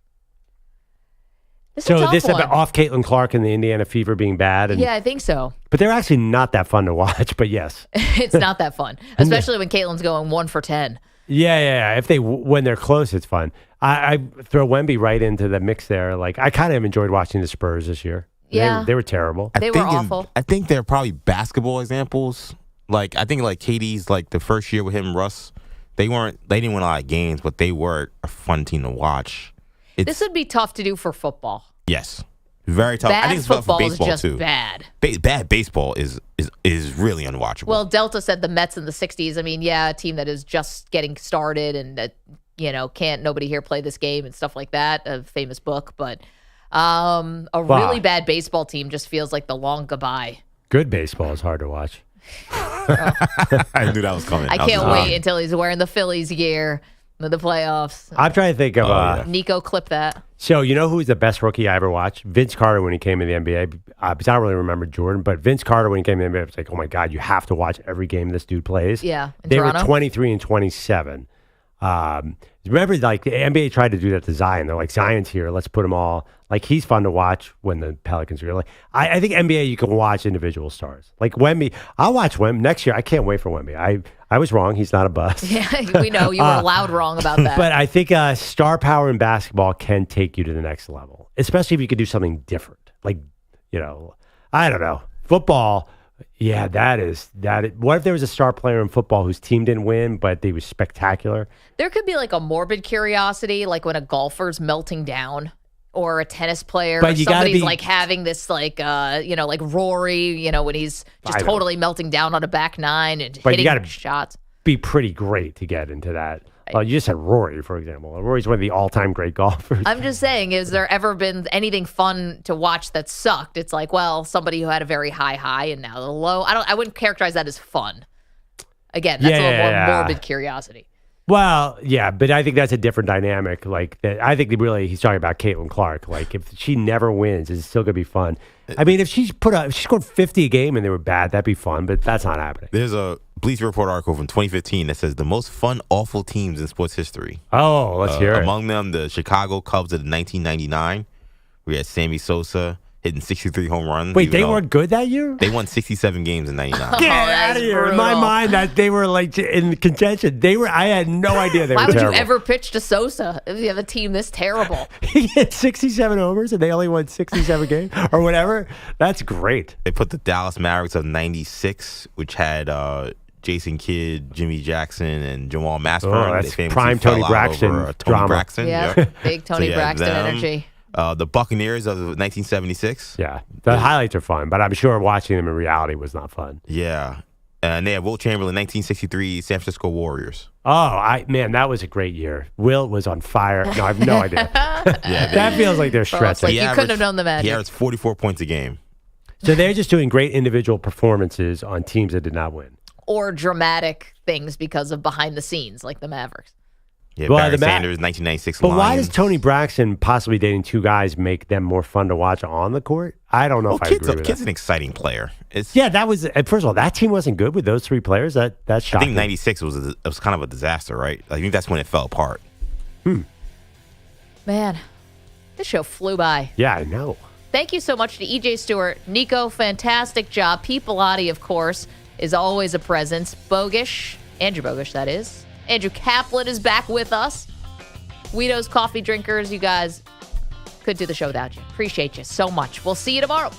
C: So this about off Caitlin Clark and the Indiana Fever being bad?
B: Yeah, I think so.
C: But they're actually not that fun to watch, but yes.
B: It's not that fun, especially when Caitlin's going 1 for 10.
C: Yeah. When they're close, it's fun. I throw Wemby right into the mix there. Like, I kind of enjoyed watching the Spurs this year.
B: Yeah.
C: They were terrible.
B: They were awful.
G: I think they're probably basketball examples. Like, I think like KD's like the first year with him, Russ, they didn't win a lot of games, but they were a fun team to watch.
B: This would be tough to do for football.
G: Yes. Very tough.
B: Bad
G: I think it's tough for
B: football
G: baseball
B: is just
G: too.
B: bad.
G: Bad baseball is really unwatchable.
B: Well, Delta said the Mets in the 60s. I mean, yeah, a team that is just getting started and, can't nobody here play this game and stuff like that. A famous book. But really bad baseball team just feels like the long goodbye.
C: Good baseball is hard to watch.
G: I knew that was coming.
B: I can't wait until he's wearing the Phillies gear in the playoffs.
C: I'm trying to think of...
B: Nico, clip that.
C: So, you know who's the best rookie I ever watched? Vince Carter when he came in the NBA. Because I don't really remember Jordan, but Vince Carter when he came in the NBA, it was like, oh my God, you have to watch every game this dude plays.
B: Yeah.
C: They
B: Toronto?
C: were 23 and 27. Remember, like, the NBA tried to do that to Zion. They're like, Zion's here. Let's put them all. Like, he's fun to watch when the Pelicans are like. I think NBA, you can watch individual stars. Like Wemby, I'll watch Wemby next year. I can't wait for Wemby. I was wrong. He's not a bust.
B: Yeah, we know you were loud wrong about that.
C: But I think star power in basketball can take you to the next level, especially if you could do something different. Like, I don't know. Football, yeah, that is. What if there was a star player in football whose team didn't win, but they was spectacular?
B: There could be like a morbid curiosity, like when a golfer's melting down. Or a tennis player,
C: but
B: or somebody's like having this like Rory, when he's just totally melting down on a back nine and hitting shots.
C: Be pretty great to get into that. You just said Rory, for example. Rory's one of the all-time great golfers.
B: I'm just saying, is there ever been anything fun to watch that sucked? It's like, well, somebody who had a very high and now the low. I wouldn't characterize that as fun. Again, that's a little more morbid curiosity.
C: Well, yeah, but I think that's a different dynamic. Like, I think he's talking about Caitlin Clark. Like, if she never wins, it's still gonna be fun. I mean, if she scored 50 a game and they were bad, that'd be fun. But that's not happening.
G: There's a Bleacher Report article from 2015 that says the most fun, awful teams in sports history.
C: Oh, let's hear it.
G: Among them, the Chicago Cubs of 1999. We had Sammy Sosa hitting 63 home runs.
C: Wait, they weren't good that year?
G: They won 67 games in 99.
C: Get out of here.
B: brutal.
C: In my mind, that they were like in contention. I had no idea they
B: Why
C: were
B: would
C: terrible.
B: you ever pitch to Sosa if you have a team this terrible?
C: He hit 67 homers and they only won 67 games or whatever. That's great.
G: They put the Dallas Mavericks of 96, which had Jason Kidd, Jimmy Jackson, and Jamal Mashburn.
C: Oh, that's
G: They famously
C: prime
G: fell
C: Tony
G: out
C: Braxton
G: over, Tony
C: drama.
G: Braxton.
B: Yeah,
G: Yep.
B: big Tony Braxton
G: them.
B: energy.
G: The Buccaneers of 1976.
C: Yeah, the highlights are fun, but I'm sure watching them in reality was not fun.
G: Yeah. And they have Wilt Chamberlain, 1963 San Francisco Warriors.
C: Oh, man, that was a great year. Wilt was on fire. No, I have no idea. That feels like they're
B: Well, it's
C: stretching.
B: like you couldn't have known the
G: He
B: Magic.
G: averaged 44 points a game.
C: So they're just doing great individual performances on teams that did not win.
B: Or dramatic things because of behind the scenes, like the Mavericks.
G: Yeah,
C: Well,
G: Barry
C: the
G: Sanders, 1996
C: But why
G: Lions.
C: does Tony Braxton possibly dating two guys make them more fun to watch on the court? I don't know if I agree with
G: Kid's
C: that.
G: an exciting player.
C: Yeah, that was first of all, that team wasn't good with those three players. That's
G: I
C: shocking.
G: think 96 was kind of a disaster, right? I think that's when it fell apart.
B: Man, this show flew by.
C: Yeah, I know.
B: Thank you so much to EJ Stewart. Nico, fantastic job. Pete Bellotti, of course, is always a presence. Bogish, Andrew Bogish, that is. Andrew Kaplan is back with us. Guido's Coffee Drinkers, you guys could do the show without you. Appreciate you so much. We'll see you tomorrow.